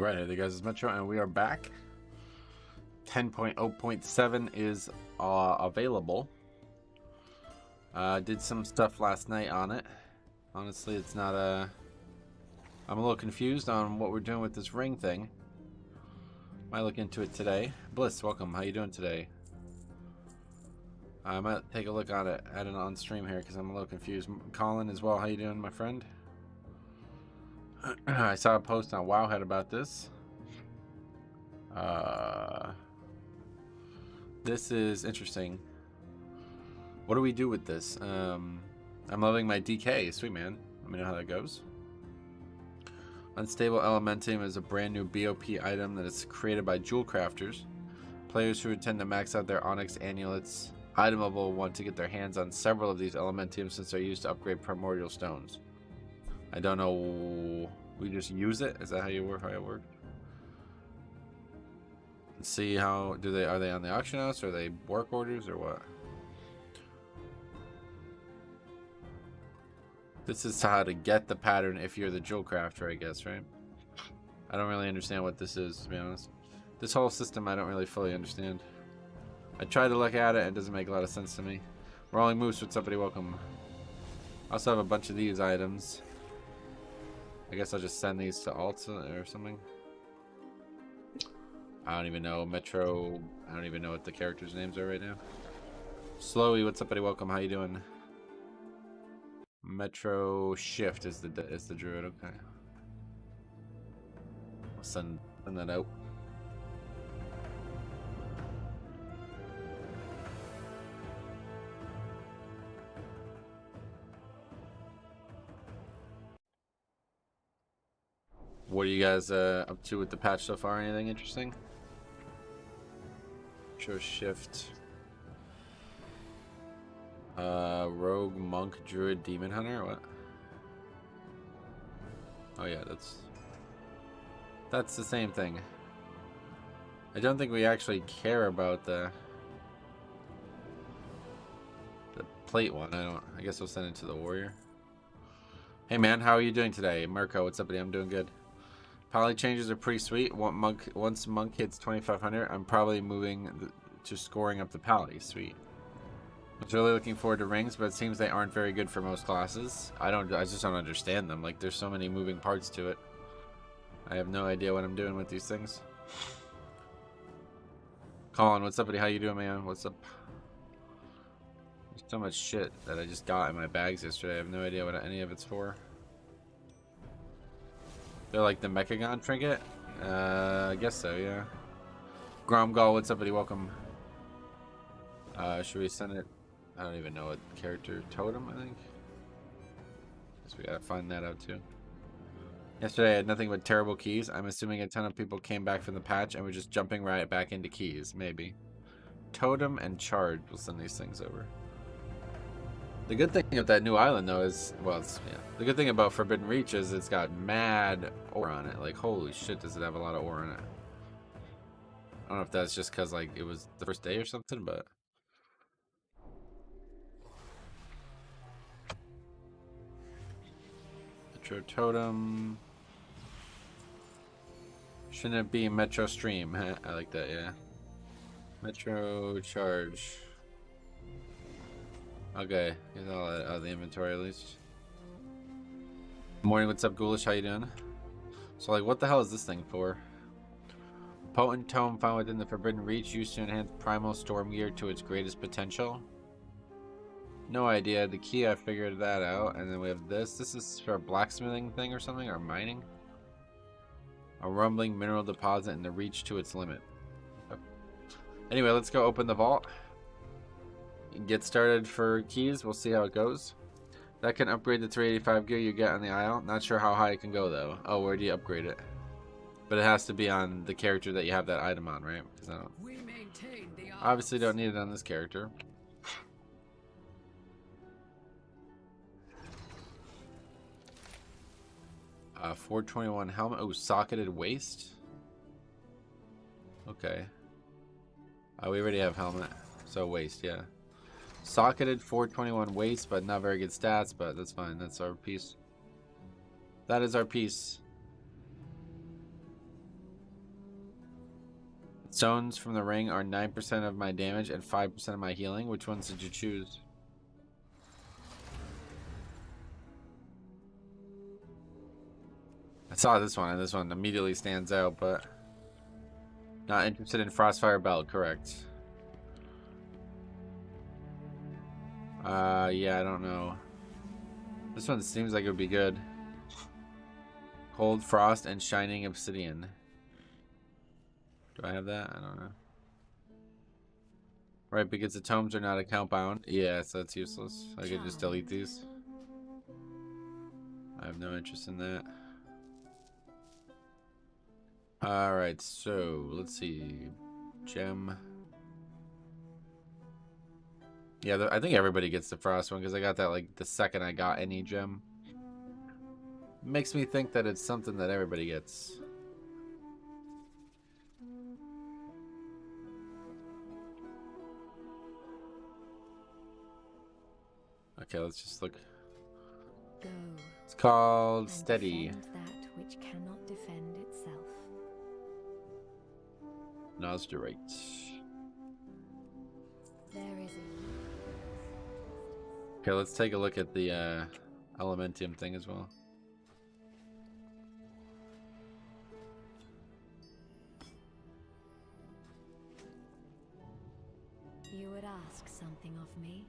Alright, hey guys, it's Metro and we are back. 10.0.7 is available. Did some stuff last night on it. Honestly, it's not I'm a little confused on what we're doing with this ring thing. Might look into it today. Bliss, welcome. How you doing today? I might take a look at it on stream here because I'm a little confused. Colin as well. How you doing, my friend? I saw a post on Wowhead about this. This is interesting. What do we do with this? I'm loving my DK. Sweet man. Let me know how that goes. Unstable Elementium is a brand new BOP item that is created by jewel crafters. Players who intend to max out their Onyx amulets item level will want to get their hands on several of these Elementiums since they're used to upgrade primordial stones. I don't know. We just use it. Is that how you work? How it works? Let's see how are they on the auction house? Or are they work orders or what? This is how to get the pattern if you're the jewel crafter, I guess, right? I don't really understand what this is, to be honest. This whole system I don't really fully understand. I tried to look at it, it doesn't make a lot of sense to me. Rolling Moose, what's up, buddy? Welcome. I also have a bunch of these items. I guess I'll just send these to Alta or something. I don't even know. Metro, I don't even know what the characters' names are right now. Slowy, what's up, buddy? Welcome. How you doing? Metro Shift is the druid. Okay. I'll send that out. What are you guys up to with the patch so far? Anything interesting? Metro Shift. Rogue, Monk, Druid, Demon Hunter, what? Oh yeah, that's the same thing. I don't think we actually care about the plate one. I guess we'll send it to the warrior. Hey man, how are you doing today? Mirko, what's up, buddy? I'm doing good. Poly changes are pretty sweet. Once Monk hits 2500, I'm probably moving to scoring up the Pally. Sweet. I was really looking forward to rings, but it seems they aren't very good for most classes. I just don't understand them. Like, there's so many moving parts to it. I have no idea what I'm doing with these things. Colin, what's up, buddy? How you doing, man? What's up? There's so much shit that I just got in my bags yesterday. I have no idea what any of it's for. They're like the Mechagon trinket? I guess so, yeah. Gromgal, what's up, buddy? Welcome. Should we send it? I don't even know what character. Totem, I think. Guess we gotta find that out too. Yesterday I had nothing but terrible keys. I'm assuming a ton of people came back from the patch and were just jumping right back into keys. Maybe. Totem and Charge. We'll send these things over. The good thing of that new island though is, well, yeah. The good thing about Forbidden Reach is it's got mad ore on it. Like, holy shit, does it have a lot of ore in it. I don't know if that's just because like it was the first day or something, but Metro Totem. Shouldn't it be Metro Stream? I like that, yeah. Metro Charge. Okay, get all that out of the inventory at least. Morning, what's up, Ghoulish? How you doing? So, like, what the hell is this thing for? Potent Tome found within the Forbidden Reach used to enhance Primal Storm Gear to its greatest potential. No idea. The key, I figured that out. And then we have this. This is for a blacksmithing thing or something, or mining. A rumbling mineral deposit in the Reach to its limit. Oh. Anyway, let's go open the vault. Get started for keys. We'll see how it goes. That can upgrade the 385 gear you get on the Isle. Not sure how high it can go though. Oh, where do you upgrade it? But it has to be on the character that you have that item on, right? Because I don't. Obviously, don't need it on this character. 421 helmet. Oh, socketed waist. Okay. We already have helmet, so waist, yeah. Socketed 421 waist, but not very good stats, but that's fine. That's our piece. That is our piece. Stones from the ring are 9% of my damage and 5% of my healing. Which ones did you choose? I saw this one, and this one immediately stands out, but not interested in Frostfire Belt, correct. Yeah, I don't know. This one seems like it would be good. Cold Frost and Shining Obsidian. Do I have that? I don't know. Right, because the tomes are not account bound. Yeah, so that's useless. I could just delete these. I have no interest in that. Alright, so let's see. Gem. Yeah, I think everybody gets the Frost one because I got that like the second I got any gem. Makes me think that it's something that everybody gets. Okay, let's just look. Go. It's called Steady. That which cannot defend itself. Nosderate. There is Okay, let's take a look at the Elementium thing as well. You would ask something of me?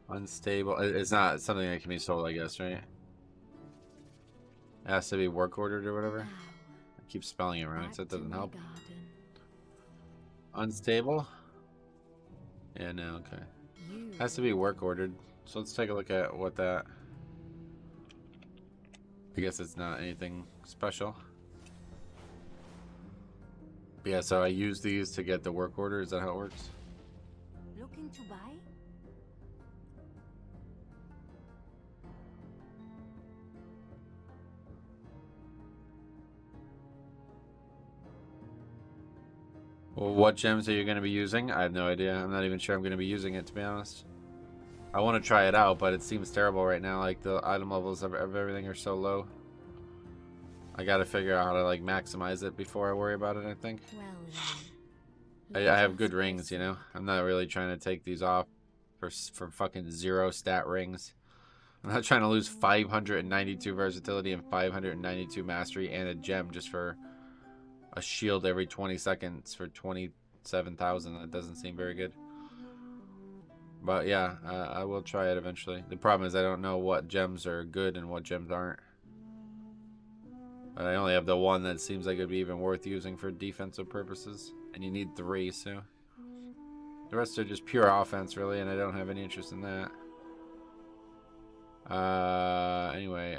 Unstable. It's not something that can be sold, I guess, right? It has to be work ordered or whatever. I keep spelling it wrong, so it doesn't help. Unstable? Yeah, no, okay. Has to be work ordered. So let's take a look at what that... I guess it's not anything special. But yeah, so I use these to get the work order. Is that how it works? Looking to buy? Well, what gems are you going to be using? I have no idea. I'm not even sure I'm going to be using it, to be honest. I want to try it out, but it seems terrible right now. Like, the item levels of everything are so low. I got to figure out how to, like, maximize it before I worry about it, I think. Well, I have good rings, you know? I'm not really trying to take these off for fucking 0 stat rings. I'm not trying to lose 592 versatility and 592 mastery and a gem just for a shield every 20 seconds for 27,000. That doesn't seem very good. But yeah, I will try it eventually. The problem is I don't know what gems are good and what gems aren't. But I only have the one that seems like it'd be even worth using for defensive purposes. And you need 3, so... The rest are just pure offense, really, and I don't have any interest in that. Anyway,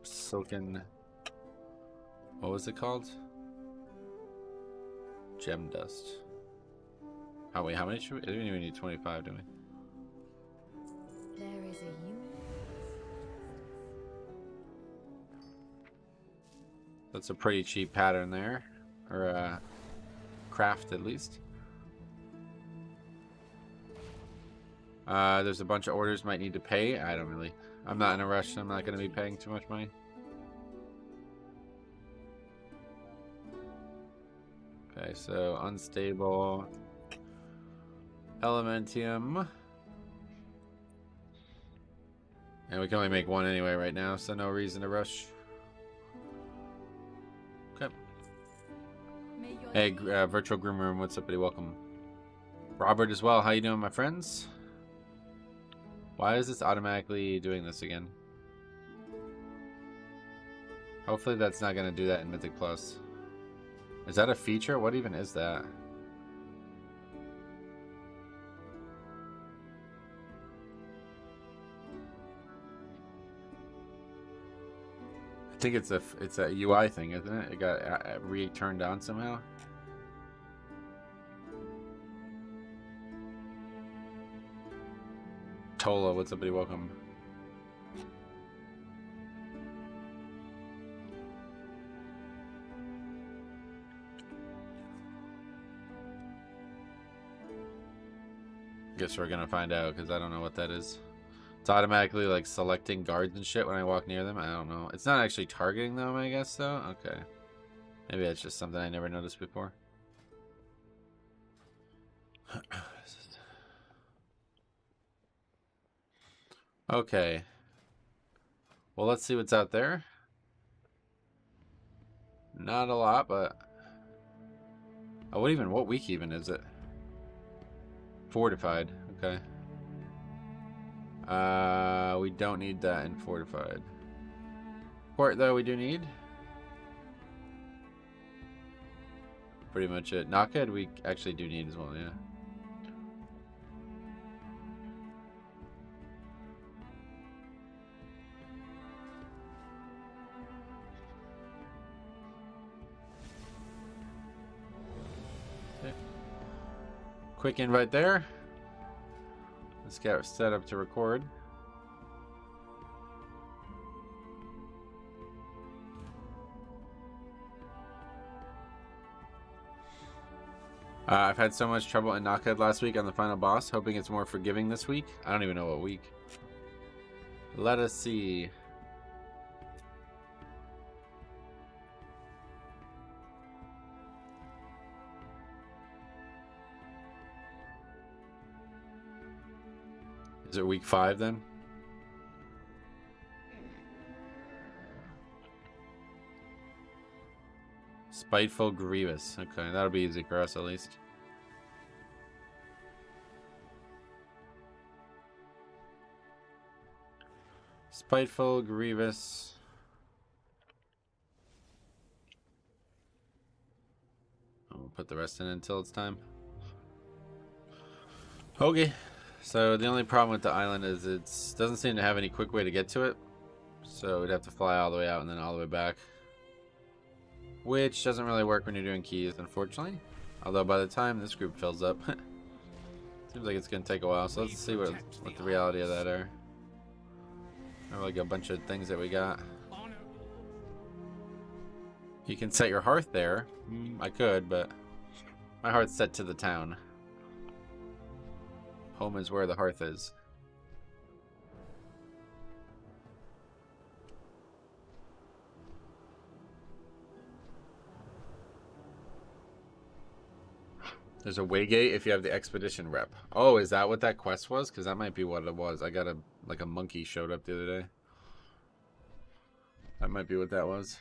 Silken... What was it called? Gem Dust. Oh, wait, how many should we... I didn't even need 25, do we? there is a you. That's a pretty cheap pattern there. Or, craft, at least. There's a bunch of orders might need to pay. I don't really... I'm not in a rush. I'm not going to be paying too much money. Okay, so unstable. Elementium. And we can only make one anyway right now, so no reason to rush. Okay. Hey, Virtual Groom Room, what's up, buddy? Welcome. Robert as well. How you doing, my friends? Why is this automatically doing this again? Hopefully that's not going to do that in Mythic Plus. Is that a feature? What even is that? I think it's a UI thing, isn't it? It got re-turned on somehow. Tola, what's up, buddy? Welcome. Guess we're gonna find out because I don't know what that is. It's automatically like selecting guards and shit when I walk near them. I don't know. It's not actually targeting them, I guess, though. Okay. Maybe that's just something I never noticed before. Okay. Well, let's see what's out there. Not a lot, but... Oh, what week even is it? Fortified. Okay. We don't need that in fortified. Port, though, we do need. Pretty much it. Knockhead, we actually do need as well, yeah. Okay. Quick invite there. Let's get set up to record. I've had so much trouble in Knockhead last week on the final boss, hoping it's more forgiving this week. I don't even know what week. Let us see. Is it week 5 then? Spiteful Grievous. Okay, that'll be easy for us at least. Spiteful Grievous. We'll put the rest in until it's time. Okay. So the only problem with the island is it doesn't seem to have any quick way to get to it. So we'd have to fly all the way out and then all the way back. Which doesn't really work when you're doing keys, unfortunately. Although by the time this group fills up, seems like it's going to take a while. So let's see what the reality of that are. I have like a bunch of things that we got. You can set your hearth there. I could, but my hearth's set to the town. Home is where the hearth is. There's a waygate if you have the expedition rep. Oh, is that what that quest was? Because that might be what it was. I got a monkey showed up the other day. That might be what that was.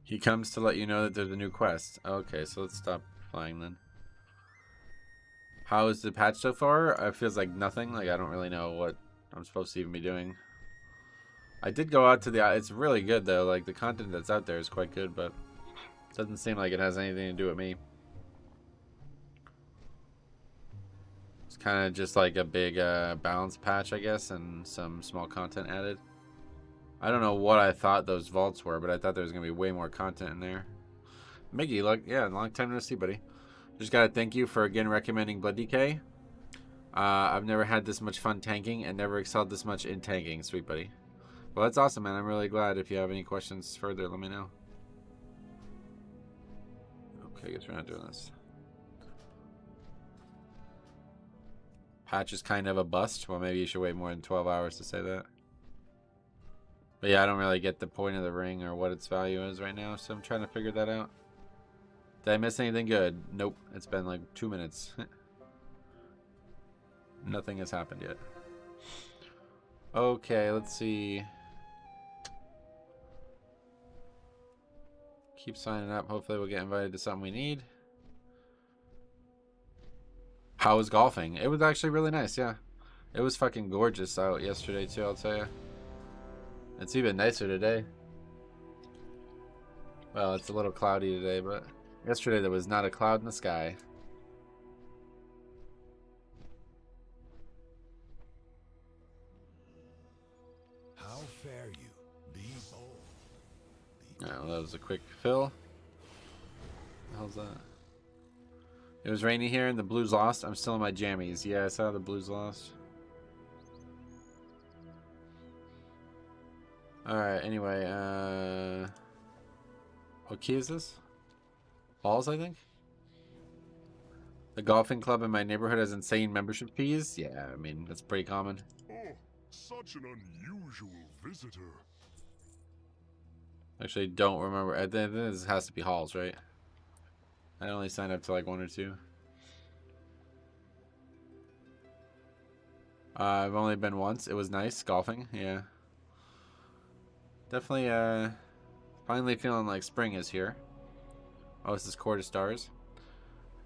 He comes to let you know that there's a new quest. Okay, so let's stop flying then. How is the patch so far? It feels like nothing. Like I don't really know what I'm supposed to even be doing. I did go out to the... It's really good though. Like the content that's out there is quite good, but it doesn't seem like it has anything to do with me. It's kind of just like a big balance patch, I guess, and some small content added. I don't know what I thought those vaults were, but I thought there was going to be way more content in there. Miggy, look, yeah, long time no see, buddy. Just got to thank you for, again, recommending Blood DK. I've never had this much fun tanking and never excelled this much in tanking, sweet buddy. Well, that's awesome, man. I'm really glad. If you have any questions further, let me know. Okay, I guess we're not doing this. Patch is kind of a bust. Well, maybe you should wait more than 12 hours to say that. But yeah, I don't really get the point of the ring or what its value is right now, so I'm trying to figure that out. Did I miss anything good? Nope. It's been like 2 minutes. Nothing has happened yet. Okay, let's see. Keep signing up. Hopefully we'll get invited to something we need. How was golfing? It was actually really nice, yeah. It was fucking gorgeous out yesterday too, I'll tell you. It's even nicer today. Well, it's a little cloudy today, but yesterday there was not a cloud in the sky. How fare you? Be bold. Alright, well, that was a quick fill. How's that? It was rainy here and the Blues lost. I'm still in my jammies. Yeah, I saw the Blues lost. Alright, anyway, what key is this? Balls, I think? The golfing club in my neighborhood has insane membership fees. Yeah, I mean, that's pretty common. Oh, such an unusual visitor. Actually, don't remember. I think this has to be halls, right? I only signed up to like 1 or 2. I've only been once. It was nice golfing. Yeah. Definitely, finally feeling like spring is here. Oh, this is Court of Stars.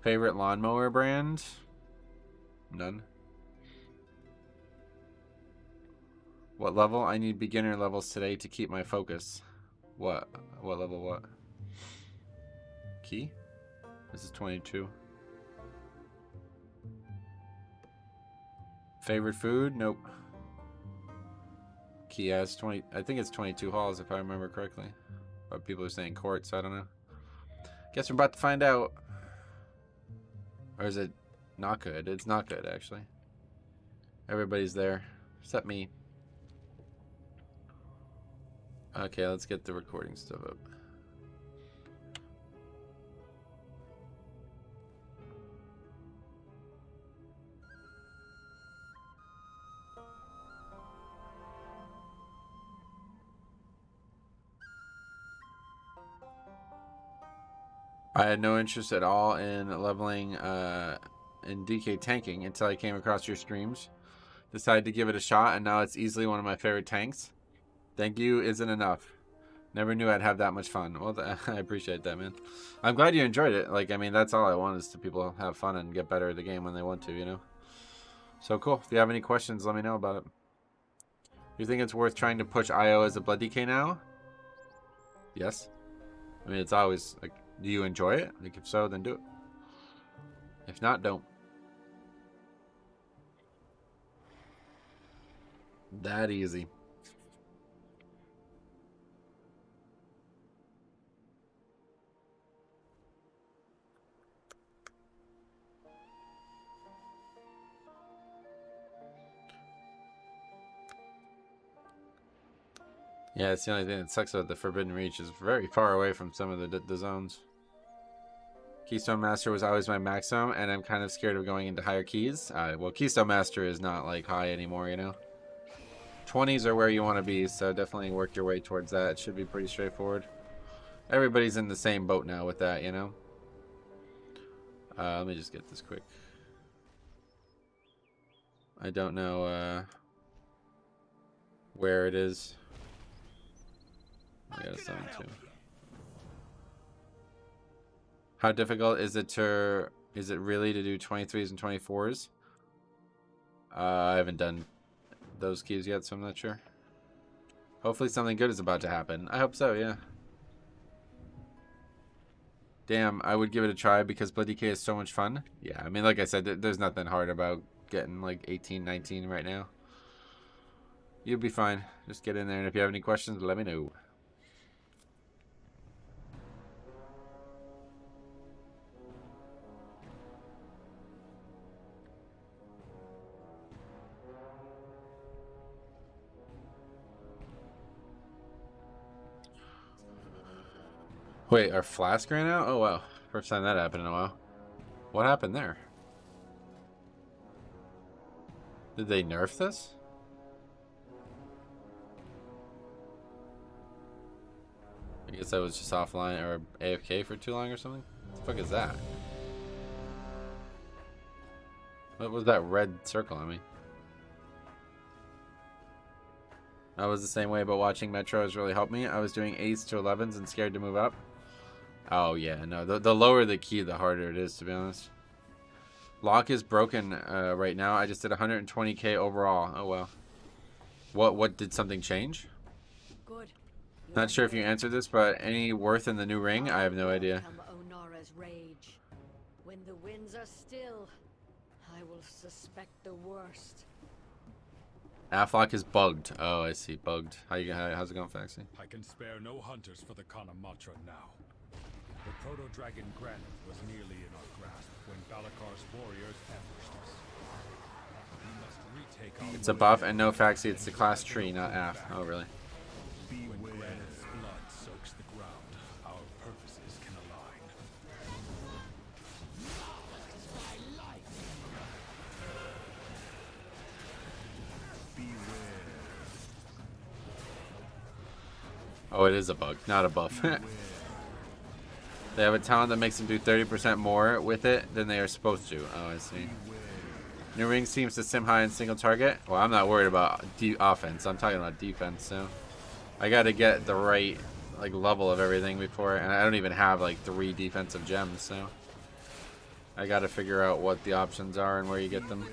Favorite lawnmower brand? None. What level? I need beginner levels today to keep my focus. What? What level what? Key? This is 22. Favorite food? Nope. Key has 20. I think it's 22 halls if I remember correctly. But people are saying court, so I don't know. Guess we're about to find out. Or is it not good? It's not good, actually. Everybody's there, except me. Okay, let's get the recording stuff up. I had no interest at all in leveling in DK tanking until I came across your streams. Decided to give it a shot, and now it's easily one of my favorite tanks. Thank you isn't enough. Never knew I'd have that much fun. Well, I appreciate that, man. I'm glad you enjoyed it. Like, I mean, that's all I want is to people have fun and get better at the game when they want to, you know? So cool. If you have any questions, let me know about it. You think it's worth trying to push IO as a Blood DK now? Yes. I mean, it's always, like, do you enjoy it? Like, if so, then do it. If not, don't. That easy. Yeah, it's the only thing that sucks about the Forbidden Reach is very far away from some of the zones. Keystone Master was always my maximum, and I'm kind of scared of going into higher keys. Well, Keystone Master is not like high anymore, you know? 20s are where you want to be, so definitely work your way towards that. It should be pretty straightforward. Everybody's in the same boat now with that, you know? Let me just get this quick. I don't know where it is. I got a 7-2. How difficult is it really to do 23s and 24s? I haven't done those keys yet, so I'm not sure. Hopefully something good is about to happen. I hope so, yeah. Damn, I would give it a try because Blood DK is so much fun. Yeah, I mean, like I said, there's nothing hard about getting like 18, 19 right now. You'll be fine. Just get in there, and if you have any questions, let me know. Wait, our flask ran out? Oh, wow. First time that happened in a while. What happened there? Did they nerf this? I guess I was just offline or AFK for too long or something? What the fuck is that? What was that red circle? I mean, I was the same way, but watching Metro has really helped me. I was doing 8s to 11s and scared to move up. Oh, yeah, no. The lower the key, the harder it is, to be honest. Lock is broken right now. I just did 120k overall. Oh, well. What did something change? Good. Not sure if you answered this, but any worth in the new ring? I have no idea. Rage. When the winds are still, I will suspect the worst. Afflock is bugged. Oh, I see. Bugged. How's it going, Faxi? I can spare no hunters for the Kanamatra now. The proto-dragon Granite was nearly in our grasp when Balakar's warriors ambushed us. We must retake our It's a buff and no Faxi. It's the class tree, not Aff. Oh, really? When Granite's blood soaks the ground, our purposes can align. Oh, it is a bug, not a buff. They have a talent that makes them do 30% more with it than they are supposed to. Oh, I see. New ring seems to sim high in single target. Well, I'm not worried about offense. I'm talking about defense. So I got to get the right like level of everything before, and I don't even have like 3 defensive gems. So I got to figure out what the options are and where you get them.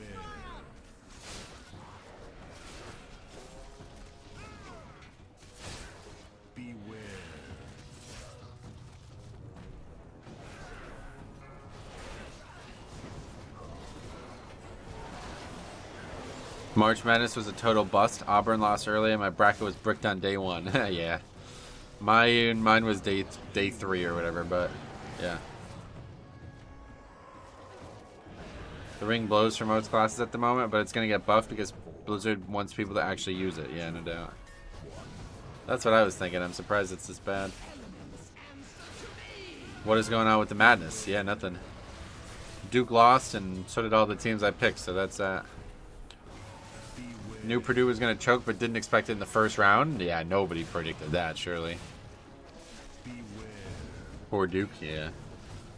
March Madness was a total bust. Auburn lost early and my bracket was bricked on day 1. Yeah. Mine was day 3 or whatever, but yeah. The ring blows for most classes at the moment, but it's going to get buffed because Blizzard wants people to actually use it. Yeah, no doubt. That's what I was thinking. I'm surprised it's this bad. What is going on with the Madness? Yeah, nothing. Duke lost and so did all the teams I picked, so that's that. Knew Purdue was going to choke, but didn't expect it in the first round. Yeah, nobody predicted that, surely. Poor Duke, yeah.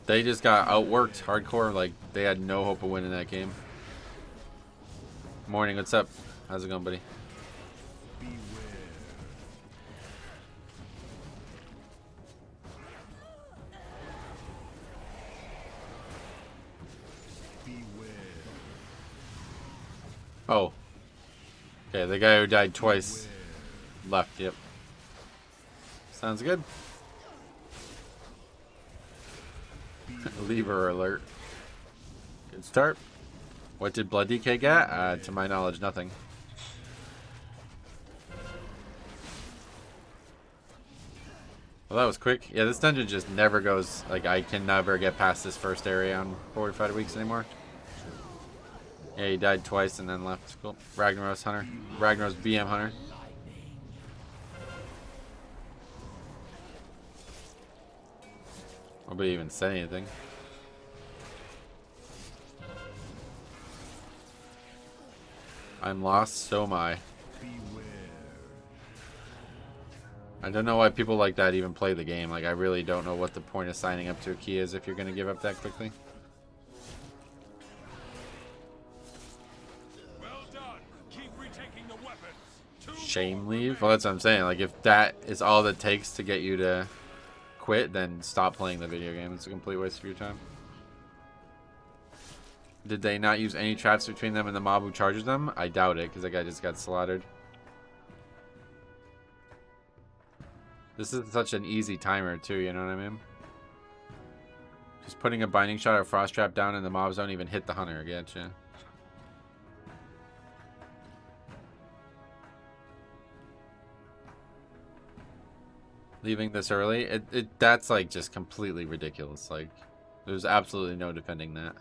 They just got outworked hardcore. Like, they had no hope of winning that game. Morning, what's up? How's it going, buddy? Oh. Okay, the guy who died twice left, yep. Sounds good. Lever alert. Good start. What did Blood DK get? To my knowledge, nothing. Well, that was quick. Yeah, this dungeon just never goes, like, I can never get past this first area on 45 weeks anymore. Yeah, he died twice and then left. Cool. Ragnaros Hunter. Ragnaros BM Hunter. Nobody even said anything. I'm lost, so am I. I don't know why people like that even play the game. Like, I really don't know what the point of signing up to a key is if you're going to give up that quickly. Shame leave? Well, that's what I'm saying. Like, if that is all that takes to get you to quit, then stop playing the video game. It's a complete waste of your time. Did they not use any traps between them and the mob who charges them? I doubt it, because that guy just got slaughtered. This is such an easy timer, too, you know what I mean? Just putting a binding shot or frost trap down and the mobs don't even hit the hunter. I getcha. Leaving this early, that's like just completely ridiculous. Like, there's absolutely no defending that.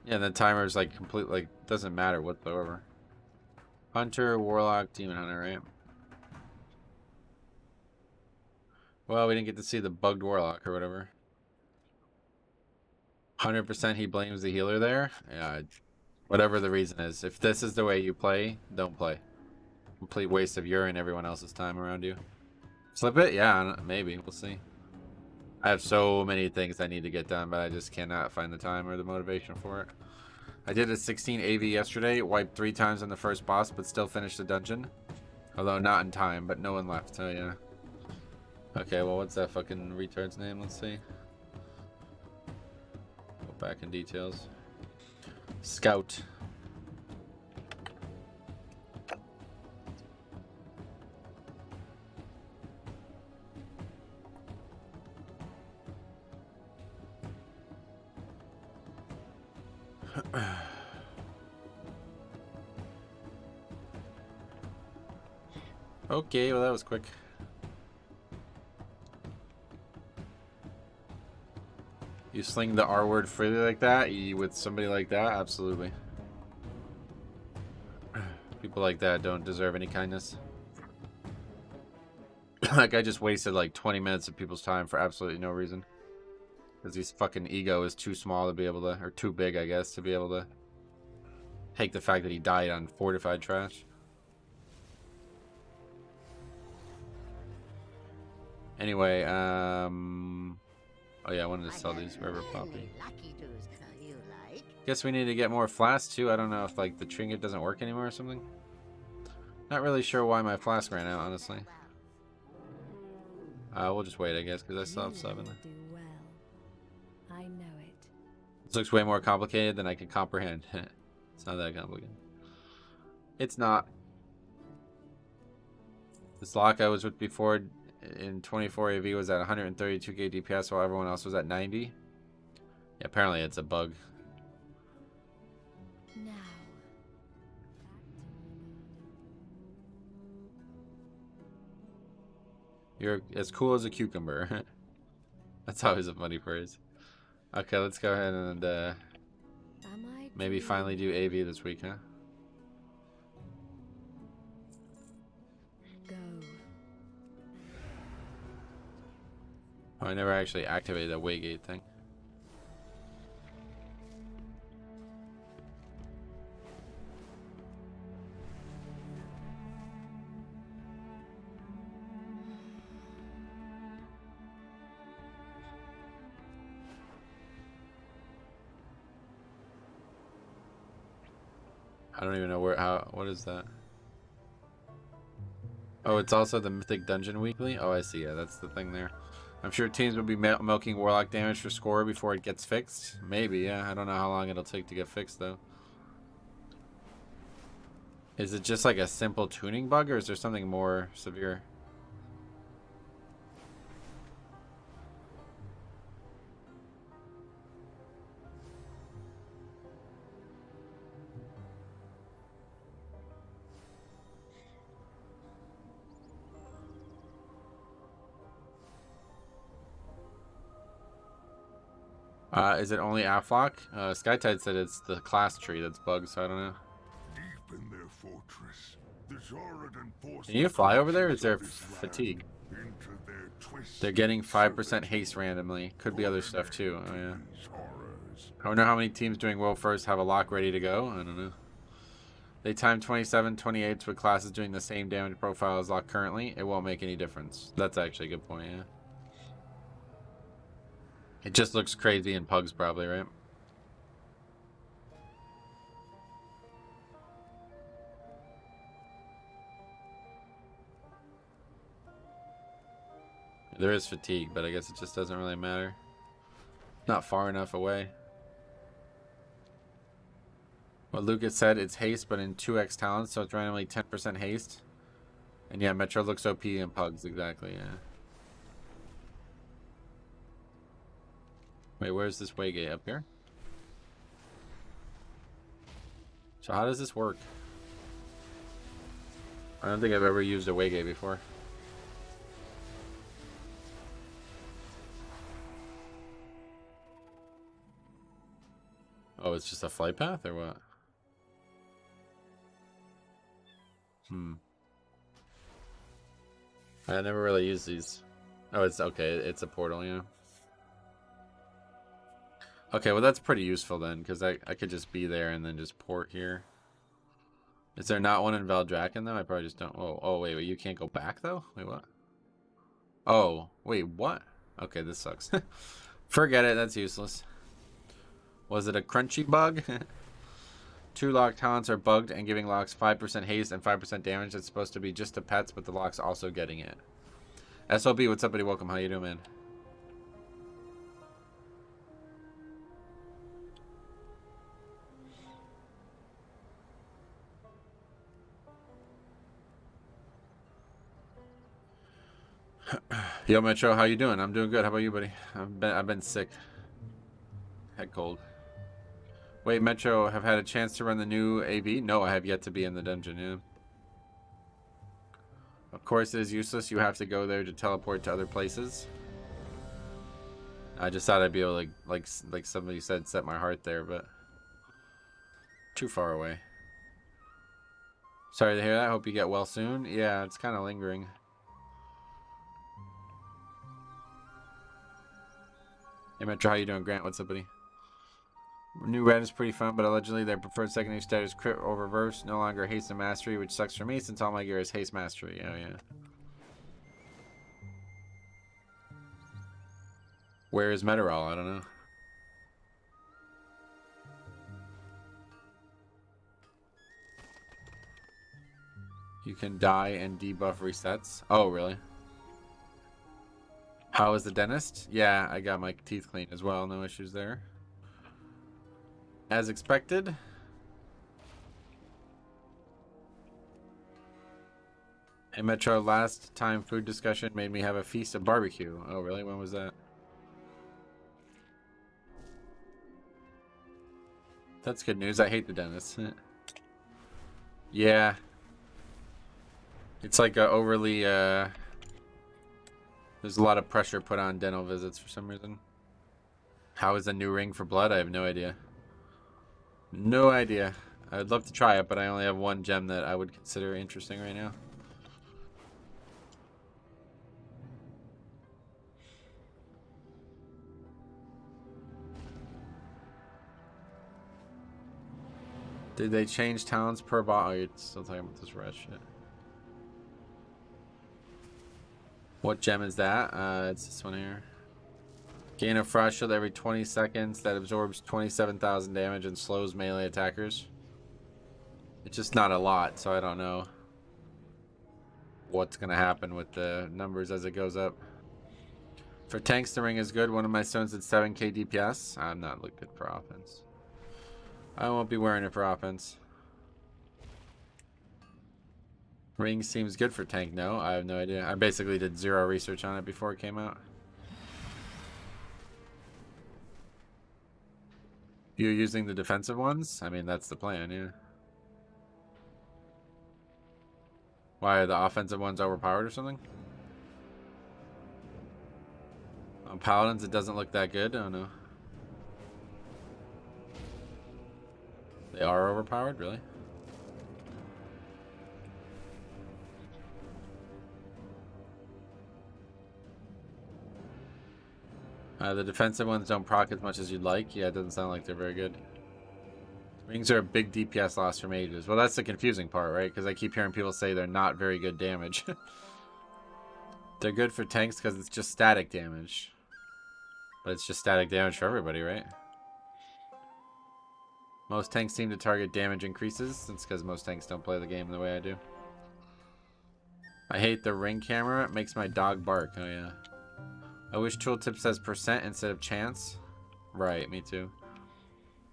Yeah, the timer's like complete, like, doesn't matter whatsoever. Hunter, Warlock, Demon Hunter, right? Well, we didn't get to see the bugged Warlock or whatever. 100% he blames the healer there. Yeah, whatever the reason is. If this is the way you play, don't play. Complete waste of your and everyone else's time around you. Slip it? Yeah, maybe. We'll see. I have so many things I need to get done, but I just cannot find the time or the motivation for it. I did a 16 AV yesterday, wiped 3 times on the first boss, but still finished the dungeon. Although not in time, but no one left, so yeah. Okay, well, what's that fucking retard's name? Let's see. Go back in details. Scout. Okay, well that was quick. You sling the R word freely like that, with somebody like that? Absolutely. People like that don't deserve any kindness. Like, I just wasted like 20 minutes of people's time for absolutely no reason. Because his fucking ego is too small to be able to, or too big, I guess, to be able to take the fact that he died on fortified trash. Anyway, oh yeah, I wanted to sell these River Poppy. Guess we need to get more flasks too. I don't know if like the trinket doesn't work anymore or something. Not really sure why my flask ran out, honestly. We'll just wait, I guess, because I still have 7. I know it. This looks way more complicated than I can comprehend. It's not that complicated. It's not. This lock I was with before in 24 AV was at 132k DPS while everyone else was at 90. Yeah, apparently it's a bug. Now. You're as cool as a cucumber. That's always a funny phrase. Okay, let's go ahead and maybe finally do AV this week, huh? Go. Oh, I never actually activated that Waygate thing. I don't even know what is that? Oh, it's also the Mythic Dungeon Weekly? Oh, I see. Yeah, that's the thing there. I'm sure teams will be milking Warlock damage for score before it gets fixed. Maybe, yeah. I don't know how long it'll take to get fixed, though. Is it just like a simple tuning bug, or is there something more severe? Is it only Aflock? Skytide said it's the class tree that's bugged, so I don't know. Deep in their fortress, the Zoradan Can you fly over there? Is there fatigue? They're getting 5% haste randomly. Could be other stuff too. Oh yeah. I wonder how many teams doing world first have a lock ready to go. I don't know. They time 27, 28 with classes doing the same damage profile as lock currently. It won't make any difference. That's actually a good point, yeah. It just looks crazy in pugs, probably, right? There is fatigue, but I guess it just doesn't really matter. Not far enough away. What Lucas said, it's haste, but in 2x talents, so it's randomly 10% haste. And yeah, Metro looks OP in pugs, exactly, yeah. Wait, where's this Waygate? Up here? So how does this work? I don't think I've ever used a Waygate before. Oh, it's just a flight path or what? I never really used these. Oh, it's okay. It's a portal, yeah. Okay, well that's pretty useful then, because I could just be there and then just port here. Is there not one in Valdrakken though? I probably just don't. Oh, wait, you can't go back though? Wait, what? Oh, wait, what? Okay, this sucks. Forget it, that's useless. Was it a crunchy bug? 2 lock talents are bugged and giving locks 5% haste and 5% damage. It's supposed to be just to pets, but the lock's also getting it. SOB, what's up, buddy? Welcome. How you doing, man? Yo, Metro, how you doing? I'm doing good. How about you, buddy? I've been sick. Head cold. Wait, Metro, have had a chance to run the new AV? No, I have yet to be in the dungeon, yeah. Of course it is useless. You have to go there to teleport to other places. I just thought I'd be able to, like somebody said, set my heart there, but too far away. Sorry to hear that. Hope you get well soon. Yeah, it's kind of lingering. Hey, Metro, how you doing? Grant, what's up, buddy? New red is pretty fun, but allegedly their preferred secondary stat is crit or reverse, no longer haste and mastery, which sucks for me since all my gear is haste mastery. Oh, yeah. Where is Metarol? I don't know. You can die and debuff resets. Oh, really? How is the dentist? Yeah, I got my teeth cleaned as well. No issues there. As expected. And Metro, last time food discussion made me have a feast of barbecue. Oh, really? When was that? That's good news. I hate the dentist. Yeah. It's like a overly, there's a lot of pressure put on dental visits for some reason. How is the new ring for blood? I have no idea. No idea. I would love to try it, but I only have one gem that I would consider interesting right now. Did they change talents per bot? Oh, you're still talking about this red shit. What gem is that? It's this one here. Gain a frost shield every 20 seconds that absorbs 27,000 damage and slows melee attackers. It's just not a lot, so I don't know what's gonna happen with the numbers as it goes up. For tanks, the ring is good. One of my stones did 7k DPS. I'm not looking for offense. I won't be wearing it for offense. Ring seems good for tank. No, I have no idea. I basically did zero research on it before it came out. You're using the defensive ones? I mean, that's the plan, yeah. Why are the offensive ones overpowered or something? On paladins, it doesn't look that good. Oh no. They are overpowered, really? The defensive ones don't proc as much as you'd like. Yeah, it doesn't sound like they're very good. Rings are a big DPS loss for mages. Well, that's the confusing part, right? Because I keep hearing people say they're not very good damage. They're good for tanks because it's just static damage. But it's just static damage for everybody, right? Most tanks seem to target damage increases. It's because most tanks don't play the game the way I do. I hate the ring camera. It makes my dog bark. Oh, yeah. I wish tooltip says % instead of chance. Right, me too.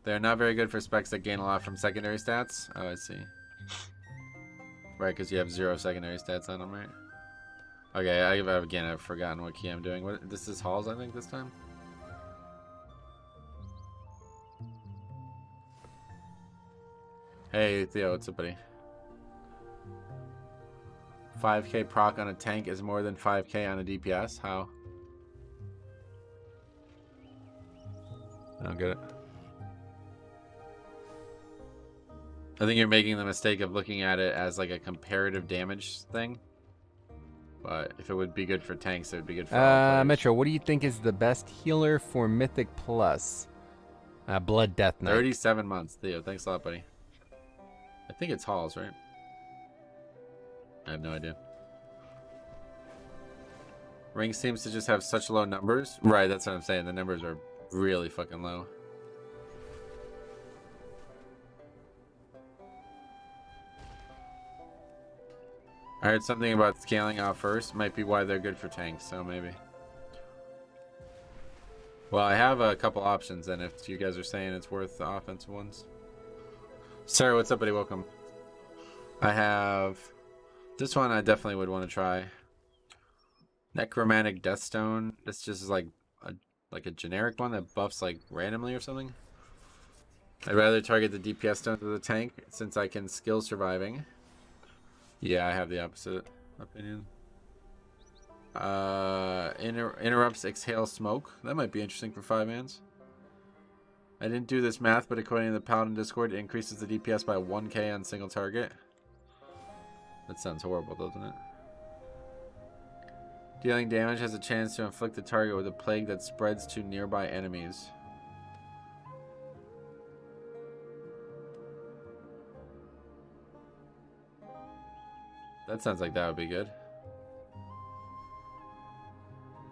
They're not very good for specs that gain a lot from secondary stats. Oh, I see. Right, because you have 0 secondary stats on them, right? Okay, I've forgotten what key I'm doing. What? This is Halls, I think, this time? Hey, Theo, what's up, buddy? 5k proc on a tank is more than 5k on a DPS? How? I don't get it. I think you're making the mistake of looking at it as like a comparative damage thing. But if it would be good for tanks, it would be good for all players. Metro, what do you think is the best healer for Mythic Plus? Blood Death Knight. 37 months, Theo. Thanks a lot, buddy. I think it's Halls, right? I have no idea. Ring seems to just have such low numbers. Right, that's what I'm saying. The numbers are really fucking low. I heard something about scaling off first. Might be why they're good for tanks, so maybe. Well, I have a couple options, and if you guys are saying it's worth the offensive ones. Sir, what's up, buddy? Welcome. I have this one I definitely would want to try. Necromantic Deathstone. This just is like a generic one that buffs like randomly or something. I'd rather target the DPS stones of the tank since I can skill surviving. Yeah, I have the opposite opinion. Interrupts exhale smoke. That might be interesting for 5-mans. I didn't do this math, but according to the Paladin Discord, it increases the DPS by 1k on single target. That sounds horrible, doesn't it? Dealing damage has a chance to inflict the target with a plague that spreads to nearby enemies. That sounds like that would be good.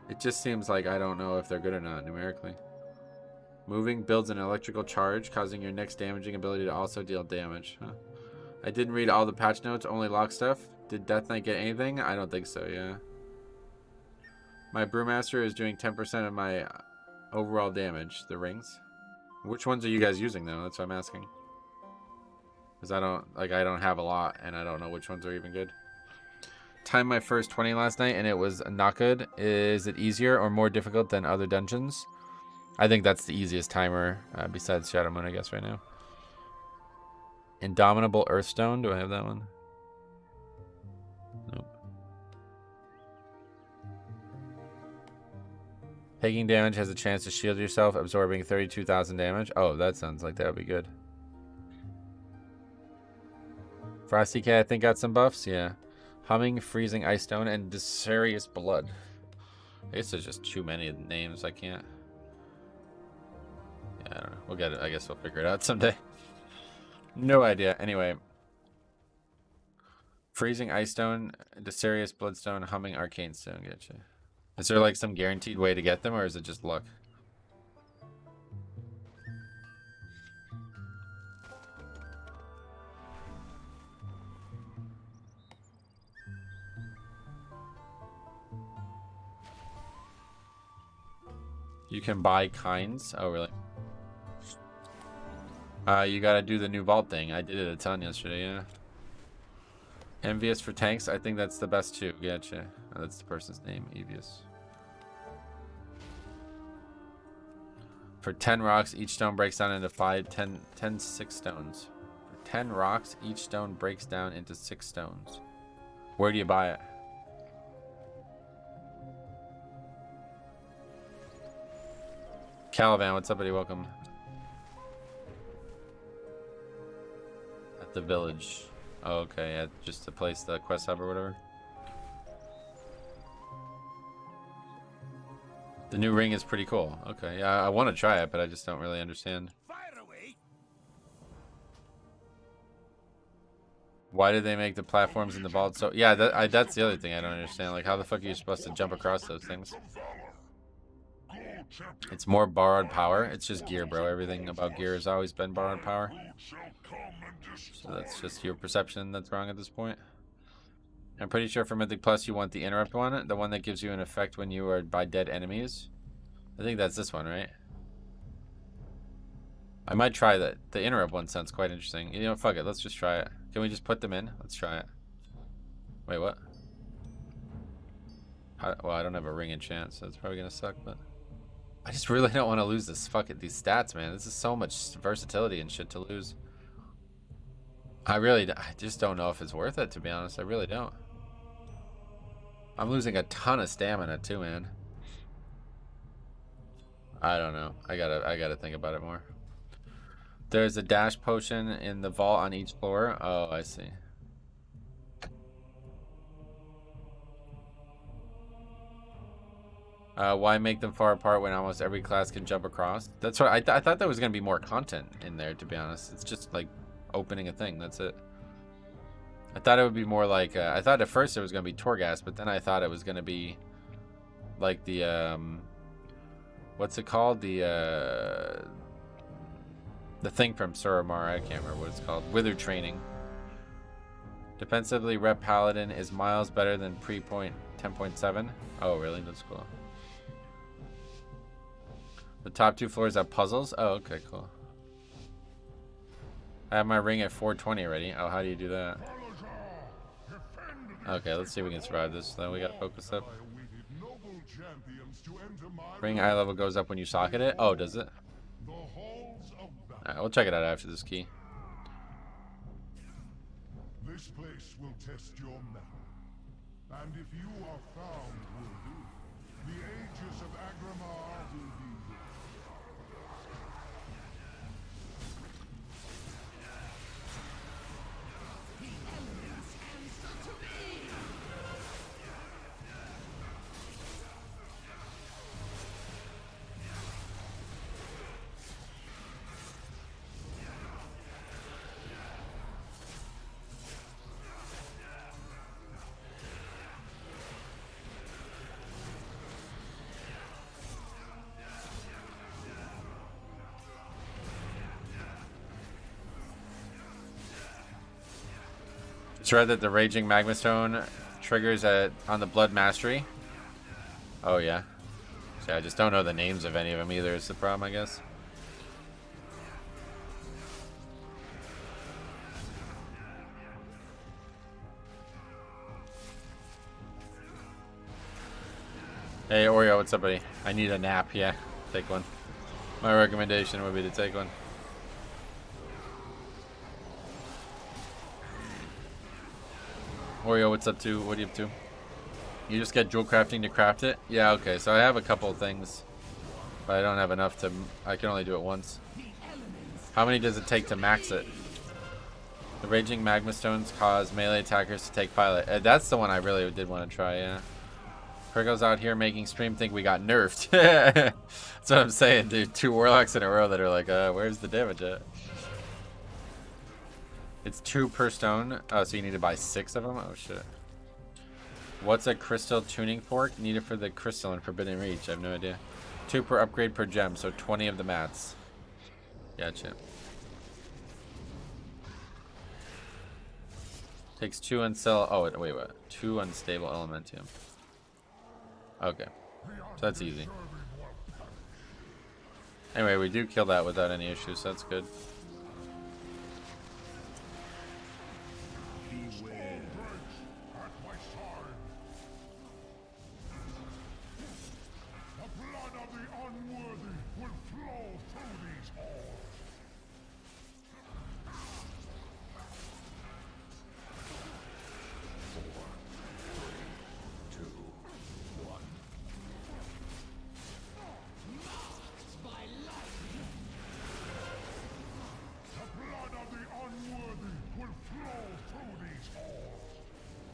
It just seems like I don't know if they're good or not numerically. Moving builds an electrical charge, causing your next damaging ability to also deal damage. Huh. I didn't read all the patch notes, only lock stuff. Did Death Knight get anything? I don't think so, yeah. My Brewmaster is doing 10% of my overall damage, the rings. Which ones are you guys using though? That's what I'm asking. Because I don't have a lot and I don't know which ones are even good. Timed my first 20 last night and it was not good. Is it easier or more difficult than other dungeons? I think that's the easiest timer besides Shadow Moon, I guess, right now. Indomitable Earthstone. Do I have that one? Nope. Taking damage has a chance to shield yourself, absorbing 32,000 damage. Oh, that sounds like that would be good. Frosty Cat, I think, got some buffs. Yeah. Humming, Freezing Ice Stone, and Serious Blood. I guess there's just too many names. I can't. Yeah, I don't know. We'll get it. I guess we'll figure it out someday. No idea. Anyway. Freezing Ice Stone, Desarius Bloodstone, Humming Arcane Stone. Getcha. Is there like some guaranteed way to get them, or is it just luck? You can buy kinds. Oh, really? You gotta do the new vault thing. I did it a ton yesterday, yeah. Envious for tanks. I think that's the best too. Gotcha. Oh, that's the person's name, Envious. For 10 rocks, each stone breaks down into 6 stones. For 10 rocks, each stone breaks down into 6 stones. Where do you buy it? Caliban, what's up, buddy? Welcome. At the village. Oh, okay, yeah, just to place the quest hub or whatever. The new ring is pretty cool. Okay, yeah, I want to try it, but I just don't really understand. Why did they make the platforms in the vault so... Yeah, that's the other thing I don't understand. Like, how the fuck are you supposed to jump across those things? It's more borrowed power. It's just gear, bro. Everything about gear has always been borrowed power. So that's just your perception that's wrong at this point. I'm pretty sure for Mythic Plus you want the interrupt one. The one that gives you an effect when you are by dead enemies. I think that's this one, right? I might try that. The interrupt one sounds quite interesting. You know, fuck it. Let's just try it. Can we just put them in? Let's try it. Wait, what? Well, I don't have a ring enchant, so it's probably gonna suck, but... I just really don't want to lose this these stats, man. This is so much versatility and shit to lose. I just don't know if it's worth it, to be honest. I really don't. I'm losing a ton of stamina too, man. I don't know. I gotta think about it more. There's a dash potion in the vault on each floor. Oh, I see. Why make them far apart when almost every class can jump across? That's what I thought there was gonna be more content in there, to be honest. It's just like opening a thing. That's it. I thought it would be more like I thought at first it was gonna be Torghast, but then I thought it was gonna be like the what's it called? The thing from Suramar. I can't remember what it's called. Wither training. Defensively, Rep Paladin is miles better than pre-point 10.7. Oh, really? That's cool. The top 2 floors have puzzles. Oh, okay, cool. I have my ring at 420 already. Oh, how do you do that? Okay, let's see if we can survive this. Then we gotta focus up. Ring eye level goes up when you socket it. Oh, does it? Alright, we'll check it out after this key. This place will test your mettle. And if you are found worthy, the Aegis of Agramar will be yours. It's read that the Raging Magma Stone triggers on the Blood Mastery. Oh, yeah. See, I just don't know the names of any of them either, is the problem, I guess. Hey, Oreo, what's up, buddy? I need a nap, yeah. Take one. My recommendation would be to take one. Oreo, what's up to? What are you up to? You just get jewel crafting to craft it? Yeah, okay, so I have a couple of things. But I don't have enough to... I can only do it once. How many does it take to max it? The Raging Magma Stones cause melee attackers to take pilot. That's the one I really did want to try, yeah. Kriggle's out here making stream think we got nerfed. That's what I'm saying, dude. 2 Warlocks in a row that are like, where's the damage at? It's 2 per stone. Oh, so you need to buy 6 of them? Oh, shit. What's a crystal tuning fork? Needed for the crystal in Forbidden Reach. I have no idea. 2 per upgrade per gem, so 20 of the mats. Gotcha. Takes 2 unsell. Oh, wait, what? 2 unstable elementium. Okay. So that's easy. Anyway, we do kill that without any issues, so that's good.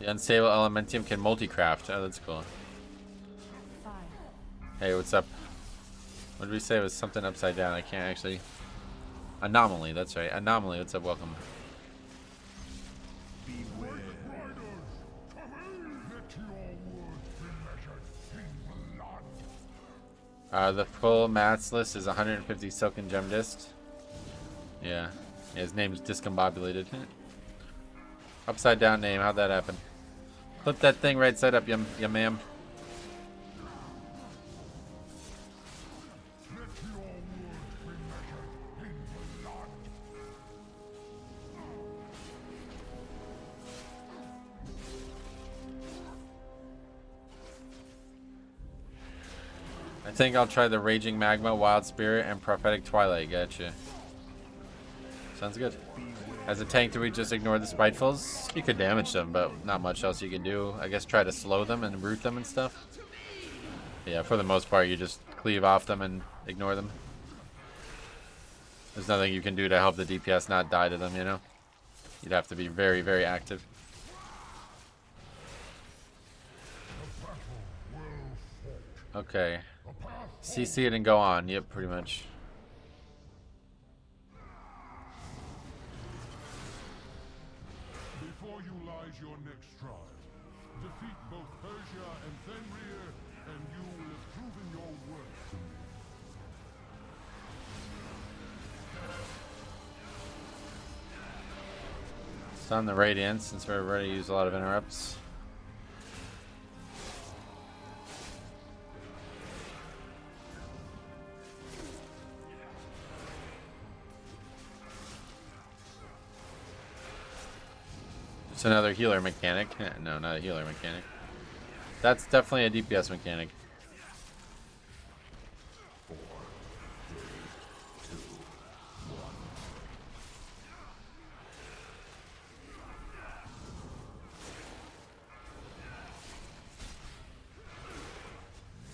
The unstable elementium can multi-craft. Oh, that's cool. Hey, what's up? What did we say? It was something upside down. I can't actually... Anomaly, that's right. Anomaly, what's up? Welcome. The full mats list is 150 silken gem discs. Yeah. His name's discombobulated. Upside down name. How'd that happen? Flip that thing right side up, ya ma'am. I think I'll try the Raging Magma, Wild Spirit, and Prophetic Twilight. Gotcha. Sounds good. As a tank, do we just ignore the Spitefuls? You could damage them, but not much else you can do. I guess try to slow them and root them and stuff. Yeah, for the most part, you just cleave off them and ignore them. There's nothing you can do to help the DPS not die to them, you know? You'd have to be very, very active. Okay. CC it and go on. Yep, pretty much. Before you lies your next trial. Defeat both Persia and Fenrir, and you will have proven your worth to me. It's on the Radiance since we're ready to use a lot of interrupts. It's another healer mechanic. No, not a healer mechanic. That's definitely a DPS mechanic.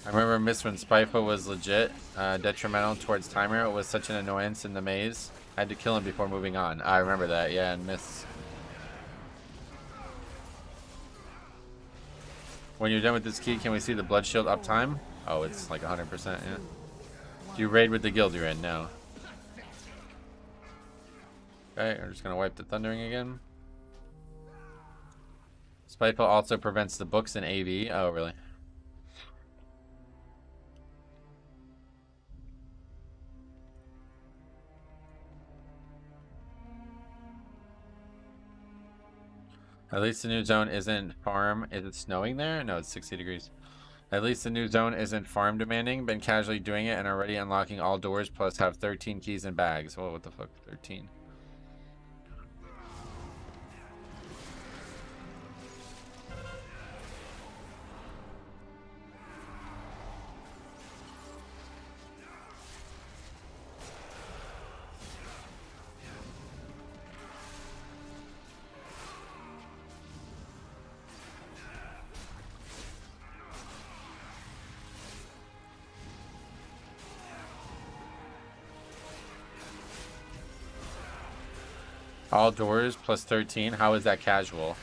I remember Miss when Spyfo was legit detrimental towards timer. It was such an annoyance in the maze. I had to kill him before moving on. I remember that, yeah, and Miss. When you're done with this key, can we see the blood shield uptime? Oh, it's like 100%, yeah. Do you raid with the guild you're in? No. Okay, we're just gonna wipe the thundering again. Spiteful also prevents the books in AV. Oh, really? At least the new zone isn't farm. Is it snowing there? No, it's 60 degrees. At least the new zone isn't farm demanding. Been casually doing it and already unlocking all doors, plus have 13 keys and bags. Whoa, what the fuck? 13. All doors plus 13. How is that casual?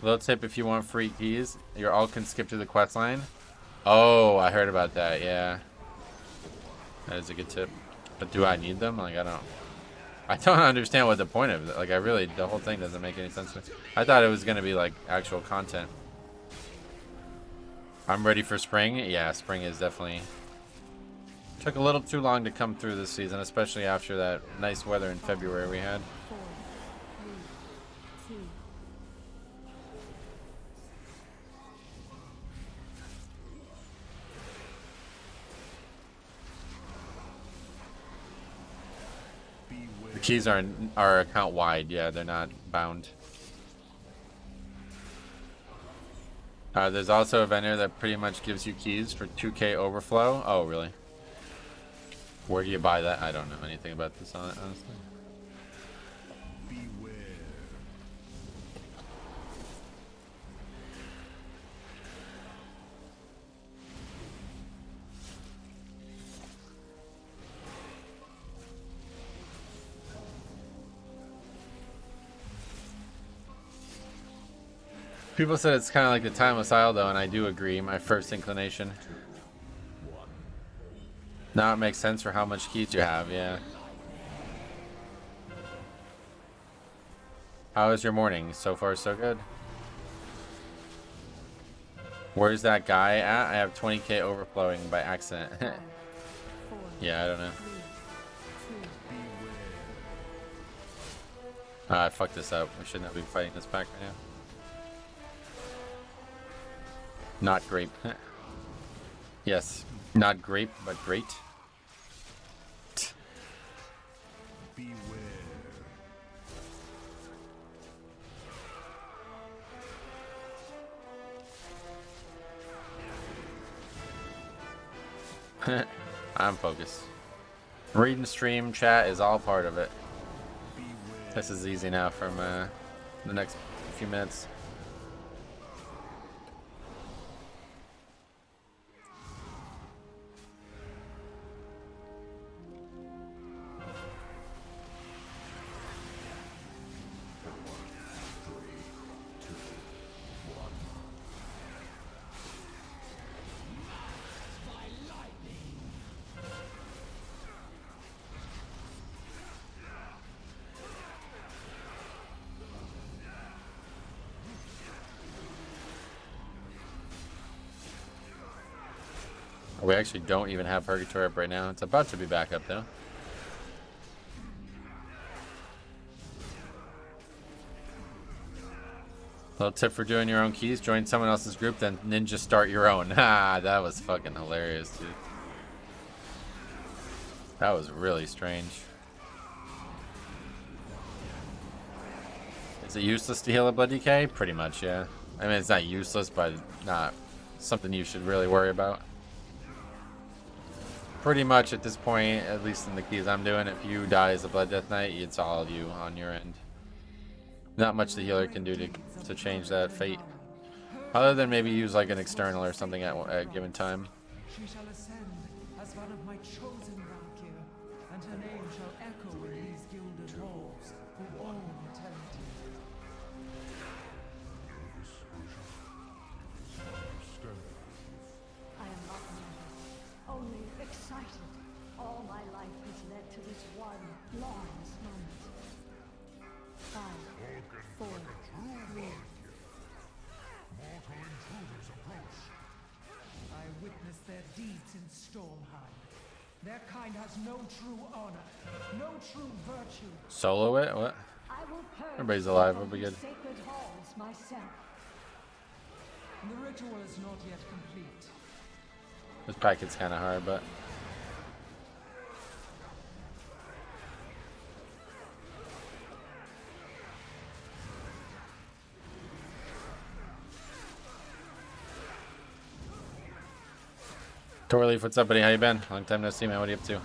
Little tip, if you want free keys, your all can skip to the quest line. Oh, I heard about that, yeah. That is a good tip. But do I need them? Like, I don't understand what the point of it. Like, the whole thing doesn't make any sense to me. I thought it was going to be, like, actual content. I'm ready for spring. Yeah, spring is definitely... Took a little too long to come through this season, especially after that nice weather in February we had. 4, 3, 2. The keys are account wide, yeah, they're not bound. There's also a vendor that pretty much gives you keys for 2K overflow. Oh, really? Where do you buy that? I don't know anything about this, honestly. People said it's kind of like the Timeless Isle, though, and I do agree. My first inclination. Now it makes sense for how much keys you have, yeah. How is your morning? So far, so good. Where's that guy at? I have 20k overflowing by accident. Yeah, I don't know. I fucked this up. We should not be fighting this pack right now. Not grape. Yes, not grape, but great. I'm focused. Read and stream chat is all part of it. This is easy now from the next few minutes. We actually don't even have Purgatory up right now. It's about to be back up, though. Little tip for doing your own keys. Join someone else's group, then ninja start your own. Ha, that was fucking hilarious, dude. That was really strange. Is it useless to heal a blood decay? Pretty much, yeah. I mean, it's not useless, but not something you should really worry about. Pretty much at this point, at least in the keys I'm doing, if you die as a Blood Death Knight, it's all you on your end. Not much the healer can do to change that fate. Other than maybe use like an external or something at a given time. She shall ascend as one of my chosen Valkyr, and her name shall echo in these gilded halls for all eternity. I am not nervous, only excited. All my life has led to this one glorious moment. 5, 4, 3. Mortal intruders approach. I witness their deeds in Stormheim. Their kind has no true honor, no true virtue. Solo it? What? I will purge Everybody's alive, from we'll be these good. sacred halls myself. The ritual is not yet complete. This packet's kind of hard, but Torleaf, what's up, buddy? How you been? Long time no see, man. What are you up to?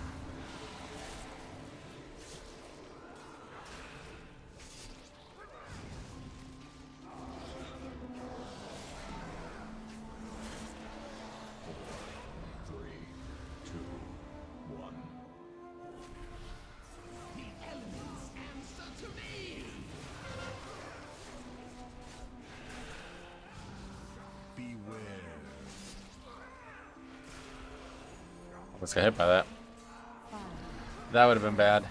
Almost got hit by that. That would have been bad.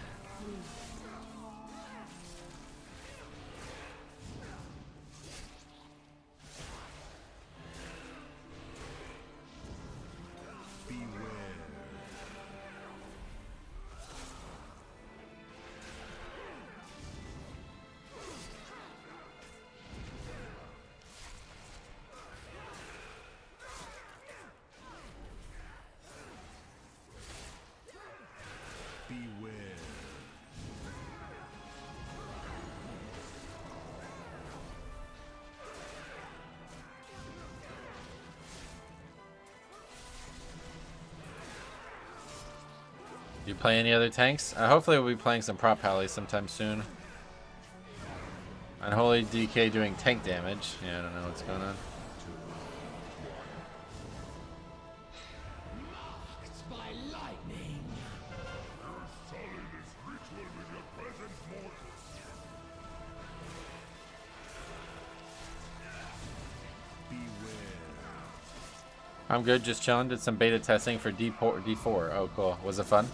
You play any other tanks? Hopefully we'll be playing some prop pallies sometime soon. Unholy DK doing tank damage. Yeah, I don't know what's going on. I'm good, just chilling. Did some beta testing for D4. Oh, cool. Was it fun?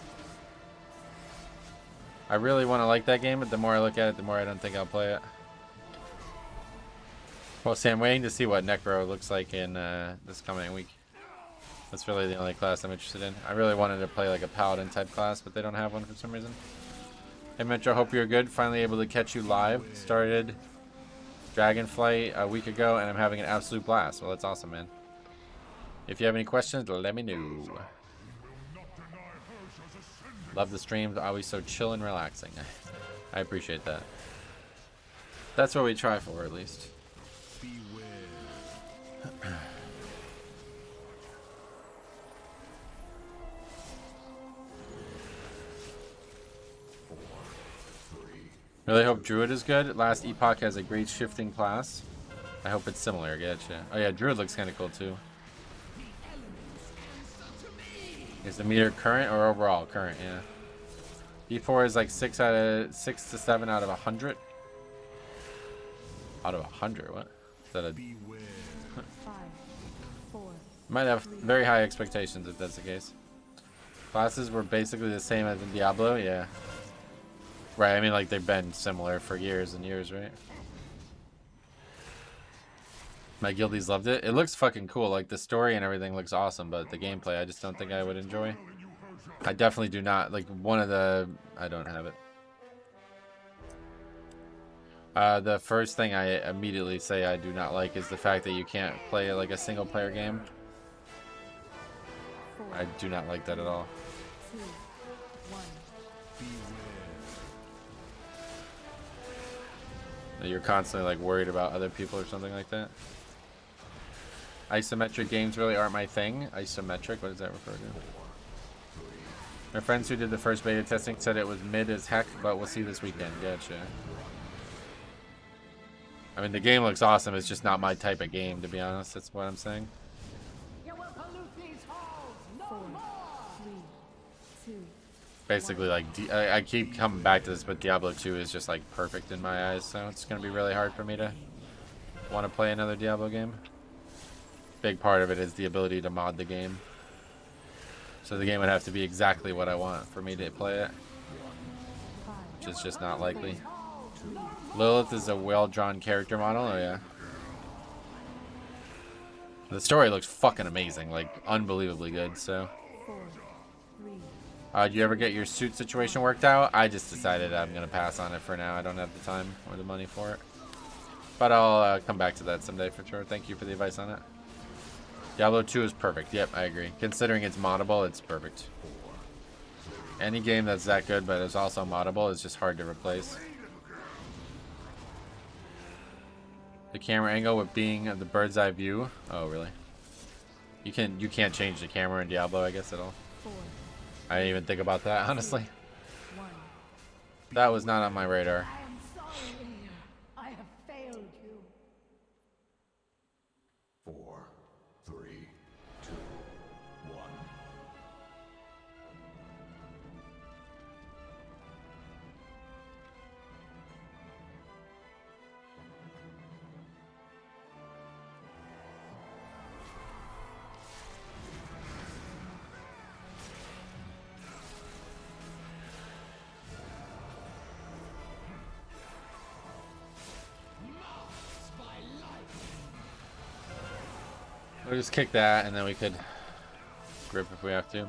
I really want to like that game, but the more I look at it, the more I don't think I'll play it. Well, see, I'm waiting to see what Necro looks like in this coming week. That's really the only class I'm interested in. I really wanted to play like a Paladin type class, but they don't have one for some reason. Hey Metro, hope you're good. Finally able to catch you live. Started Dragonflight a week ago, and I'm having an absolute blast. Well, that's awesome, man. If you have any questions, let me know. Love the streams, always so chill and relaxing. I appreciate that. That's what we try for, at least. Really hope Druid is good. Last Epoch has a great shifting class. I hope it's similar. Getcha. Oh yeah, Druid looks kind of cool too. Is the meter current or overall? Current, yeah. D4 is like 6 to 7 out of 100. Out of 100, what? Is that a... 5, 4. Might have very high expectations if that's the case. Classes were basically the same as in Diablo, yeah. Right, I mean like they've been similar for years and years, right? My guildies loved it. It looks fucking cool. Like the story and everything looks awesome, but the gameplay I just don't think I would enjoy. I definitely do not. Like one of the... I don't have it. The first thing I immediately say I do not like is the fact that you can't play like a single player game. I do not like that at all. 2, 1. You're constantly like worried about other people or something like that. Isometric games really aren't my thing. Isometric, what does that refer to? My friends who did the first beta testing said it was mid as heck, but we'll see this weekend. Gotcha. I mean, the game looks awesome. It's just not my type of game, to be honest. That's what I'm saying. You will pollute these halls no more. 3, 2. Basically, like, I keep coming back to this, but Diablo 2 is just, like, perfect in my eyes. So it's going to be really hard for me to want to play another Diablo game. Big part of it is the ability to mod the game. So the game would have to be exactly what I want for me to play it. Which is just not likely. Lilith is a well-drawn character model. Oh, yeah. The story looks fucking amazing. Like, unbelievably good, so. 4, 3. Do you ever get your suit situation worked out? I just decided I'm going to pass on it for now. I don't have the time or the money for it. But I'll come back to that someday for sure. Thank you for the advice on it. Diablo 2 is perfect. Yep, I agree. Considering it's moddable, it's perfect. Any game that's that good but is also moddable is just hard to replace. The camera angle with being the bird's eye view. Oh, really? You can't change the camera in Diablo, I guess, at all. 4, I didn't even think about that, honestly. 1. That was not on my radar. I am sorry. I have failed you. 4, 3, 2, 1. We'll just kick that, and then we could grip if we have to.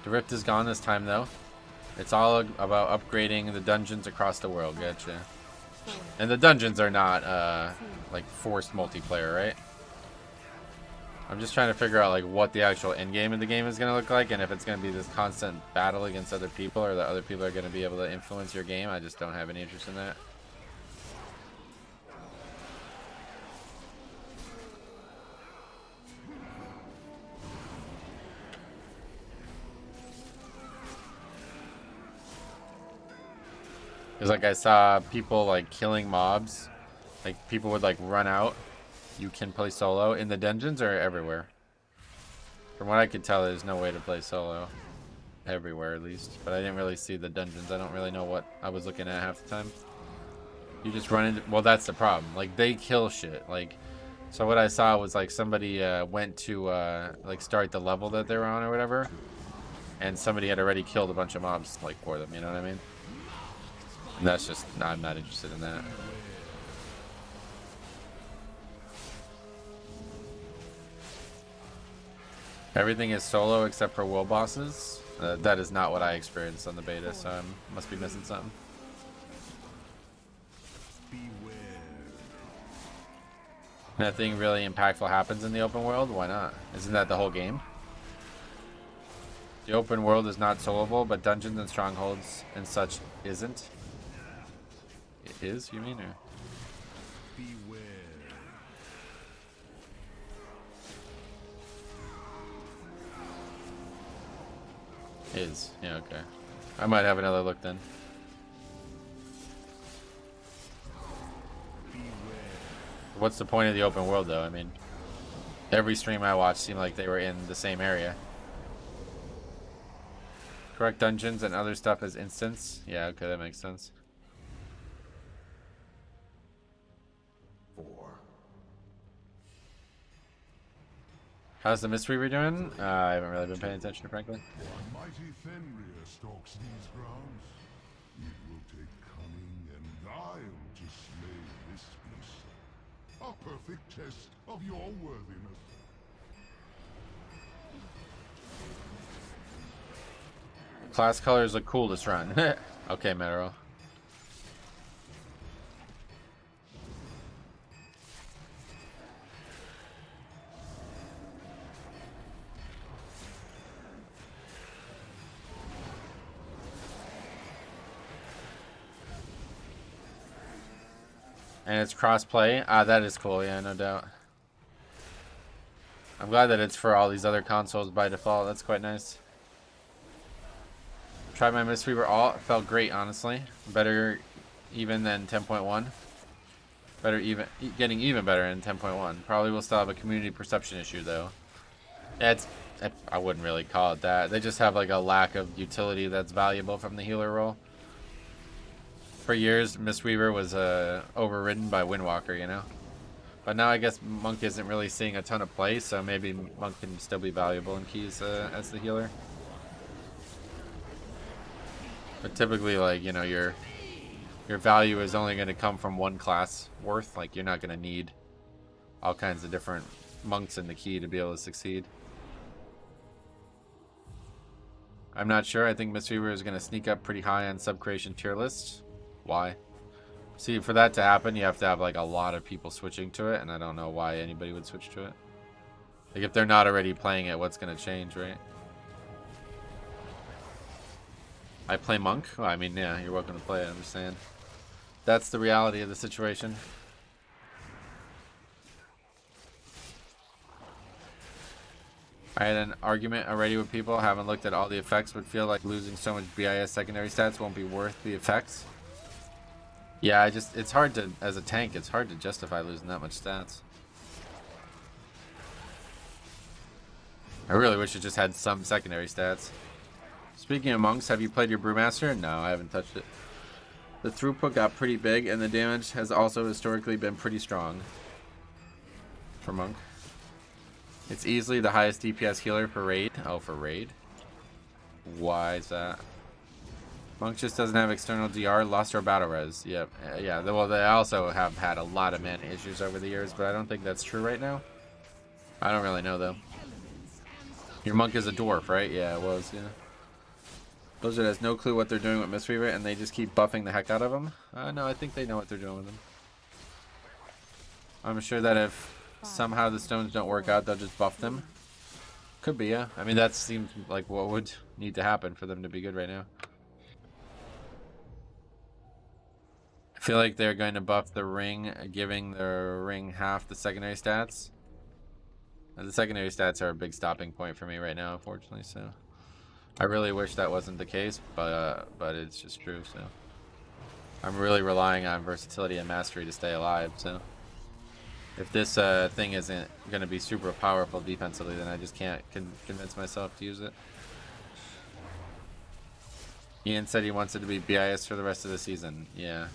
The rift is gone this time, though. It's all about upgrading the dungeons across the world. Gotcha. And the dungeons are not, like, forced multiplayer, right? I'm just trying to figure out, like, what the actual end game of the game is going to look like, and if it's going to be this constant battle against other people, or that other people are going to be able to influence your game. I just don't have any interest in that. Because, like, I saw people, like, killing mobs. Like, people would, like, run out. You can play solo in the dungeons or everywhere? From what I could tell, there's no way to play solo. Everywhere, at least. But I didn't really see the dungeons. I don't really know what I was looking at half the time. You just run into... Well, that's the problem. Like, they kill shit. Like, so what I saw was, like, somebody went to, like, start the level that they're on or whatever. And somebody had already killed a bunch of mobs, like, for them. You know what I mean? And that's just, I'm not interested in that. Everything is solo except for world bosses. That is not what I experienced on the beta, so I must be missing something. Nothing really impactful happens in the open world? Why not? Isn't that the whole game? The open world is not soloable, but dungeons and strongholds and such isn't. It is, you mean, or? Beware. Is. Yeah, okay. I might have another look then. What's the point of the open world, though? I mean, every stream I watched seemed like they were in the same area. Correct dungeons and other stuff as instance. Yeah, okay, that makes sense. 4. How's the Mistweaver doing? I haven't really been paying attention, frankly. Mighty Fenrir stalks these grounds. It will take cunning and guile to slay this beast. A perfect test of your worthiness. Class colors look cool this run. Okay, Metro. And it's cross-play. Ah, that is cool. Yeah, no doubt. I'm glad that it's for all these other consoles by default. That's quite nice. Tried my Mistweaver alt. Felt great, honestly. Better even than 10.1. Getting even better in 10.1. Probably will still have a community perception issue though. I wouldn't really call it that. They just have like a lack of utility that's valuable from the healer role. For years, Mistweaver was overridden by Windwalker, you know? But now I guess Monk isn't really seeing a ton of play, so maybe Monk can still be valuable in keys as the healer. But typically, like, you know, your value is only going to come from one class worth. Like, you're not going to need all kinds of different monks in the key to be able to succeed. I'm not sure. I think Mistweaver is going to sneak up pretty high on sub-creation tier lists. Why? See, for that to happen, you have to have like a lot of people switching to it, and I don't know why anybody would switch to it. Like, if they're not already playing it, what's going to change, right? I play Monk? Well, I mean, yeah, you're welcome to play it, I'm just saying. That's the reality of the situation. I had an argument already with people, haven't looked at all the effects, but feel like losing so much BIS secondary stats won't be worth the effects. Yeah, it's hard to, as a tank, it's hard to justify losing that much stats. I really wish it just had some secondary stats. Speaking of monks, have you played your Brewmaster? No, I haven't touched it. The throughput got pretty big, and the damage has also historically been pretty strong for Monk. It's easily the highest DPS healer per raid. Oh, for raid? Why is that? Monk just doesn't have external DR, lost or battle res. Yep. Yeah, well, they also have had a lot of mana issues over the years, but I don't think that's true right now. I don't really know, though. Your Monk is a dwarf, right? Yeah, it was, yeah. Blizzard has no clue what they're doing with Mistweaver, and they just keep buffing the heck out of him. No, I think they know what they're doing with him. I'm sure that if somehow the stones don't work out, they'll just buff them. Could be, yeah. I mean, that seems like what would need to happen for them to be good right now. I feel like they're going to buff the ring, giving the ring half the secondary stats. And the secondary stats are a big stopping point for me right now, unfortunately, so... I really wish that wasn't the case, but it's just true, so... I'm really relying on versatility and mastery to stay alive, so... If this thing isn't going to be super powerful defensively, then I just can't convince myself to use it. Ian said he wants it to be BIS for the rest of the season. Yeah.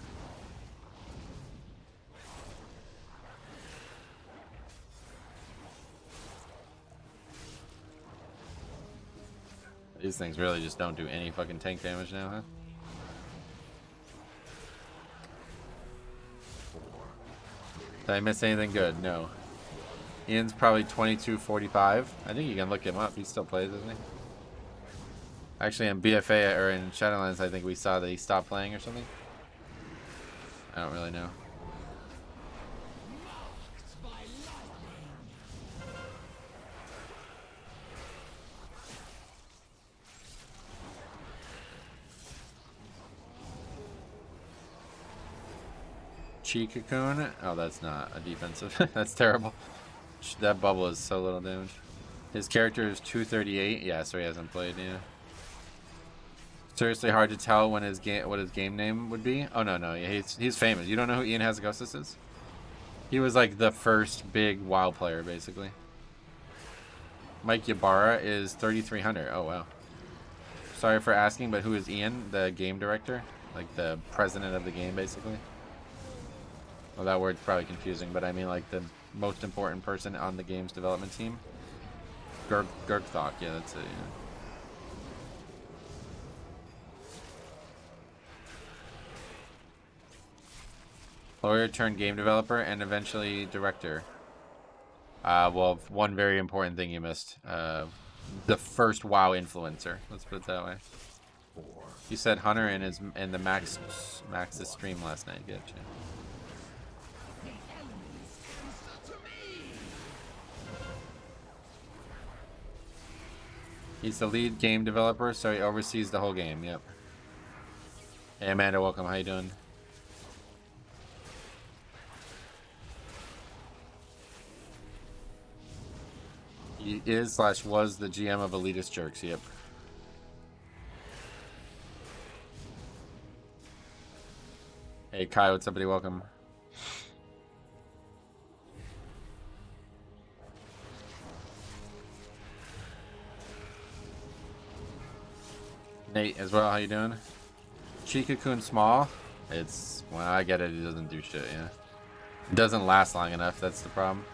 These things really just don't do any fucking tank damage now, huh? Did I miss anything good? No. Ian's probably 22-45. I think you can look him up. He still plays, doesn't he? Actually, in BFA or in Shadowlands, I think we saw that he stopped playing or something. I don't really know. Chi Cocoon? Oh, that's not a defensive. That's terrible. That bubble is so little damage. His character is 238. Yeah, so he hasn't played, yeah. Seriously hard to tell when what his game name would be. Oh, no. Yeah, he's famous. You don't know who Ian Hazagosis is? He was like the first big WoW player, basically. Mike Ybarra is 3,300. Oh, wow. Sorry for asking, but who is Ian? The game director? Like the president of the game, basically? Well, that word's probably confusing, but I mean like the most important person on the game's development team. Gurkthok, yeah, that's it, yeah. Lawyer turned game developer and eventually director. Well, one very important thing you missed. The first WoW influencer. Let's put it that way. You said Hunter in the Max's stream last night. Getcha. He's the lead game developer, so he oversees the whole game. Yep. Hey Amanda, welcome. How you doing? He is/was the GM of Elitist Jerks. Yep. Hey Kai, what's up, buddy? Welcome. Nate as well, how you doing? Chi-Cocoon small. It's, well, I get it, it doesn't do shit, yeah. It doesn't last long enough, that's the problem.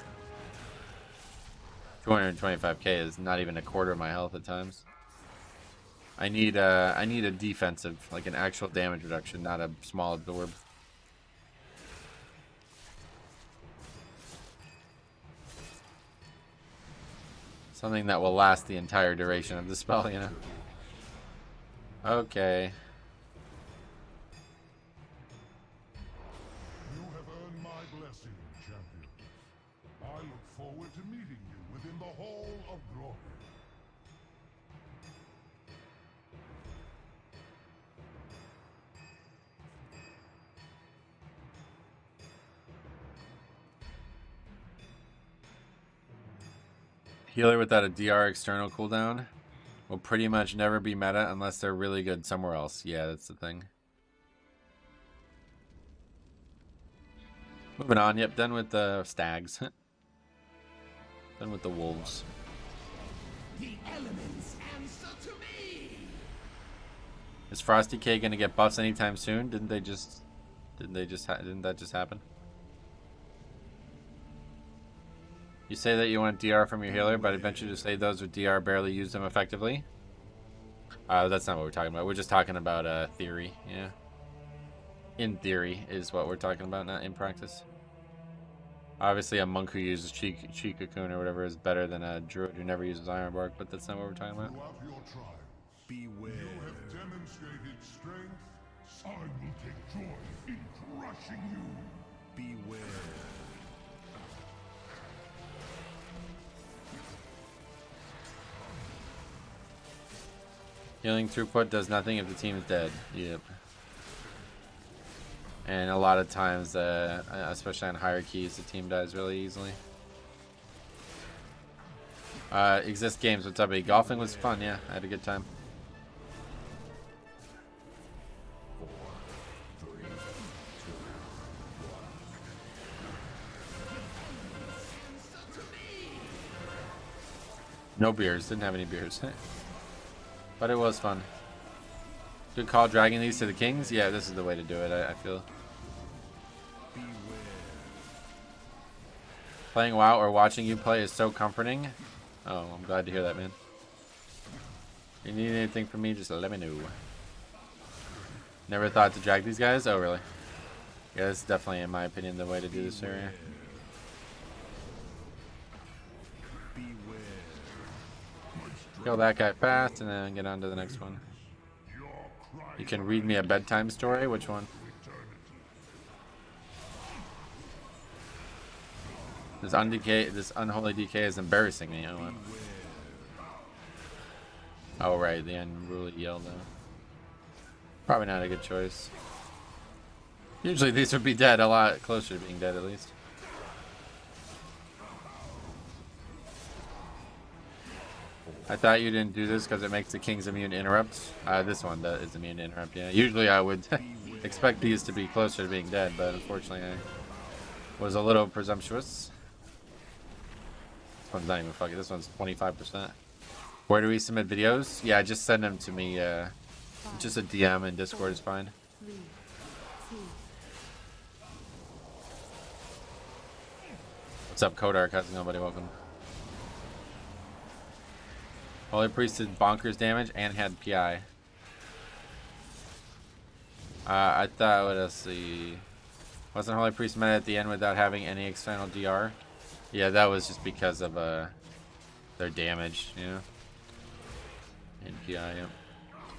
225k is not even a quarter of my health at times. I need a defensive, like an actual damage reduction, not a small absorb. Something that will last the entire duration of the spell, you know. Okay. You have earned my blessing, champion. I look forward to meeting you within the Hall of Glory. Healer without a DR external cooldown will pretty much never be meta unless they're really good somewhere else. Yeah, that's the thing. Moving on. Yep, done with the stags. Done with the wolves. The elements answer to me. Is Frosty K gonna get buffs anytime soon? Didn't that just happen? You say that you want DR from your healer, but I venture to say those with DR barely use them effectively. That's not what we're talking about. We're just talking about theory, yeah. In theory is what we're talking about, not in practice. Obviously, a monk who uses Chi-Cocoon or whatever is better than a druid who never uses Ironbark, but that's not what we're talking about. Throughout your trials, Beware. you have demonstrated strength. I will take joy in crushing you. Beware. Healing throughput does nothing if the team is dead. Yep. And a lot of times, especially on higher keys, the team dies really easily. Exist Games, what's up, buddy? Golfing was fun, yeah. I had a good time. No beers, didn't have any beers. But it was fun. Good call dragging these to the kings. Yeah, this is the way to do it, I feel. Playing WoW or watching you play is so comforting. Oh, I'm glad to hear that, man. If you need anything from me, just let me know. Never thought to drag these guys? Oh, really? Yeah, this is definitely, in my opinion, the way to do this area. Kill that guy fast and then get on to the next one. You can read me a bedtime story? Which one? This unholy DK is embarrassing me. Oh, right, the unruly yell though. Probably not a good choice. Usually these would be dead, a lot closer to being dead at least. I thought you didn't do this because it makes the kings immune to interrupts. This one is immune to interrupt, yeah. Usually I would expect these to be closer to being dead, but unfortunately I was a little presumptuous. This one's not even fucking, this one's 25%. Where do we submit videos? Yeah, just send them to me, just a DM in Discord is fine. 3, 2. What's up, Kodark? How's it going, buddy? Welcome. Holy Priest did bonkers damage and had PI. I thought, let's see. Wasn't Holy Priest meta at the end without having any external DR? Yeah, that was just because of their damage, you know? And PI, yeah.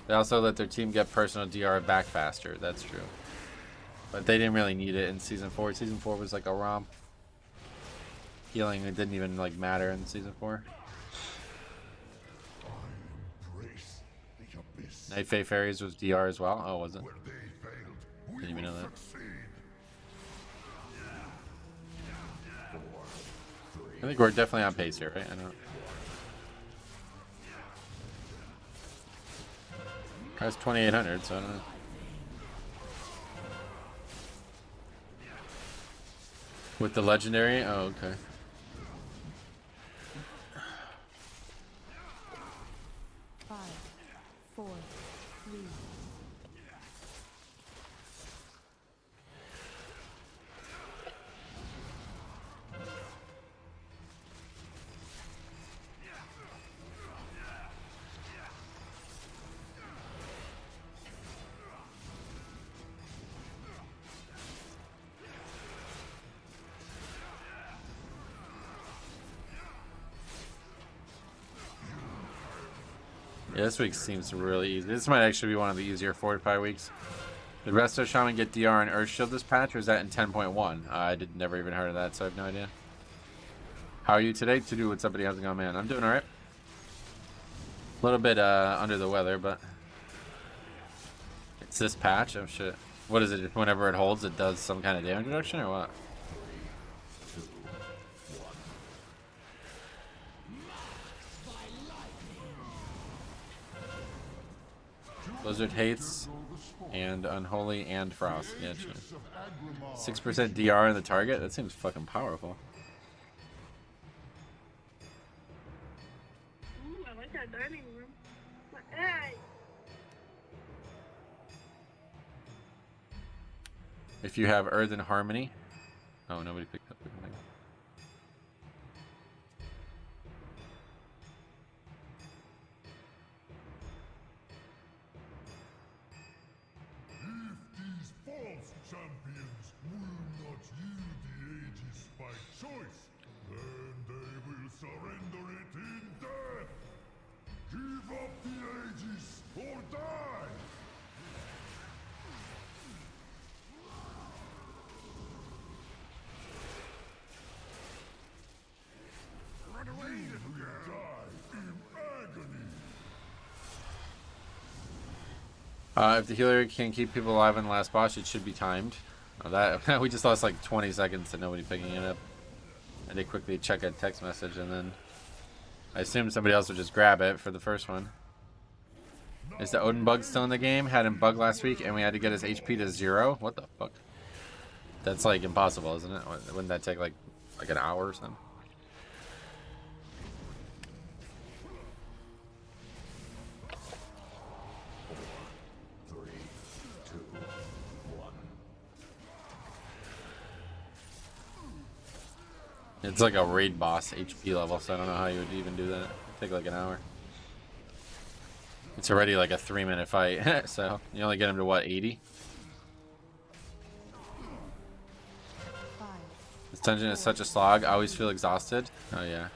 They also let their team get personal DR back faster, that's true. But they didn't really need it in Season 4. Season 4 was like a romp. Healing, it didn't even like matter in Season 4. Night Fae Fairies was DR as well? Oh, was it? Didn't even know that. I think we're definitely on pace here, right? I don't know. That's 2,800, so I don't know. With the legendary? Oh, okay. Yeah, this week seems really easy. This might actually be one of the easier 4 to 5 weeks. Did Resto Shaman get DR and Earthshield this patch, or is that in 10.1? I never even heard of that, so I have no idea. How are you today? To do with somebody, how's it going, man? I'm doing alright. A little bit under the weather, but it's this patch. Oh shit. What is it? Whenever it holds, it does some kind of damage reduction, or what? Blizzard hates and Unholy and Frost. Yeah, 6% DR in the target? That seems fucking powerful. Ooh, I like that dining room. Hey! If you have Earth and Harmony. Oh, nobody picked up the thing. False champions will not yield the Aegis by choice, then they will surrender it in death. Give up the Aegis or die. Run away, little girl. Die in agony. If the healer can keep people alive in the last boss, it should be timed. Oh, that we just lost like 20 seconds to nobody picking it up. And they quickly check a text message, and then I assume somebody else would just grab it for the first one. Is the Odin bug still in the game? Had him bug last week, and we had to get his HP to 0. What the fuck? That's like impossible, isn't it? Wouldn't that take like an hour or something? It's like a raid boss HP level, so I don't know how you would even do that. It'd take like an hour. It's already like a 3-minute fight, so you only get him to what, 80? This dungeon is such a slog. I always feel exhausted. Oh yeah.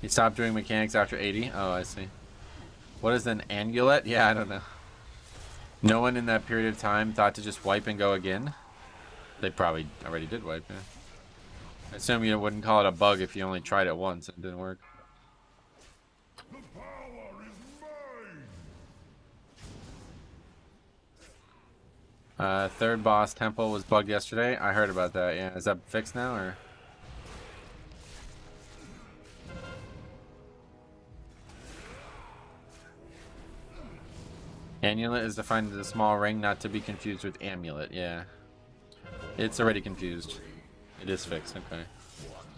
He stopped doing mechanics after 80? Oh, I see. What is an amulet? Yeah, I don't know. No one in that period of time thought to just wipe and go again. They probably already did wipe, yeah. I assume you wouldn't call it a bug if you only tried it once and it didn't work. The power is mine. Third boss temple was bugged yesterday. I heard about that, yeah. Is that fixed now, or? Amulet is defined as a small ring, not to be confused with amulet. Yeah. It's already confused. It is fixed, okay.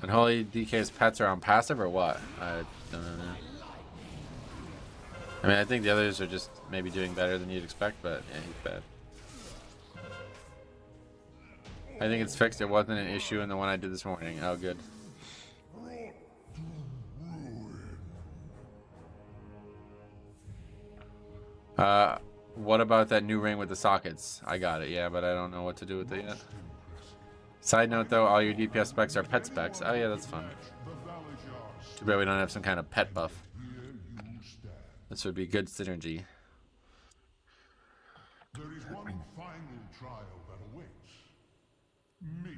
Unholy DK's pets are on passive or what? I don't know. I mean, I think the others are just maybe doing better than you'd expect, but yeah, he's bad. I think it's fixed. It wasn't an issue in the one I did this morning. Oh, good. What about that new ring with the sockets? I got it, yeah, but I don't know what to do with it yet. Side note though, all your DPS specs are pet specs. Oh yeah, that's fun. Too bad we don't have some kind of pet buff. This would be good synergy. There is one final trial that awaits. Me.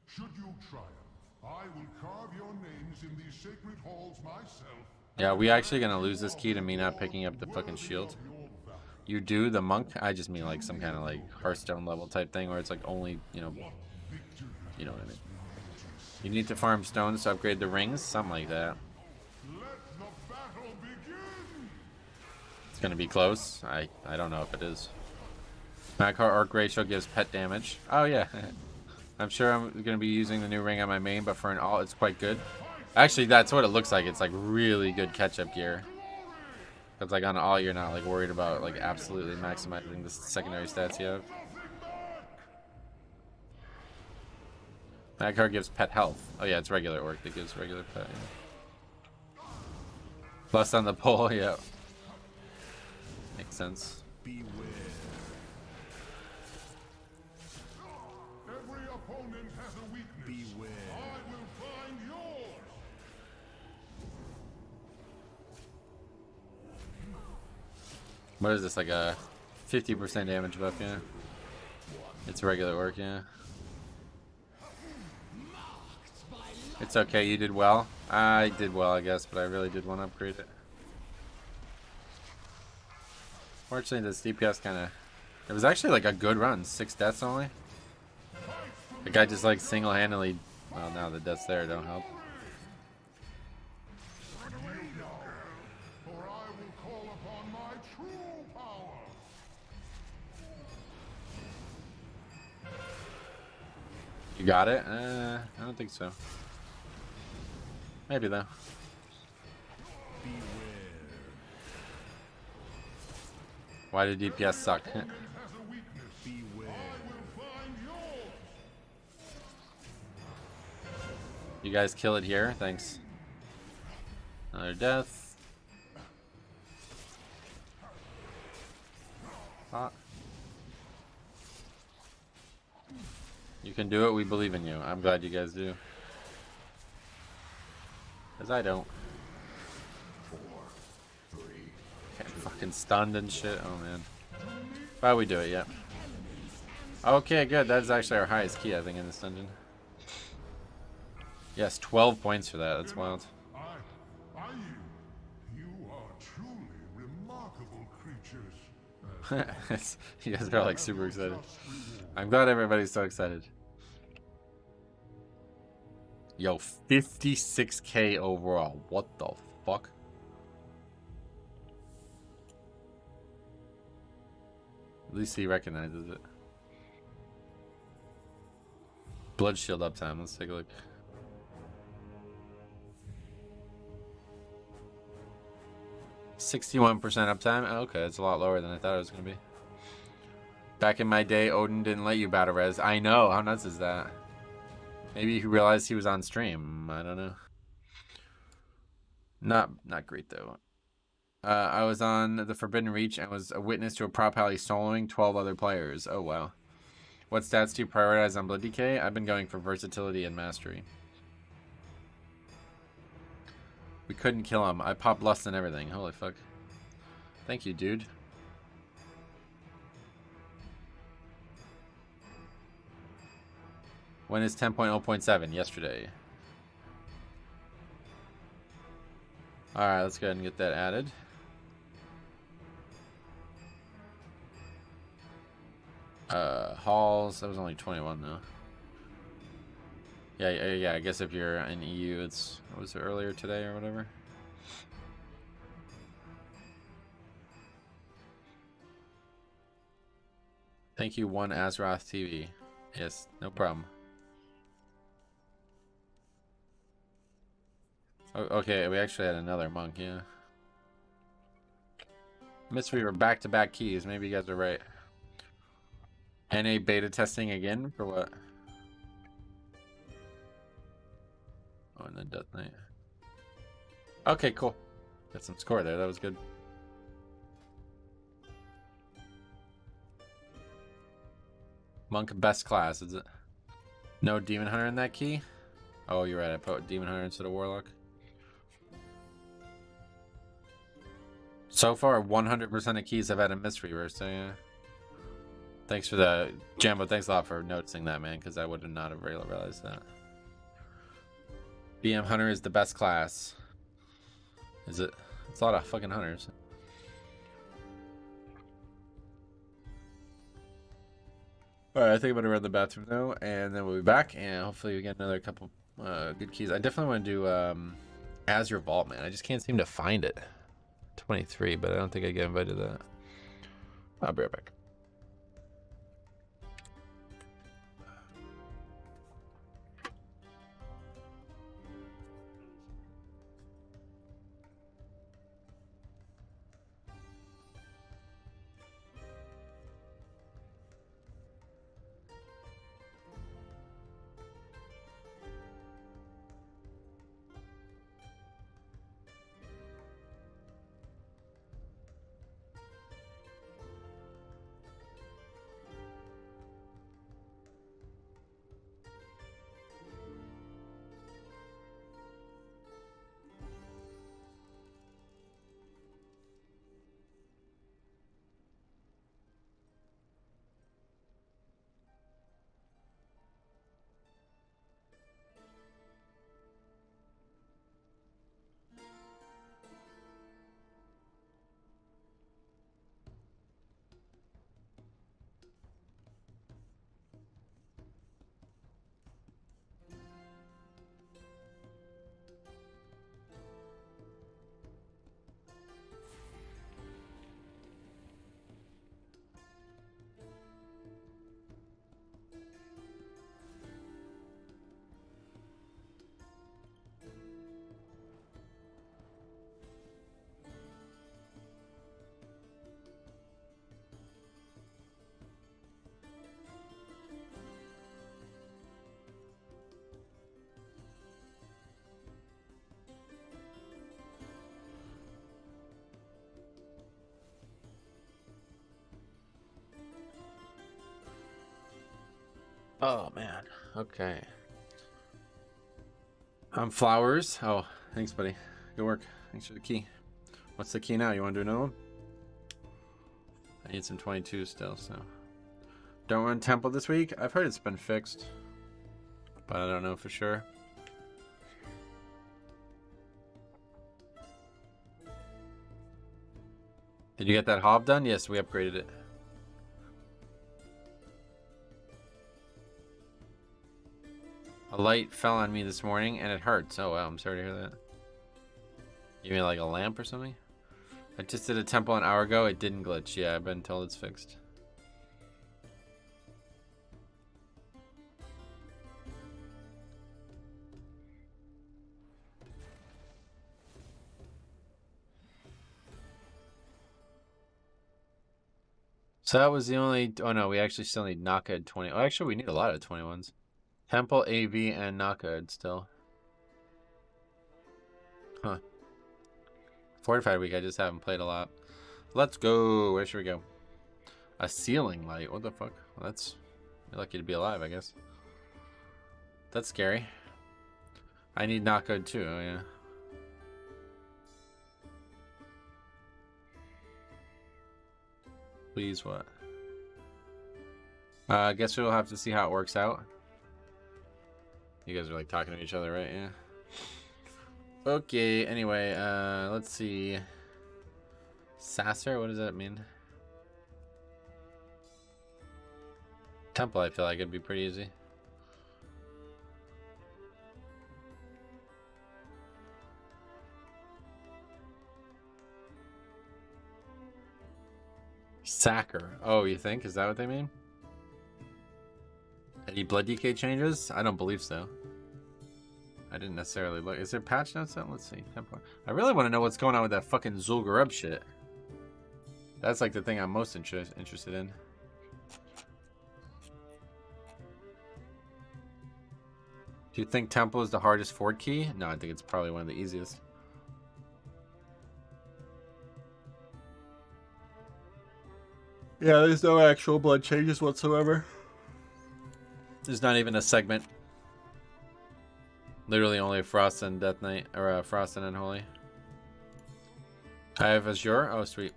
Should you triumph, I will carve your names in these sacred halls myself. Yeah, we actually gonna lose this key to me not picking up the fucking shield. You do, the monk? I just mean like some kind of like Hearthstone level type thing where it's like only, you know what I mean. You need to farm stones to upgrade the rings, something like that. It's gonna be close. I don't know if it is. Magcar arc ratio gives pet damage. Oh yeah. I'm sure I'm gonna be using the new ring on my main, but for an alt it's quite good. Actually, that's what it looks like. It's like really good catch-up gear. Because like on all, you're not like worried about like absolutely maximizing the secondary stats you have. That card gives pet health. Oh yeah, it's regular orc that gives regular pet. Yeah. Plus on the pole, yeah. Makes sense. Every opponent has a weakness, Beware. I will find yours. What is this, like a 50% damage buff? Yeah. It's regular work, yeah. It's okay, you did well. I did well, I guess, but I really did want to upgrade it. Fortunately, this DPS kind of... It was actually like a good run. 6 deaths only. The guy just like single-handedly... Well, now the deaths there don't help. For I will call upon my true power. You got it? I don't think so. Maybe though. Why did DPS suck? You guys kill it here. Thanks. Another death. Ah. You can do it. We believe in you. I'm glad you guys do. Because I don't. Get fucking stunned and shit. Oh man. But we do it, yep. Okay, good. That is actually our highest key, I think, in this dungeon. Yes, 12 points for that. That's wild. You are truly remarkable creatures. You guys are like super excited. I'm glad everybody's so excited. Yo, 56k overall. What the fuck? At least he recognizes it. Blood shield uptime. Let's take a look. "61% uptime." Oh, okay, it's a lot lower than I thought it was gonna be. Back in my day, Odin didn't let you battle res. I know. How nuts is that? Maybe he realized he was on stream. I don't know. Not great though. I was on the Forbidden Reach and was a witness to a prop alley soloing 12 other players. Oh wow. What stats do you prioritize on Blood DK? I've been going for versatility and mastery. We couldn't kill him. I popped lust and everything. Holy fuck. Thank you, dude. When is 10.0.7? Yesterday. Alright, let's go ahead and get that added. Halls, that was only 21 though. Yeah, I guess if you're in EU, it's, what was it, earlier today or whatever? Thank you, one Azeroth TV. Yes, no problem. Okay, we actually had another monk, yeah. Mystery were back-to-back keys. Maybe you guys are right. NA beta testing again? For what? Oh, and then Death Knight. Okay, cool. Got some score there. That was good. Monk best class, is it? No Demon Hunter in that key? Oh, you're right. I put Demon Hunter instead of Warlock. So far, 100% of keys have had a mystery verse, so yeah. Thanks for the... Jambo, thanks a lot for noticing that, man, because I would not have realized that. BM Hunter is the best class. Is it? It's a lot of fucking hunters. Alright, I think I'm going to run the bathroom now, and then we'll be back, and hopefully we get another couple good keys. I definitely want to do Azure Vault, man. I just can't seem to find it. 23, but I don't think I get invited to that. I'll be right back. Oh man. Okay. Flowers. Oh, thanks, buddy. Good work. Thanks for the key. What's the key now? You want to do another one? I need some 22 still, so. Don't run temple this week? I've heard it's been fixed, but I don't know for sure. Did you get that hob done? Yes, we upgraded it. A light fell on me this morning and it hurts. Oh wow, I'm sorry to hear that. You mean like a lamp or something? I just did a temple an hour ago. It didn't glitch. Yeah, I've been told it's fixed. So that was the only... Oh no, we actually still need Naka at 20. Oh, actually, we need a lot of 21s. Temple, AV, and Naka still. Huh. Fortified week, I just haven't played a lot. Let's go. Where should we go? A ceiling light. What the fuck? Well, that's... You're lucky to be alive, I guess. That's scary. I need Naka too, oh yeah. Please, what? I guess we'll have to see how it works out. You guys are like talking to each other, right? Yeah. Okay, anyway, let's see. Sasser, what does that mean? Temple, I feel like it'd be pretty easy. Sacker. Oh, you think? Is that what they mean? Any blood decay changes? I don't believe so. I didn't necessarily look. Is there patch notes out? Let's see. Temple. I really want to know what's going on with that fucking Zul'Gurub shit. That's like the thing I'm most interested in. Do you think Temple is the hardest Ford key? No, I think it's probably one of the easiest. Yeah, there's no actual blood changes whatsoever. There's not even a segment. Literally only Frost and Death Knight, or Frost and Unholy. I have Azure. Oh, sweet.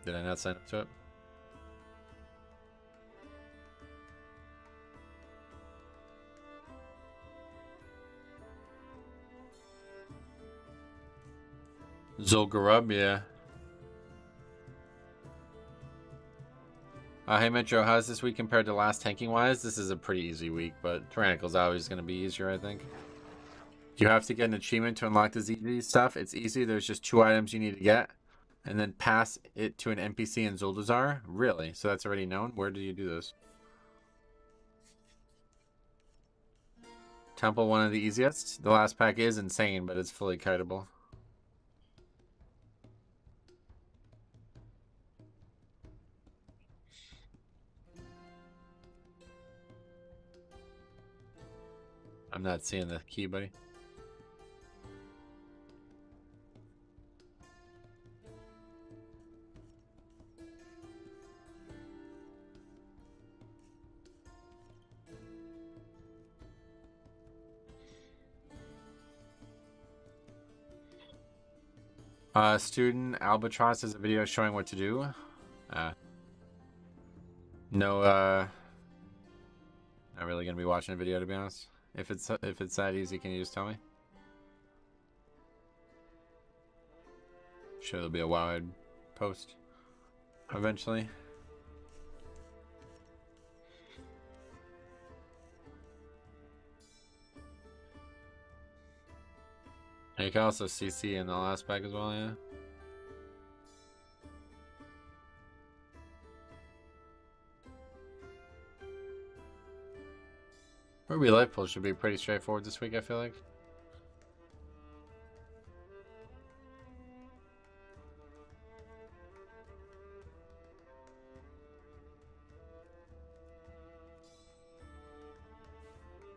Did I not sign up to it? Zul'Gurub, yeah. Hey Metro, how's this week compared to last tanking wise? This is a pretty easy week, but Tyrannical's always going to be easier, I think. You have to get an achievement to unlock the ZD stuff. It's easy. There's just 2 items you need to get, and then pass it to an NPC in Zuldazar. Really? So that's already known? Where do you do this? Temple, one of the easiest. The last pack is insane, but it's fully kiteable. I'm not seeing the key, buddy. Student Albatross has a video showing what to do. No, not really gonna be watching a video, to be honest. If it's that easy, can you just tell me? Sure, there'll be a wide post eventually. And you can also CC in the last pack as well, yeah. Ruby Life Pull should be pretty straightforward this week, I feel like.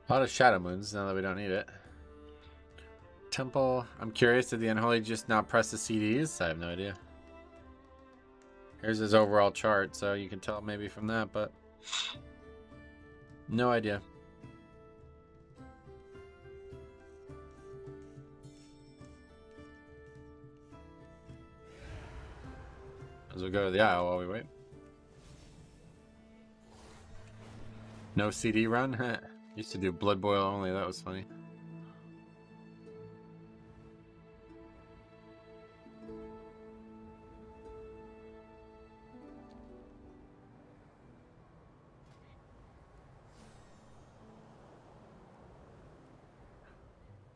A lot of Shadow Moons now that we don't need it. Temple, I'm curious, did the Unholy just not press the CDs? I have no idea. Here's his overall chart, so you can tell maybe from that, but No idea. As we go to the aisle while we wait. No CD run? Used to do blood boil only, that was funny.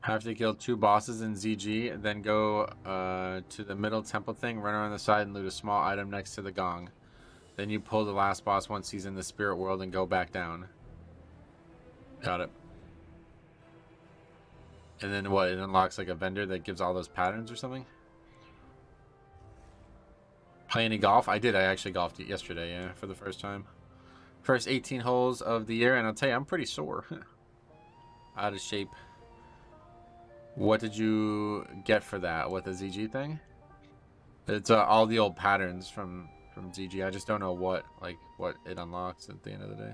Have to kill 2 bosses in ZG, and then go to the middle temple thing, run around the side and loot a small item next to the gong. Then you pull the last boss once he's in the spirit world and go back down. Got it. And then what? It unlocks like a vendor that gives all those patterns or something? Play any golf? I did. I actually golfed yesterday, yeah, for the first time. First 18 holes of the year, and I'll tell you, I'm pretty sore. Out of shape. What did you get for that? With the ZG thing? It's all the old patterns from ZG. I just don't know what it unlocks at the end of the day.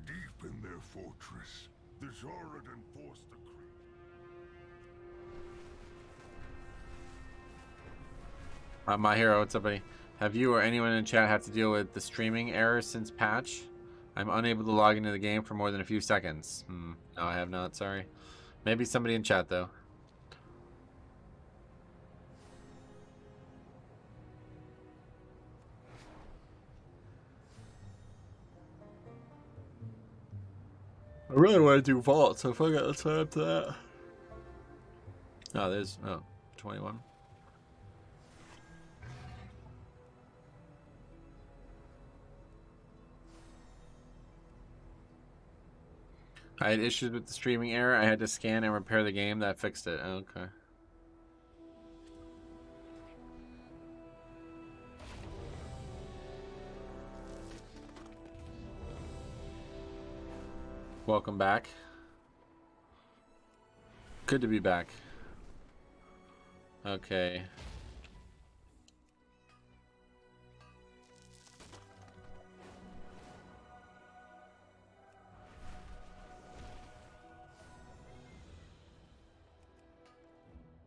Deep in their fortress, the Zhorod enforced the My hero, what's up, buddy? Have you or anyone in chat had to deal with the streaming errors since patch? I'm unable to log into the game for more than a few seconds. No, I have not, sorry. Maybe somebody in chat, though. I really want to do vault, so if I got the time to that. Oh, there's 21. I had issues with the streaming error. I had to scan and repair the game. That fixed it. Okay. Welcome back. Good to be back. Okay.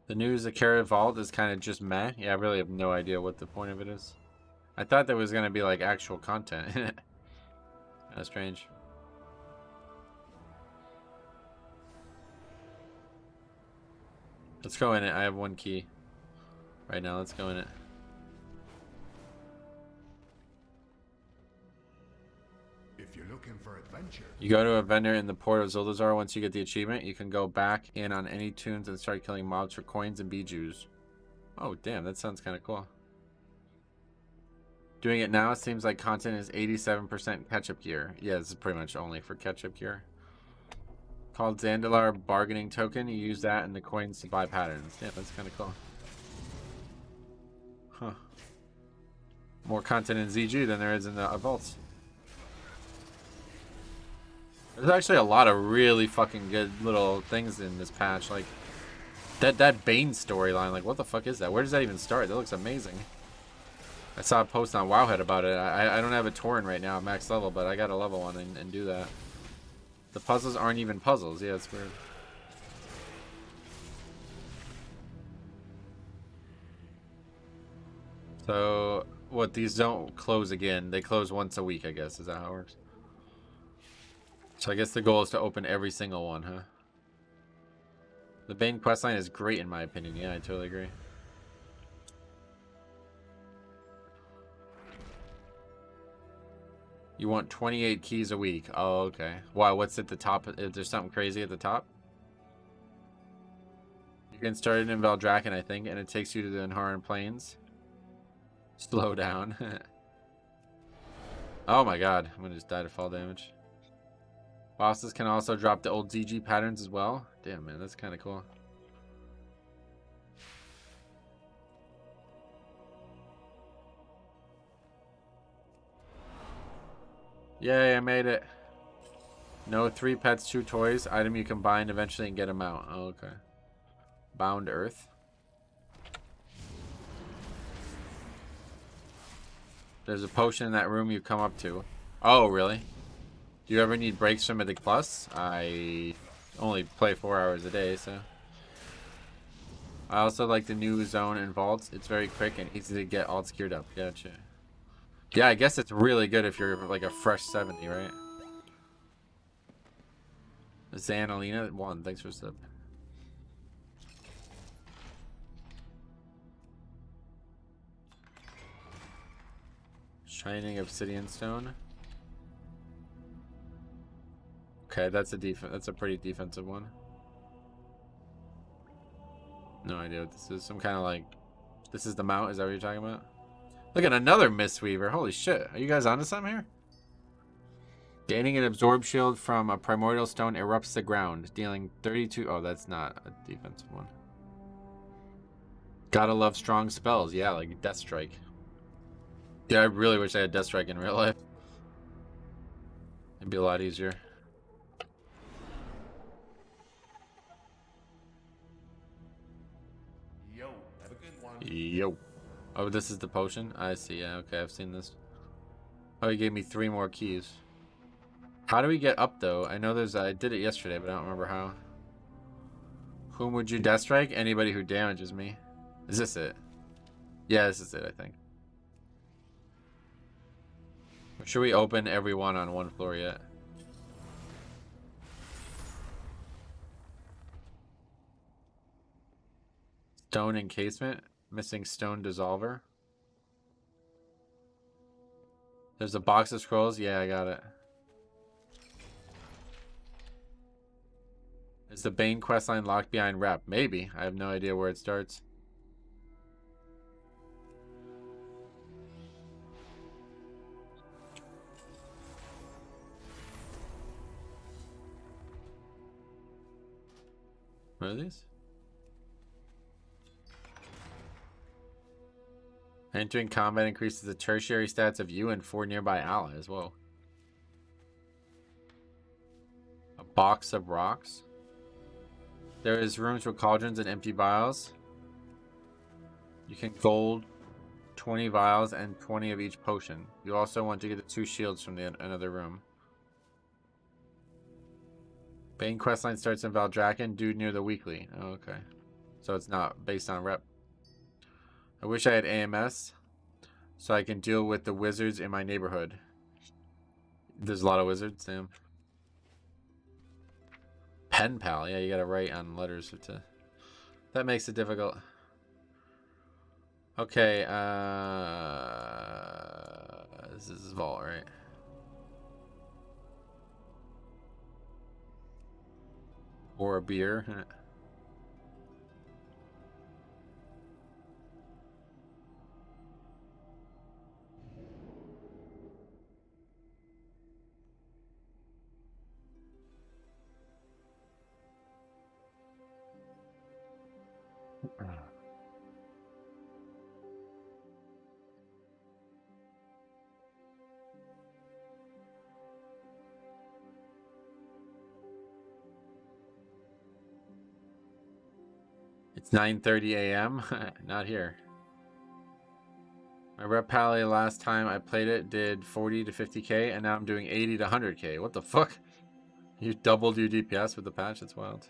The news of Carrot Vault is kind of just meh. Yeah, I really have no idea what the point of it is. I thought there was going to be like actual content. That's strange. Let's go in it. I have 1 key. Right now, let's go in it. If you're looking for adventure, You go to a vendor in the port of Zoldazar. Once you get the achievement, you can go back in on any tunes and start killing mobs for coins and bijous. Oh, damn, that sounds kind of cool. Doing it now, it seems like content is 87% catch-up gear. Yeah, this is pretty much only for catch-up gear. Called Zandalar Bargaining Token. You use that and the coins to buy patterns. Yeah, that's kind of cool. Huh. More content in ZG than there is in the vaults. There's actually a lot of really fucking good little things in this patch. Like, that Bane storyline. Like, what the fuck is that? Where does that even start? That looks amazing. I saw a post on Wowhead about it. I don't have a Tauren right now at max level, but I got to level one and do that. The puzzles aren't even puzzles. Yeah, it's weird. So, what, these don't close again. They close once a week, I guess. Is that how it works? So I guess the goal is to open every single one, huh? The Bane questline is great in my opinion. Yeah, I totally agree. You want 28 keys a week. Oh, okay. Wow, what's at the top? Is there something crazy at the top? You can start it in Valdrakken, I think, and it takes you to the Anharan Plains. Slow down. Oh my god, I'm gonna just die to fall damage. Bosses can also drop the old ZG patterns as well. Damn, man, that's kind of cool. Yay, I made it. No 3 pets, 2 toys. Item you combine eventually and get them out. Oh, okay. Bound Earth. There's a potion in that room you come up to. Oh, really? Do you ever need breaks from Mythic Plus? I only play 4 hours a day, so. I also like the new zone in vaults. It's very quick and easy to get alts geared up. Gotcha. Yeah, I guess it's really good if you're like a fresh 70, right? Xanalina 1, thanks for sub. Shining Obsidian Stone. Okay, that's a pretty defensive one. No idea what this is. Some kind of like, this is the mount. Is that what you're talking about? Look at another Mistweaver. Holy shit! Are you guys onto something here? Gaining an absorb shield from a primordial stone erupts the ground, dealing 32. Oh, that's not a defensive one. Gotta love strong spells. Yeah, like Death Strike. Yeah, I really wish I had Death Strike in real life. It'd be a lot easier. Yo, have a good one. Yo. Oh, this is the potion? I see. Yeah, okay, I've seen this. Oh, he gave me 3 more keys. How do we get up, though? I know I did it yesterday, but I don't remember how. Whom would you Death Strike? Anybody who damages me. Is this it? Yeah, this is it, I think. Should we open every one on 1 floor yet? Stone encasement. Missing stone dissolver. There's a box of scrolls. Yeah, I got it. Is the Bane questline locked behind Rep? Maybe. I have no idea where it starts. What are these? Entering combat increases the tertiary stats of you and 4 nearby allies. Whoa. A box of rocks. There is rooms for cauldrons and empty vials. You can gold 20 vials and 20 of each potion. You also want to get the 2 shields from another room. Bane questline starts in Valdrakken, dude near the weekly. Oh, okay. So it's not based on rep. I wish I had AMS so I can deal with the wizards in my neighborhood. There's a lot of wizards, damn. Pen pal, yeah, you gotta write on letters that makes it difficult. Okay, this is vault, right? Or a beer. It's 9:30 a.m. Not here. My rep pally last time I played it did 40 to 50k, and now I'm doing 80 to 100k. What the fuck? You doubled your DPS with the patch? That's wild.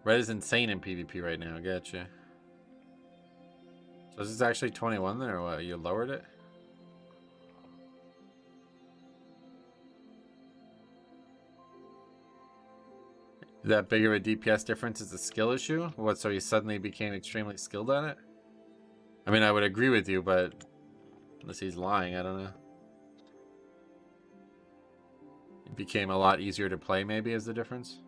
Red is insane in PvP right now. Gotcha. So is this actually 21 then, or what? You lowered it? That big of a DPS difference is a skill issue? What, so he suddenly became extremely skilled at it? I mean, I would agree with you, but unless he's lying, I don't know. It became a lot easier to play, maybe, is the difference?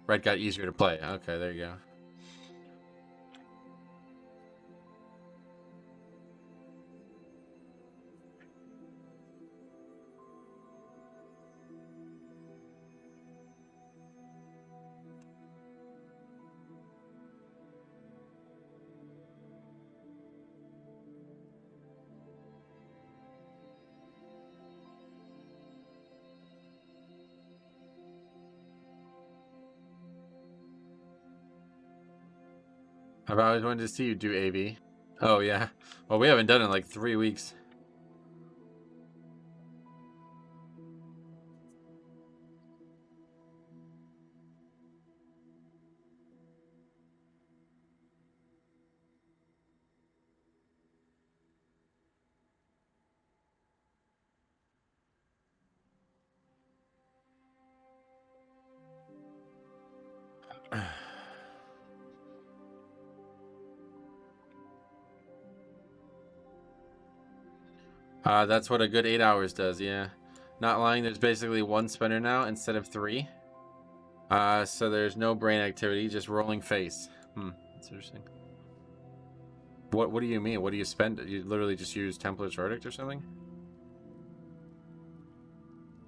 Red got easier to play. Okay, there you go. I've always wanted to see you do AV. Oh, yeah. Well, we haven't done it in like 3 weeks. That's what a good 8 hours does, yeah. Not lying, there's basically 1 spinner now instead of 3. So there's no brain activity, just rolling face. That's interesting. What do you mean? What do you spend? You literally just use Templar's Verdict or something?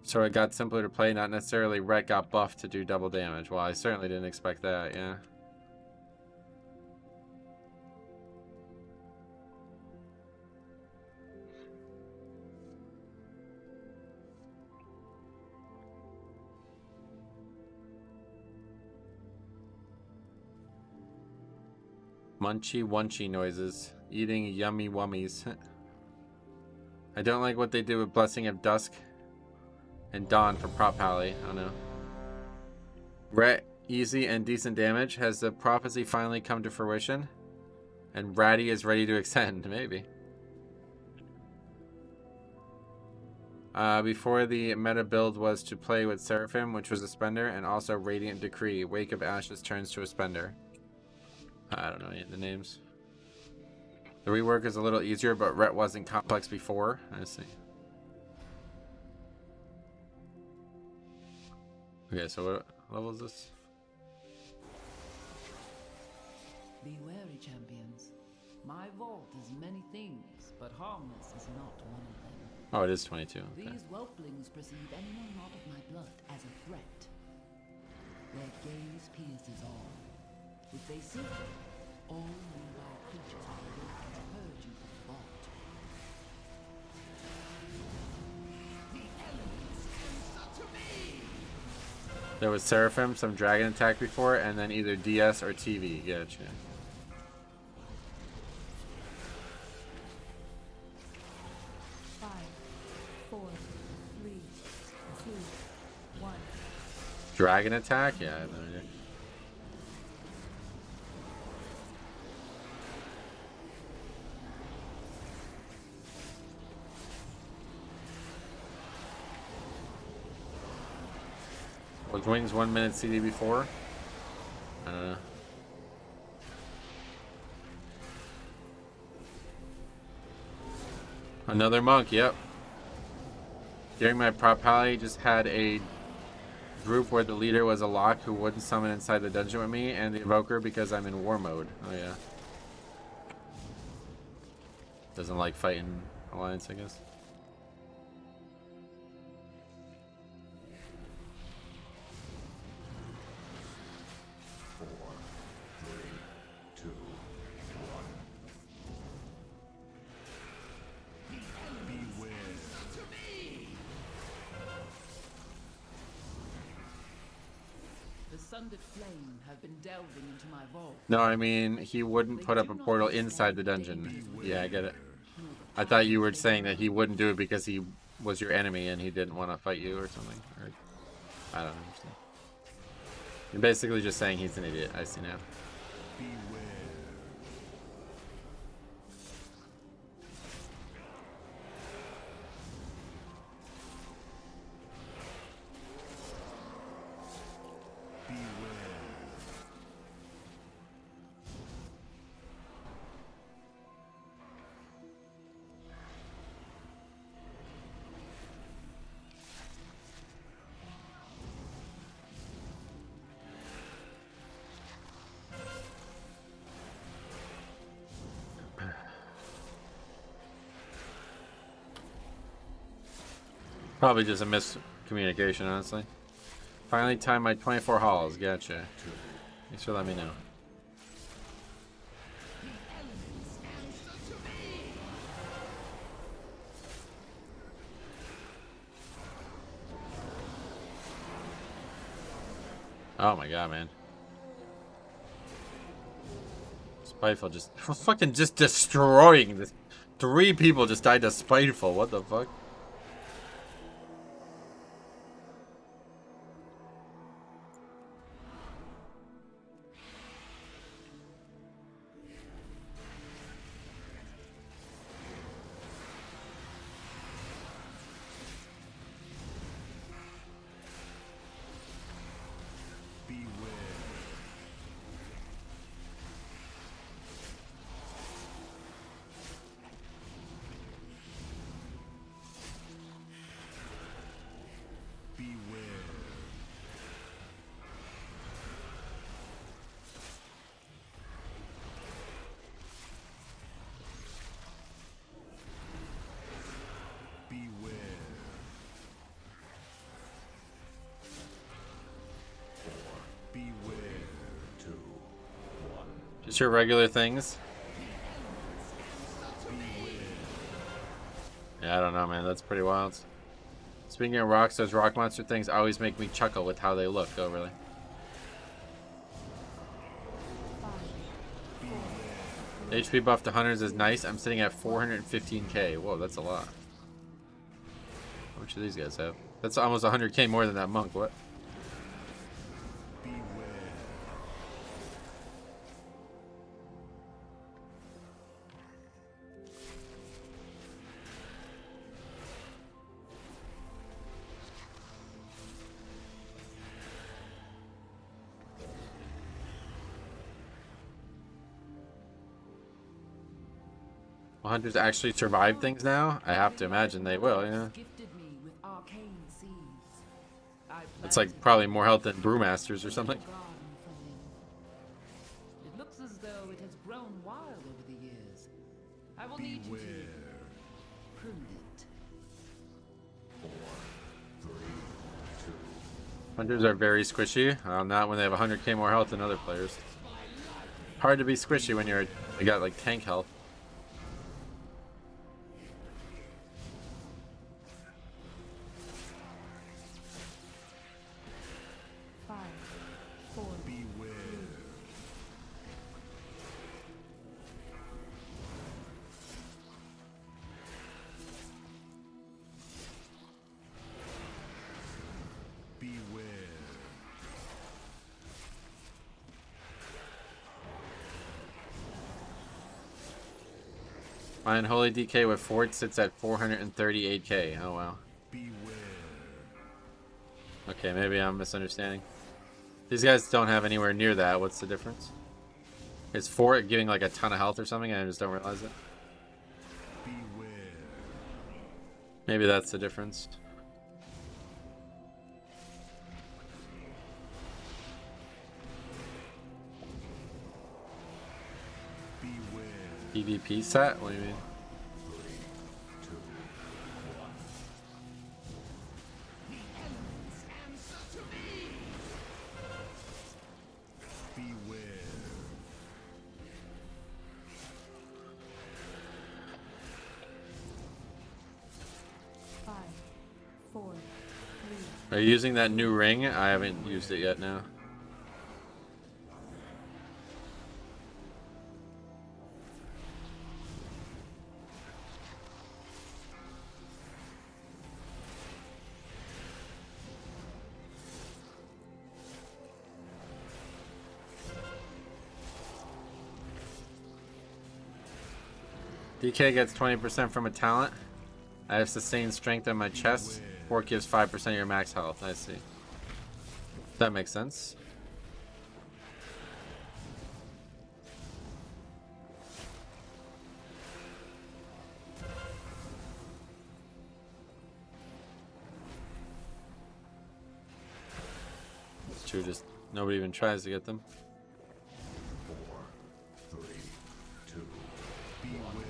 So it got simpler to play, not necessarily Ret got buffed to do double damage. Well, I certainly didn't expect that, yeah. Munchy wunchy noises. Eating yummy wummies. I don't like what they did with Blessing of Dusk and Dawn for Prop Pally. I don't know. Ret, easy and decent damage. Has the prophecy finally come to fruition? And Ratty is ready to extend, maybe. Before the meta build was to play with Seraphim, which was a spender, and also Radiant Decree. Wake of Ashes turns to a spender. I don't know any of the names. The rework is a little easier, but Ret wasn't complex before. I see. Okay, so what level is this? Be wary, champions. My vault is many things, but harmless is not one of them. Oh, it is 22. Okay. These whelplings perceive anyone not of my blood as a threat. Their gaze pierces all. If they see all nearby creatures are looking to purge you from the vault. The elements answer to me! There was Seraphim, some dragon attack before, and then either DS or TV. Gotcha. Dragon attack? Yeah, I have no idea. Was Wings 1 minute CD before? I don't know. Another monk, yep. During my prop pally, just had a group where the leader was a lock who wouldn't summon inside the dungeon with me, and the evoker because I'm in war mode. Oh yeah. Doesn't like fighting alliance, I guess. Flame have been delving into my vault. No, I mean, he wouldn't put up a portal inside the dungeon. Yeah, I get it. I thought you were saying that he wouldn't do it because he was your enemy and he didn't want to fight you or something. Or, I don't understand. You're basically just saying he's an idiot. I see now. Probably just a miscommunication, honestly. Finally timed my 24 halls. Gotcha. Thanks for letting me know. Oh my god, man. Spiteful just fucking just destroying this. 3 people just died to Spiteful. What the fuck? Just your regular things. Yeah, I don't know, man. That's pretty wild. Speaking of rocks, those rock monster things always make me chuckle with how they look. Oh, really? HP buff to hunters is nice. I'm sitting at 415k. Whoa, that's a lot. How much do these guys have? That's almost 100k more than that monk. What? Will hunters actually survive things now? I have to imagine they will, yeah. It's like probably more health than brewmasters or something. It looks as though it has grown wild over the years. I will need you to prune it. Hunters are very squishy. Not when they have 100k more health than other players. Hard to be squishy when you got like tank health. My unholy DK with Fort sits at 438k. Oh wow. Okay, maybe I'm misunderstanding. These guys don't have anywhere near that. What's the difference? Is Fort giving like a ton of health or something and I just don't realize it? Maybe that's the difference. PvP set? What do you mean? Are you using that new ring? I haven't used it yet now. DK gets 20% from a talent. I have sustained strength on my chest. Fort gives 5% of your max health. I see. That makes sense. It's true, just nobody even tries to get them. 4, 3, 2, beware.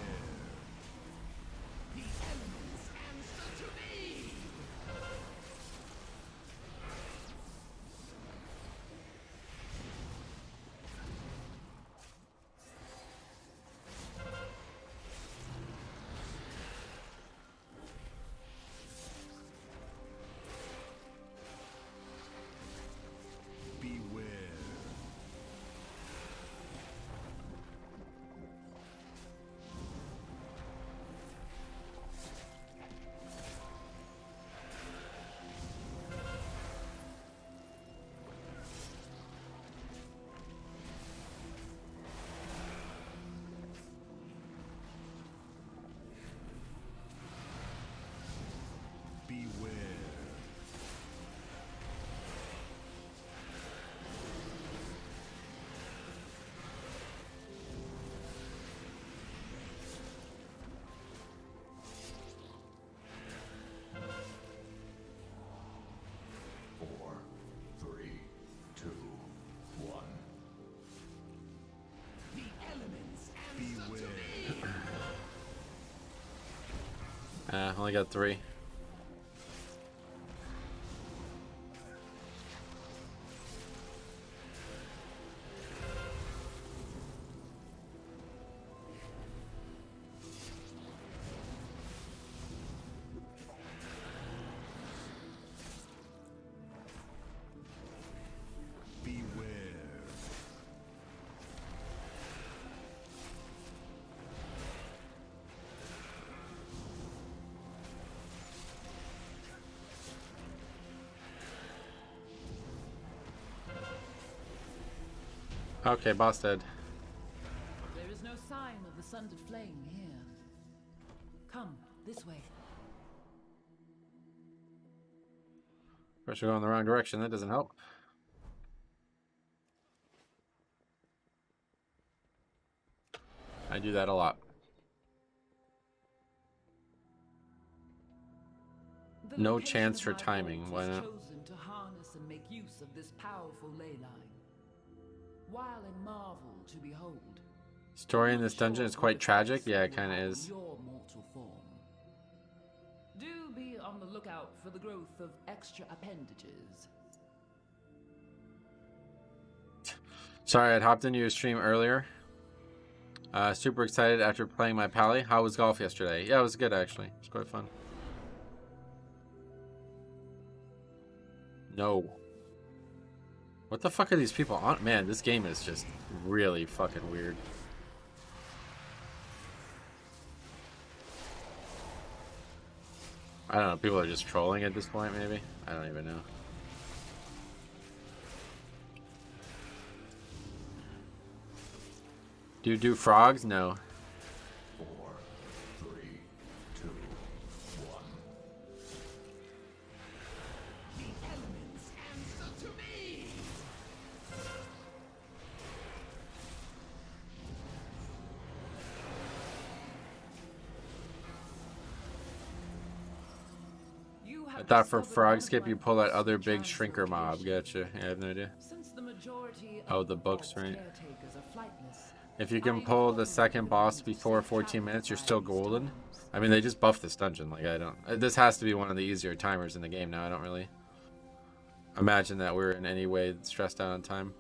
Only got 3. Okay, boss dead. There is no sign of the sundered flame here. Come this way. First we're going the wrong direction. That doesn't help. I do that a lot. The No location chance of for my timing. vault Why was not? chosen to harness and make use of this powerful ley line. While a marvel to behold. Story in this dungeon is quite tragic. Yeah, it kind of is. Your mortal form. Do be on the lookout for the growth of extra appendages. Sorry, I'd hopped into your stream earlier. Super excited after playing my pally. How was golf yesterday? Yeah, it was good actually. It's quite fun. No. What the fuck are these people on? Man, this game is just really fucking weird. I don't know, people are just trolling at this point, maybe? I don't even know. Do you do frogs? No. 4, 3, 2, 1. The elements answer to me! I thought for frog skip you pull that other big shrinker mob. Gotcha. Yeah, I have no idea. Oh, the books, right? If you can pull the second boss before 14 minutes, you're still golden. I mean, they just buffed this dungeon. Like, I don't... This has to be one of the easier timers in the game now. I don't really imagine that we're in any way stressed out on time.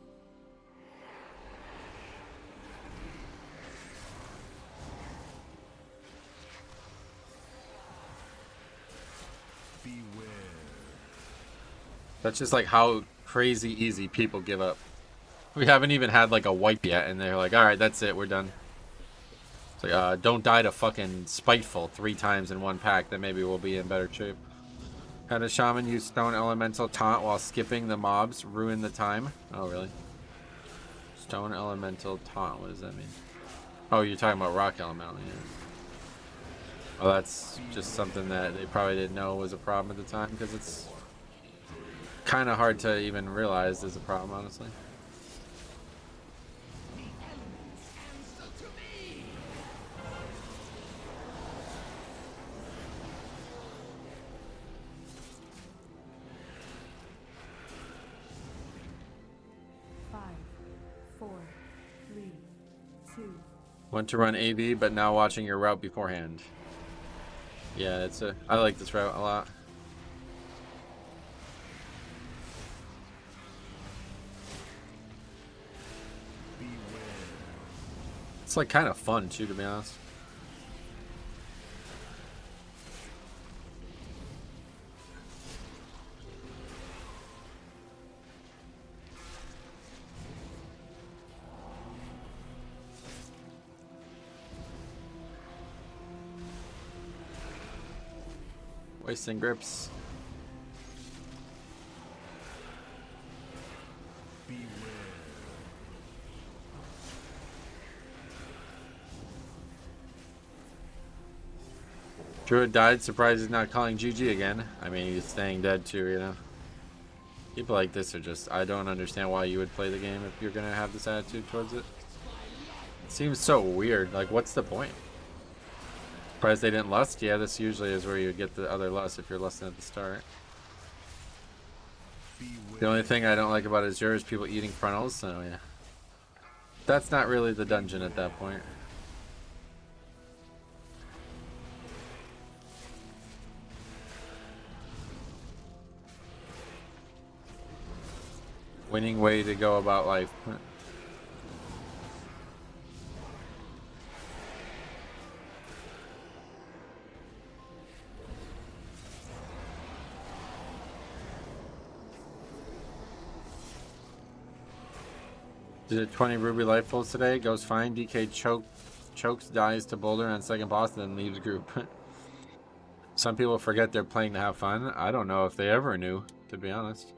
That's just like how crazy easy people give up. We haven't even had like a wipe yet, and they're like, alright, that's it, we're done. It's like, don't die to fucking Spiteful 3 times in one pack, then maybe we'll be in better shape. Had a shaman use Stone Elemental Taunt while skipping the mobs, ruin the time. Oh, really? Stone Elemental Taunt, what does that mean? Oh, you're talking about Rock Elemental, yeah. Well, that's just something that they probably didn't know was a problem at the time, because it's kind of hard to even realize is a problem, honestly. Want to run AV, but now watching your route beforehand. Yeah, I like this route a lot. It's like kind of fun too, to be honest. Wasting grips. Druid died, surprised he's not calling GG again. I mean, he's staying dead too, you know. People like this are just, I don't understand why you would play the game if you're gonna have this attitude towards it. It seems so weird, like what's the point? Surprised they didn't lust? Yeah, this usually is where you get the other lust if you're lusting at the start. The only thing I don't like about Azure is people eating frontals, so yeah. That's not really the dungeon at that point. Winning way to go about life. Did it 20 ruby life pulls today? Goes fine. DK chokes, dies to Boulder on second boss, then leaves group. Some people forget they're playing to have fun. I don't know if they ever knew, to be honest.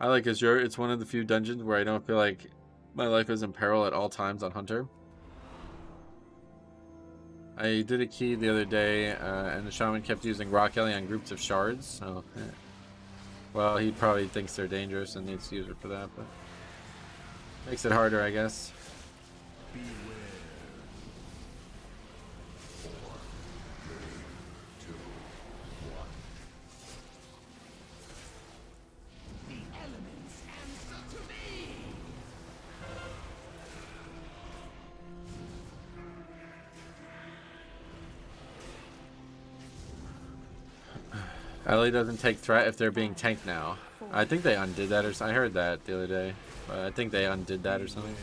I like Azure. It's one of the few dungeons where I don't feel like my life is in peril at all times on Hunter. I did a key the other day, and the shaman kept using Rock Ellie on groups of shards. So, well, he probably thinks they're dangerous and needs to use it for that, but makes it harder, I guess. Ellie doesn't take threat if they're being tanked now. I think they undid that, or I heard that the other day. But I think they undid that or something.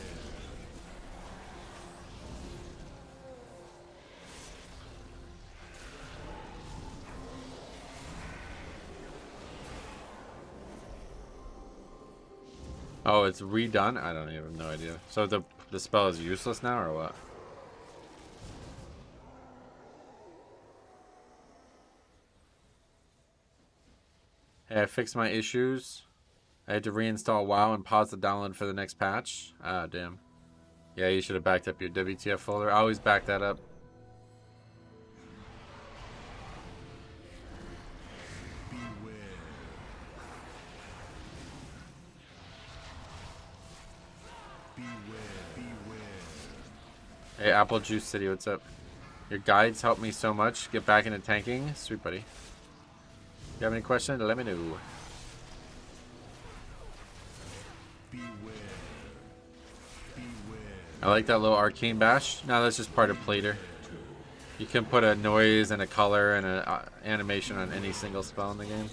Oh, it's redone? I don't even have no idea. So the spell is useless now or what? Hey, I fixed my issues. I had to reinstall WoW and pause the download for the next patch. Ah, damn. Yeah, you should have backed up your WTF folder. I always back that up. Hey, Apple Juice City, what's up? Your guides help me so much. Get back into tanking. Sweet, buddy. You have any questions? Let me know. I like that little arcane bash. No, that's just part of Plater. You can put a noise and a color and an animation on any single spell in the game.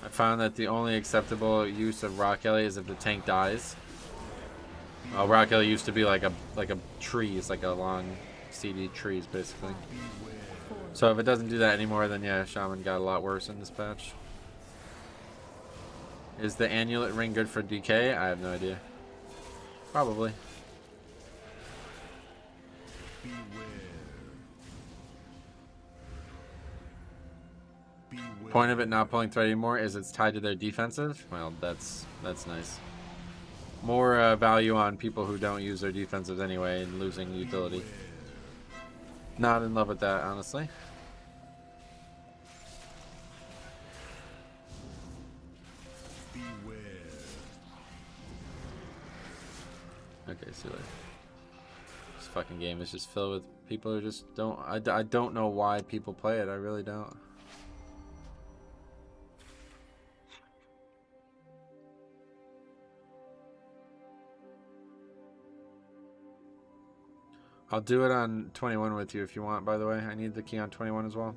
I found that the only acceptable use of Rock Ellie is if the tank dies. Rock Ellie used to be like a tree. It's like a long CD trees basically. So if it doesn't do that anymore, then yeah, Shaman got a lot worse in this patch. Is the amulet ring good for DK? I have no idea. Probably. Point of it not pulling thread anymore is it's tied to their defensive. Well, that's nice. More value on people who don't use their defensives anyway and losing utility. Not in love with that, honestly. Okay, see you later. This fucking game is just filled with people who just don't... I don't know why people play it. I really don't. I'll do it on 21 with you if you want, by the way. I need the key on 21 as well.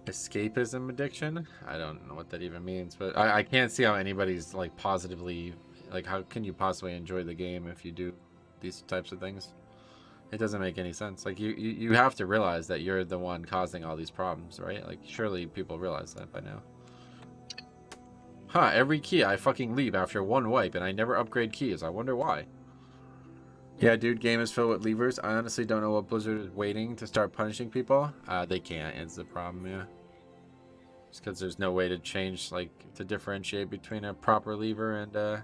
Escapism addiction? I don't know what that even means, but I can't see how anybody's like positively, like how can you possibly enjoy the game if you do these types of things? It doesn't make any sense. Like you have to realize that you're the one causing all these problems, right? Like surely people realize that by now. Huh, every key I fucking leave after one wipe and I never upgrade keys. I wonder why. Yeah, dude, game is filled with levers. I honestly don't know what Blizzard is waiting to start punishing people. They can't, it's the problem, yeah. Just because there's no way to change, like, to differentiate between a proper lever and,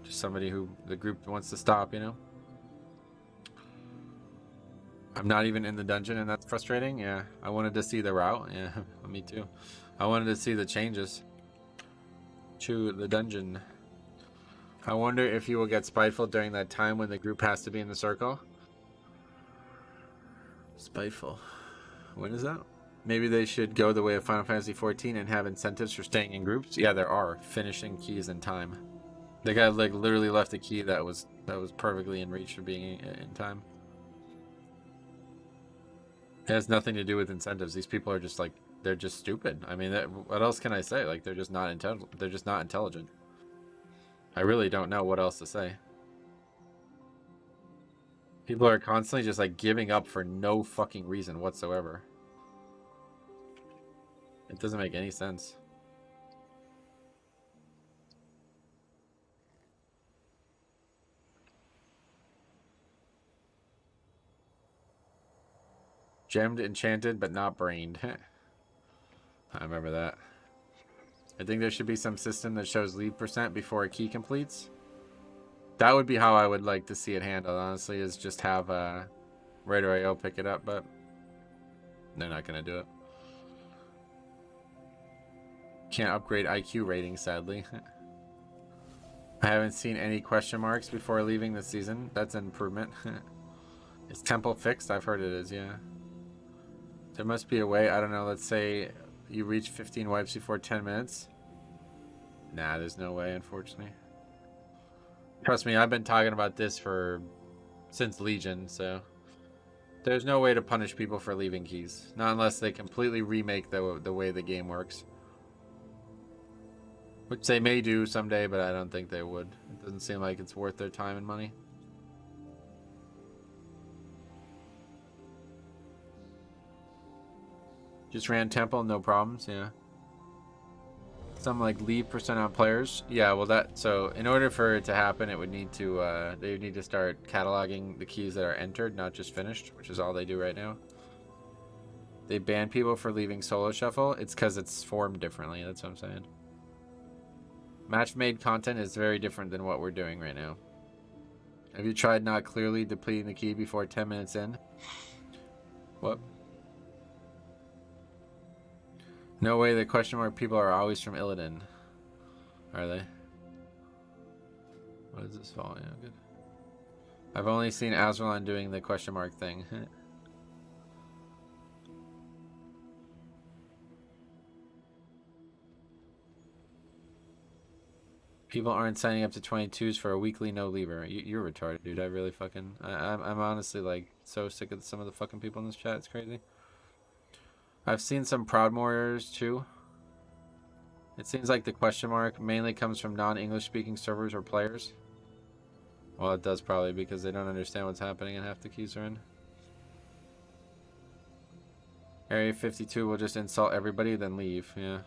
just somebody who the group wants to stop, you know? I'm not even in the dungeon and that's frustrating, yeah. I wanted to see the route, yeah, me too. I wanted to see the changes to the dungeon. I wonder if you will get spiteful during that time when the group has to be in the circle. Spiteful. When is that? Maybe they should go the way of Final Fantasy XIV and have incentives for staying in groups. Yeah, there are. Finishing keys in time. The guy like literally left a key that was perfectly in reach for being in time. It has nothing to do with incentives. These people are just like, they're just stupid. I mean, what else can I say? Like, they're just not intelligent. They're just not intelligent. I really don't know what else to say. People are constantly just like giving up for no fucking reason whatsoever. It doesn't make any sense. Gemmed, enchanted, but not brained. I remember that. I think there should be some system that shows lead percent before a key completes. That would be how I would like to see it handled, honestly, is just have Raider AO pick it up, but they're not going to do it. Can't upgrade IQ rating, sadly. I haven't seen any question marks before leaving this season. That's an improvement. Is Temple fixed? I've heard it is, yeah. There must be a way, I don't know, let's say you reach 15 wipes before 10 minutes. Nah, there's no way, unfortunately. Trust me, I've been talking about this since Legion, so there's no way to punish people for leaving keys. Not unless they completely remake the way the game works. Which they may do someday, but I don't think they would. It doesn't seem like it's worth their time and money. Just ran Temple, no problems, yeah. Some like leave percent on players. Yeah, well so in order for it to happen, it would need to they would need to start cataloging the keys that are entered, not just finished, which is all they do right now. They ban people for leaving solo shuffle. It's because it's formed differently, that's what I'm saying. Match made content is very different than what we're doing right now. Have you tried not clearly depleting the key before 10 minutes in? What? No way the question mark people are always from Illidan. Are they? What is this fall? Yeah, good. I've only seen Azralan doing the question mark thing. People aren't signing up to 22s for a weekly no leaver. You're retarded, dude. I really fucking... I'm honestly like so sick of some of the fucking people in this chat. It's crazy. I've seen some Proud Warriors too. It seems like the question mark mainly comes from non-English speaking servers or players. Well, it does probably because they don't understand what's happening and half the keys are in. Area 52 will just insult everybody then leave. Yeah.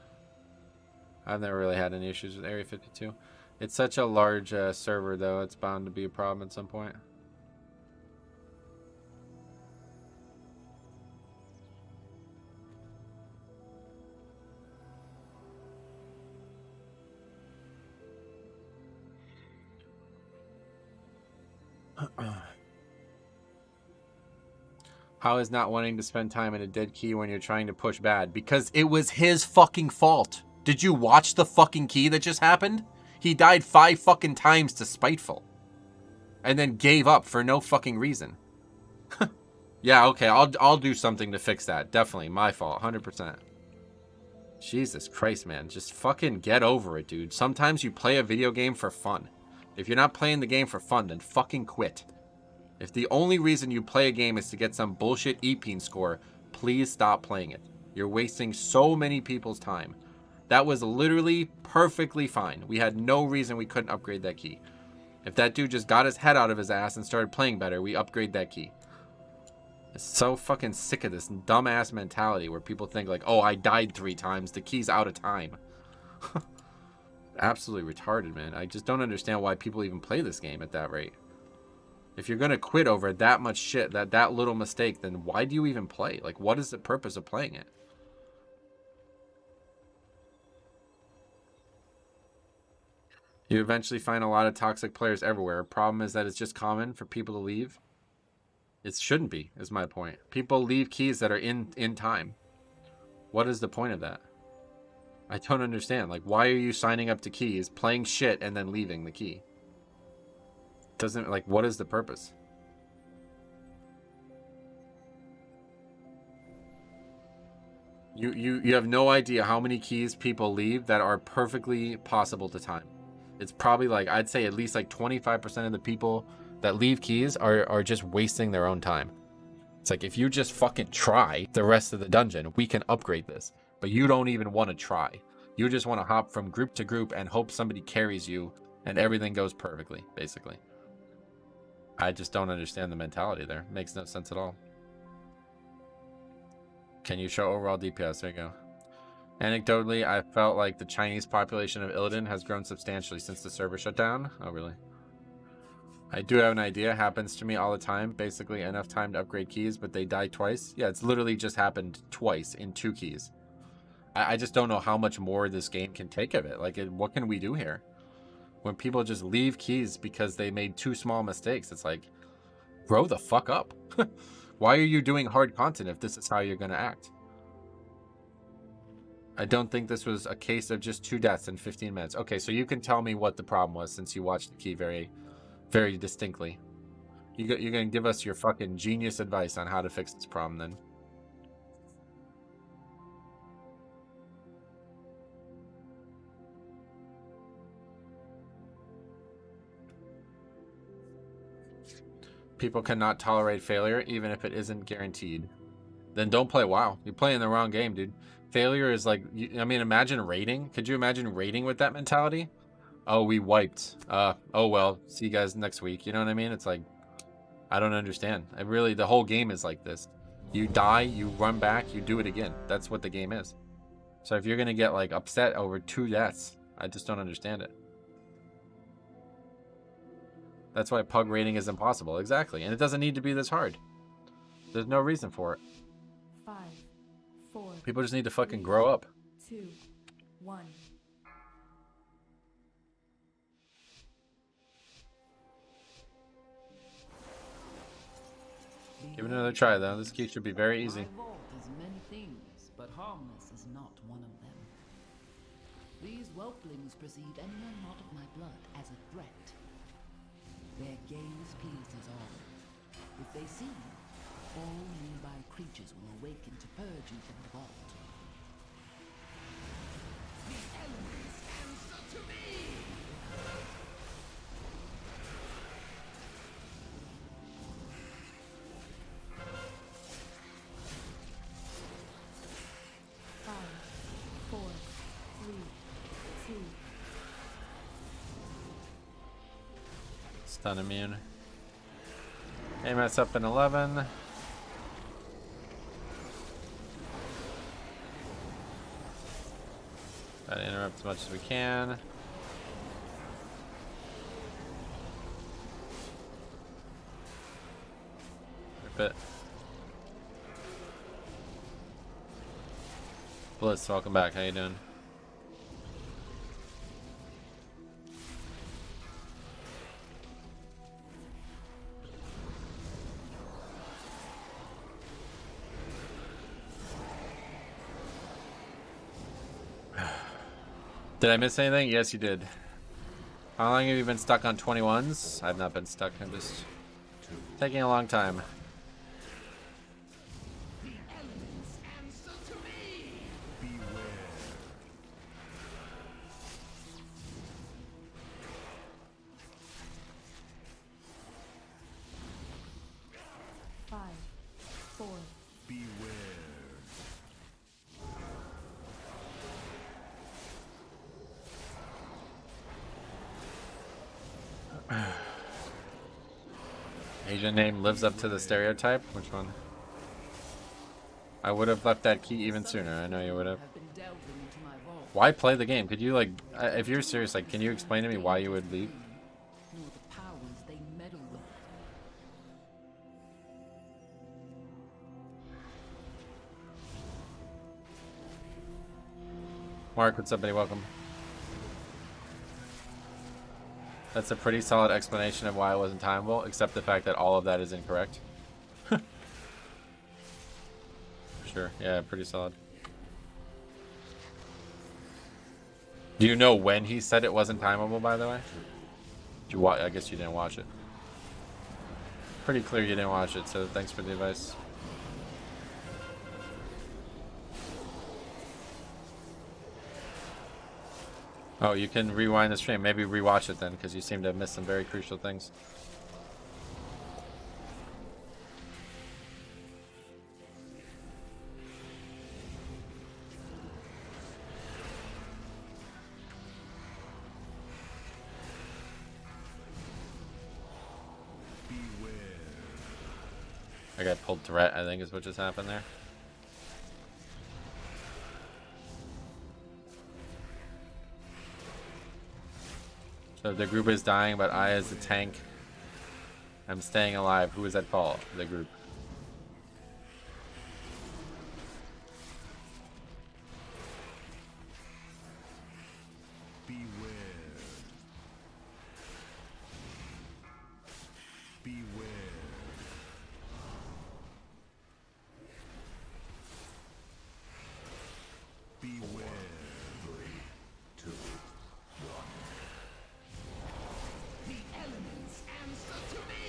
I've never really had any issues with Area 52. It's such a large server though, it's bound to be a problem at some point. How is not wanting to spend time in a dead key when you're trying to push bad? Because it was his fucking fault. Did you watch the fucking key that just happened? He died 5 fucking times to Spiteful. And then gave up for no fucking reason. Yeah, okay, I'll do something to fix that. Definitely, my fault, 100%. Jesus Christ, man. Just fucking get over it, dude. Sometimes you play a video game for fun. If you're not playing the game for fun, then fucking quit. If the only reason you play a game is to get some bullshit EP score, please stop playing it. You're wasting so many people's time. That was literally perfectly fine. We had no reason we couldn't upgrade that key. If that dude just got his head out of his ass and started playing better, we upgrade that key. I'm so fucking sick of this dumbass mentality where people think like, oh, I died 3 times. The key's out of time. Absolutely retarded, man. I just don't understand why people even play this game at that rate. If you're going to quit over that much shit, that little mistake, then why do you even play? Like, what is the purpose of playing it? You eventually find a lot of toxic players everywhere. Problem is that it's just common for people to leave. It shouldn't be, is my point. People leave keys that are in time. What is the point of that? I don't understand. Like, why are you signing up to keys, playing shit, and then leaving the key? Doesn't, like, what is the purpose? You have no idea how many keys people leave that are perfectly possible to time. It's probably like, I'd say at least like 25% of the people that leave keys are just wasting their own time. It's like, if you just fucking try the rest of the dungeon, we can upgrade this. But you don't even want to try. You just want to hop from group to group and hope somebody carries you and everything goes perfectly, basically. I just don't understand the mentality there. Makes no sense at all. Can you show overall DPS? There you go. Anecdotally, I felt like the Chinese population of Illidan has grown substantially since the server shut down. Oh, really? I do have an idea. Happens to me all the time. Basically, enough time to upgrade keys, but they die twice. Yeah, it's literally just happened twice in 2 keys. I just don't know how much more this game can take of it. Like, what can we do here? When people just leave keys because they made 2 small mistakes, it's like, grow the fuck up. Why are you doing hard content if this is how you're going to act? I don't think this was a case of just 2 deaths in 15 minutes. Okay, so you can tell me what the problem was since you watched the key very, very distinctly. You're going to give us your fucking genius advice on how to fix this problem then. People cannot tolerate failure, even if it isn't guaranteed. Then don't play WoW. You're playing the wrong game, dude. Failure is like, I mean, imagine raiding. Could you imagine raiding with that mentality? Oh, we wiped. Oh, well, see you guys next week. You know what I mean? It's like, I don't understand. The whole game is like this. You die, you run back, you do it again. That's what the game is. So if you're going to get like upset over 2 deaths, I just don't understand it. That's why pug raiding is impossible. Exactly. And it doesn't need to be this hard. There's no reason for it. 5, 4. People just need to fucking grow up. 2, 1. Give it another try, though. This key should be very easy. My vault is many things, but harmless is not one of them. These whelplings perceive anyone not of my blood as a threat. Their gaze pierces all. If they see you, all nearby creatures will awaken to purge you from the vault. The elements answer to me! Stun immune. AMS up in 11. Try to interrupt as much as we can. Rip it. Bliss, welcome back. How you doing? Did I miss anything? Yes, you did. How long have you been stuck on 21s? I've not been stuck. I'm just taking a long time. The elements answer to me! Beware. 5, 4. Beware. Asian name lives up to the stereotype? Which one? I would have left that key even sooner. I know you would have. Why play the game? Could you, like, if you're serious, like, can you explain to me why you would leave? Nor the powers they meddle with. Mark, what's up, buddy? Welcome. That's a pretty solid explanation of why it wasn't timeable, except the fact that all of that is incorrect. Sure, yeah, pretty solid. Do you know when he said it wasn't timeable, by the way? Did you I guess you didn't watch it. Pretty clear you didn't watch it, so thanks for the advice. Oh, you can rewind the stream. Maybe rewatch it then, because you seem to have missed some very crucial things. I got pulled threat, I think is what just happened there. So the group is dying, but I as the tank, I'm staying alive. Who is at fault? The group. Beware. Beware. Beware. 3, 2, 1. The elements answer to me!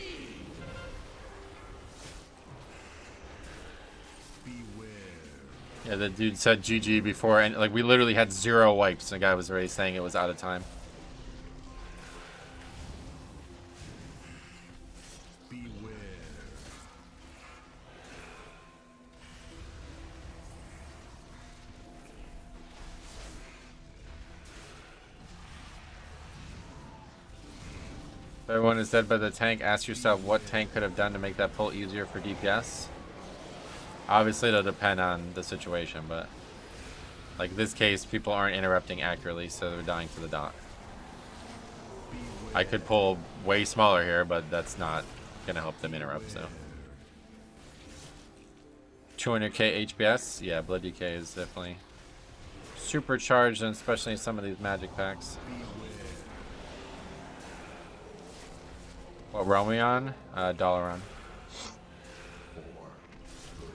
Beware. Yeah, the dude said GG before, and like we literally had 0 wipes. And the guy was already saying it was out of time. Beware. If everyone is dead by the tank, ask yourself what tank could have done to make that pull easier for DPS. Obviously, it'll depend on the situation, but like this case, people aren't interrupting accurately, so they're dying to the dot. I could pull way smaller here, but that's not gonna help them interrupt. So 200k HPS, yeah, Blood DK is definitely supercharged, and especially some of these magic packs. What run we on? Dollar run. 4, 3,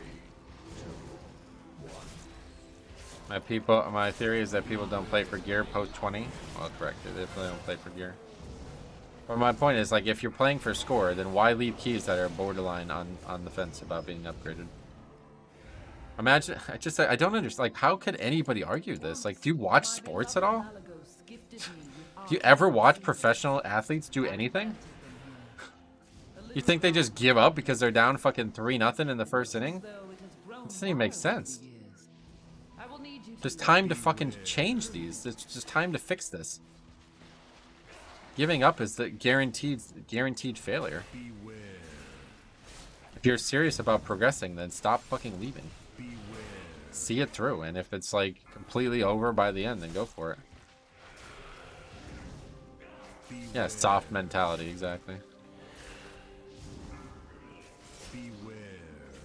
2, 1. My theory is that people don't play for gear post 20. Well, correct. They definitely don't play for gear. But my point is, like, if you're playing for score, then why leave keys that are borderline on the fence about being upgraded? Imagine, I don't understand. Like, how could anybody argue this? Like, do you watch sports at all? Do you ever watch professional athletes do anything? You think they just give up because they're down fucking 3-0 in the first inning? It doesn't even make sense. There's time to fucking change these. It's just time to fix this. Giving up is the guaranteed failure. If you're serious about progressing, then stop fucking leaving. See it through, and if it's like completely over by the end, then go for it. Yeah, soft mentality, exactly.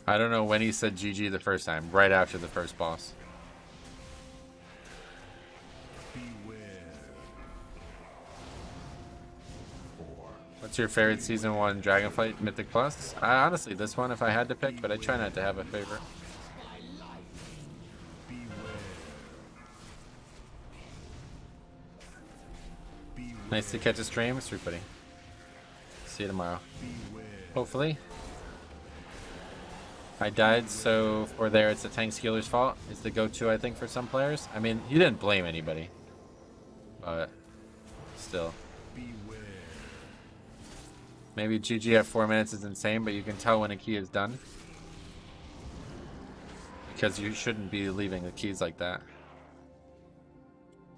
I don't know when he said GG the first time, right after the first boss. What's your favorite Season 1 Dragonflight Mythic Plus? Honestly, this one if I had to pick, but I try not to have a favorite. Nice to catch a stream. It's pretty. See you tomorrow. Hopefully. I died, so for there it's the tank's healer's fault. It's the go-to, I think, for some players. I mean, you didn't blame anybody. But still. Maybe GG at 4 minutes is insane, but you can tell when a key is done. Because you shouldn't be leaving the keys like that.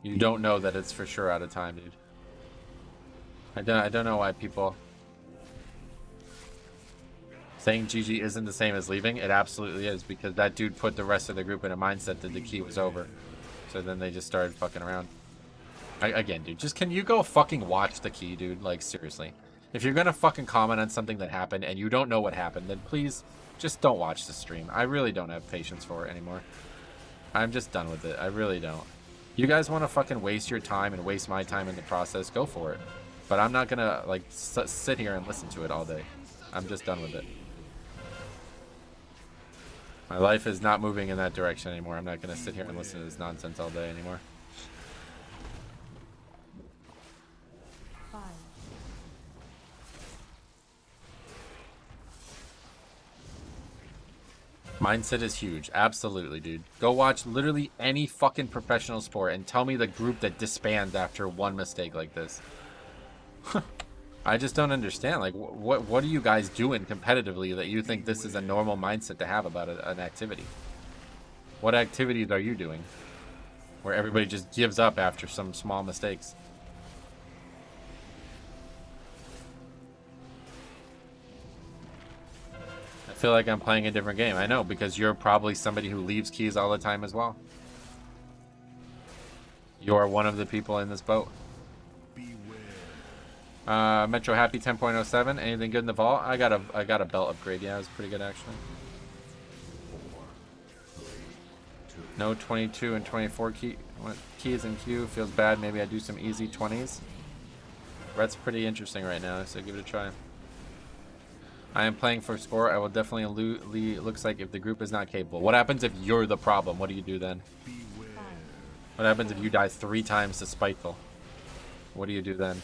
You don't know that it's for sure out of time, dude. I don't know why people... Saying GG isn't the same as leaving. It absolutely is, because that dude put the rest of the group in a mindset that the key was over. So then they just started fucking around. Again, dude, just can you go fucking watch the key, dude? Like, seriously. If you're gonna fucking comment on something that happened and you don't know what happened, then please just don't watch the stream. I really don't have patience for it anymore. I'm just done with it. I really don't. You guys want to fucking waste your time and waste my time in the process, go for it. But I'm not gonna, like, sit here and listen to it all day. I'm just done with it. My life is not moving in that direction anymore. I'm not gonna sit here and listen to this nonsense all day anymore. 5. Mindset is huge. Absolutely, dude. Go watch literally any fucking professional sport and tell me the group that disbands after one mistake like this. I just don't understand. Like, what are you guys doing competitively that you think this is a normal mindset to have about an activity? What activities are you doing where everybody just gives up after some small mistakes? feel like I'm playing a different game. I know, because you're probably somebody who leaves keys all the time as well. You're one of the people in this boat. Metro Happy 10.07. Anything good in the vault? I got a belt upgrade. Yeah, it was pretty good actually. No 22 and 24 keys in queue. Feels bad. Maybe I do some easy 20s. Ret's pretty interesting right now, so give it a try. I am playing for score. I will definitely looks like if the group is not capable. What happens if you're the problem? What do you do then? What happens if you die 3 times to Spiteful? What do you do then?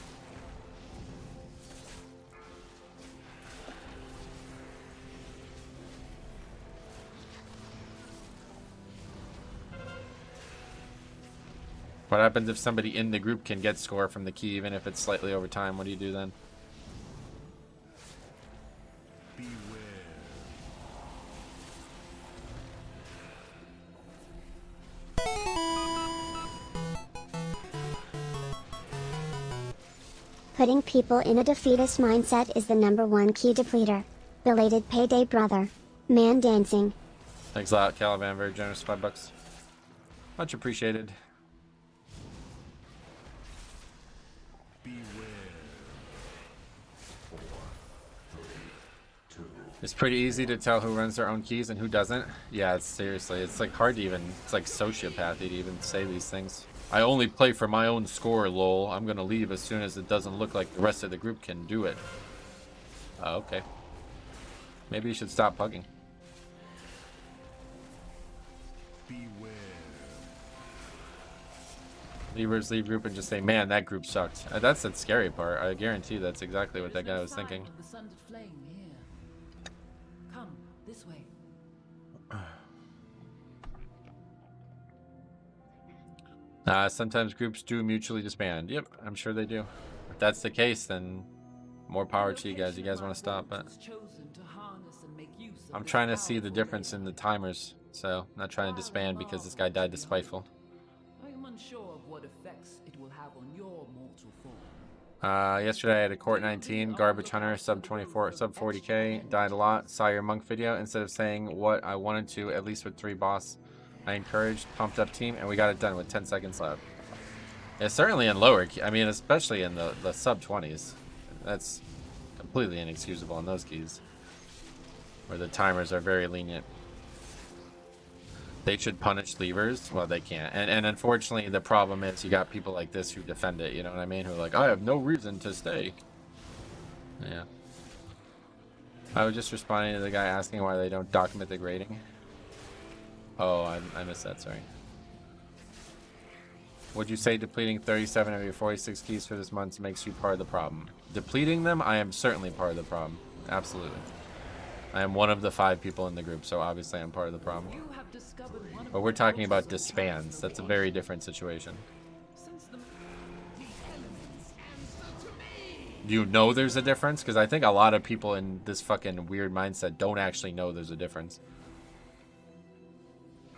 What happens if somebody in the group can get score from the key, even if it's slightly over time? What do you do then? Putting people in a defeatist mindset is the #1 key depleter. Belated payday, brother. Man dancing. Thanks a lot, Caliban. Very generous. $5. Much appreciated. It's pretty easy to tell who runs their own keys and who doesn't. Yeah, it's seriously, it's like hard to even, it's like sociopathy to even say these things. I only play for my own score, lol. I'm gonna leave as soon as it doesn't look like the rest of the group can do it. Oh, okay. Maybe you should stop pugging. Leavers leave group and just say, man, that group sucked. That's the scary part. I guarantee that's exactly what that guy was thinking. Come this way. Sometimes groups do mutually disband. Yep, I'm sure they do. If that's the case, then more power to you guys. You guys want to stop, but I'm trying to see the difference in the timers. So, I'm not trying to disband because this guy died to Spiteful. I am unsure of what effects it will have on your mortal form. Yesterday I had a Court 19, Garbage Hunter, sub 40k, died a lot. Saw your monk video. Instead of saying what I wanted to, at least with 3 boss, I encouraged, pumped up team, and we got it done with 10 seconds left. Yeah, certainly in lower, I mean, especially in the sub 20s. That's completely inexcusable in those keys, where the timers are very lenient. They should punish levers. Well, they can't. And unfortunately, the problem is you got people like this who defend it, you know what I mean? Who are like, I have no reason to stay. Yeah. I was just responding to the guy asking why they don't dock Mythic rating. Oh, I missed that, sorry. Would you say depleting 37 of your 46 keys for this month makes you part of the problem? Depleting them, I am certainly part of the problem. Absolutely. I am one of the 5 people in the group, so obviously I'm part of the problem. But we're talking about disbands. That's a very different situation. Do you know there's a difference? Because I think a lot of people in this fucking weird mindset don't actually know there's a difference.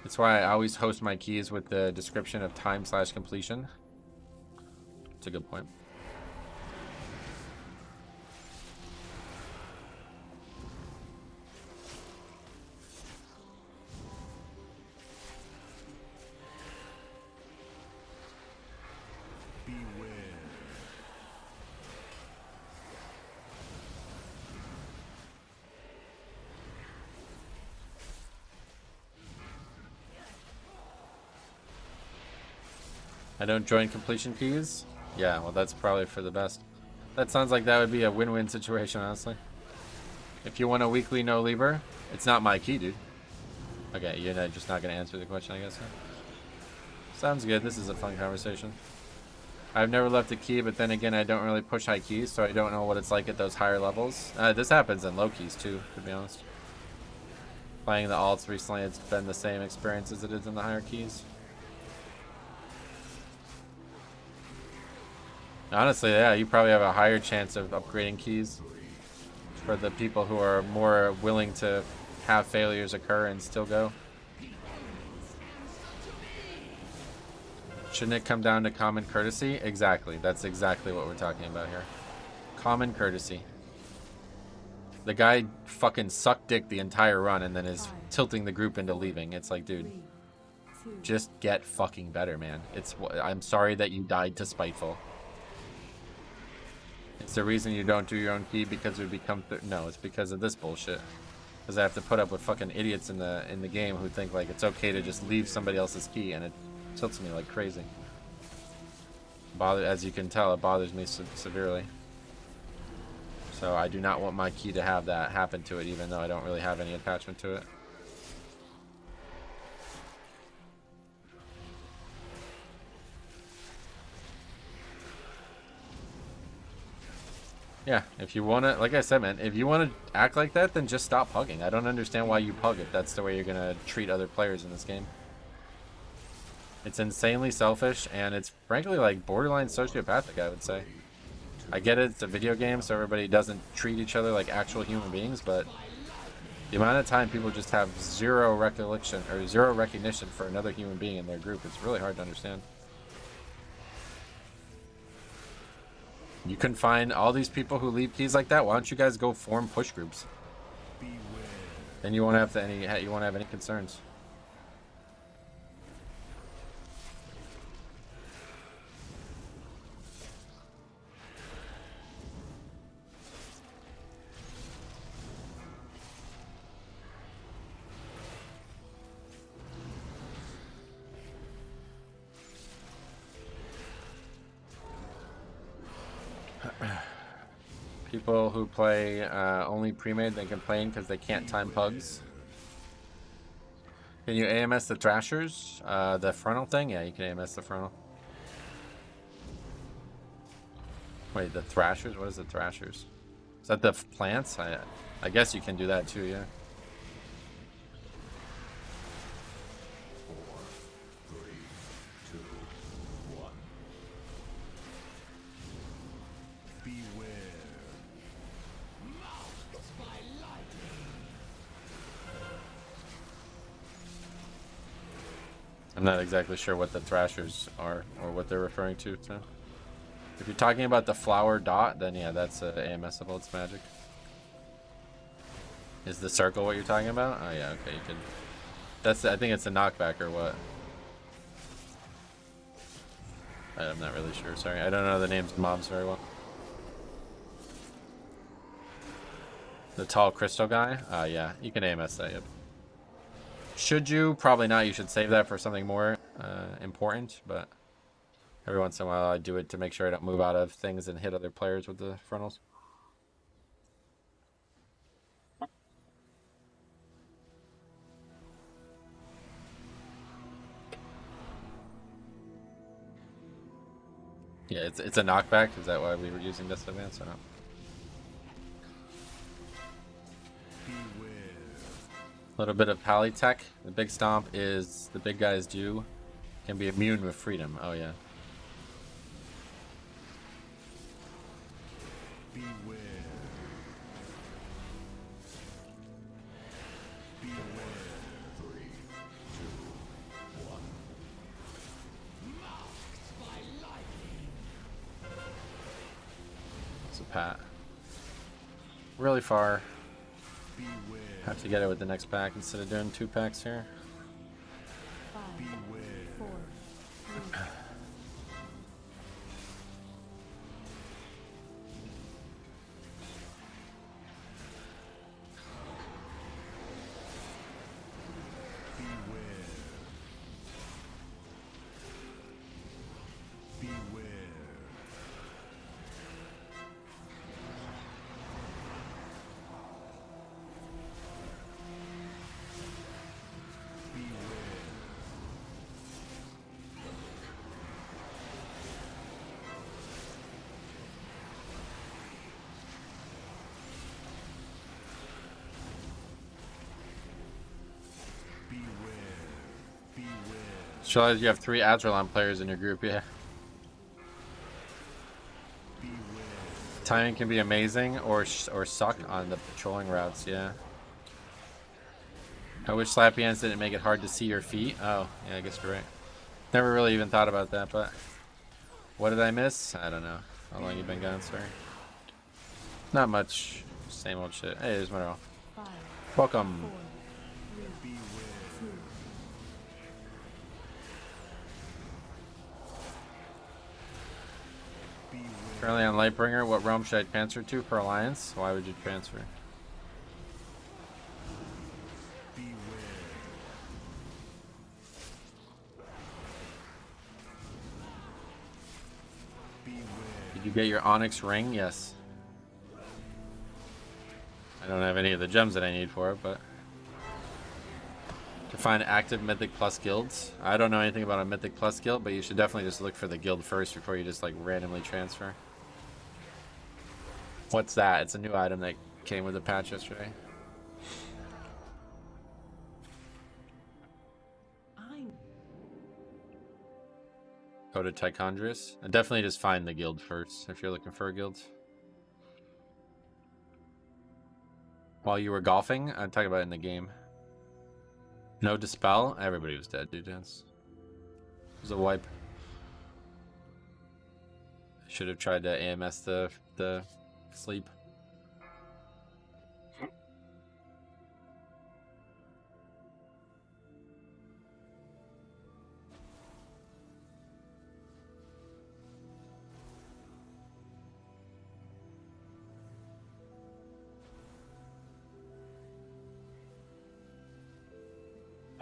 That's why I always host my keys with the description of time/completion. It's a good point. I don't join completion keys? Yeah, well that's probably for the best. That sounds like that would be a win-win situation, honestly. If you want a weekly no lever, it's not my key, dude. Okay, you're just not going to answer the question, I guess. Huh? Sounds good. This is a fun conversation. I've never left a key, but then again, I don't really push high keys, so I don't know what it's like at those higher levels. This happens in low keys, too, to be honest. Playing the alts recently, it's been the same experience as it is in the higher keys. Honestly, yeah, you probably have a higher chance of upgrading keys for the people who are more willing to have failures occur and still go. Shouldn't it come down to common courtesy? Exactly. That's exactly what we're talking about here. Common courtesy. the guy fucking sucked dick the entire run and then is tilting the group into leaving. It's like, dude, just get fucking better, man. I'm sorry that you died to Spiteful. It's the reason you don't do your own key because it would become no, it's because of this bullshit. Because I have to put up with fucking idiots in the game who think like it's okay to just leave somebody else's key, and it tilts me like crazy. As you can tell, it bothers me severely. So I do not want my key to have that happen to it, even though I don't really have any attachment to it. Yeah, if you want to, like I said, man, if you want to act like that, then just stop pugging. I don't understand why you pug if that's the way you're going to treat other players in this game. It's insanely selfish, and it's frankly like borderline sociopathic, I would say. I get it, it's a video game, so everybody doesn't treat each other like actual human beings, but the amount of time people just have zero recollection or zero recognition for another human being in their group, it's really hard to understand. You can find all these people who leave keys like that. Why don't you guys go form push groups? Then you won't have any concerns. People who play only pre-made, they complain because they can't time pugs. Can you AMS the Thrashers? The frontal thing? Yeah, you can AMS the frontal. Wait, the Thrashers? What is the Thrashers? Is that the plants? I guess you can do that too, yeah. I'm not exactly sure what the Thrashers are or what they're referring to. So, if you're talking about the flower dot, then yeah, that's AMSable. It's magic. Is the circle what you're talking about? Oh yeah, okay, you can. That's I think it's a knockback or what? I'm not really sure. Sorry, I don't know the names of mobs very well. The tall crystal guy? Yeah, you can AMS that. Yep. Should you? Probably not. You should save that for something more important, but every once in a while I do it to make sure I don't move out of things and hit other players with the frontals. Yeah, it's a knockback. Is that why we were using this advance or not? A little bit of Palitech. The big stomp is the big guys do. Can be immune with freedom. Oh yeah. Beware. Beware. 3, 2, 1. Marked by lightning. It's a pat. Really far. Beware. Have to get it with the next pack instead of doing 2 packs here. 5, 4, 3. So you have 3 Azralan players in your group, yeah. Timing can be amazing or suck on the patrolling routes, yeah. I wish Slappy Hands didn't make it hard to see your feet. Oh, yeah, I guess you're right. Never really even thought about that, but what did I miss? I don't know. How long you been gone, sorry. Not much. Same old shit. Hey, there's Monroe. 5, Welcome. 4, 3, 2. Currently on Lightbringer, what realm should I transfer to for Alliance? Why would you transfer? Did you get your Onyx ring? Yes. I don't have any of the gems that I need for it, but to find active Mythic Plus guilds. I don't know anything about a Mythic Plus guild, but you should definitely just look for the guild first before you just like randomly transfer. What's that? It's a new item that came with the patch yesterday. Go to Tichondrius. And definitely just find the guild first if you're looking for a guild. While you were golfing, I'm talking about in the game. No dispel. Everybody was dead, dude. It was a wipe. Should have tried to AMS the sleep.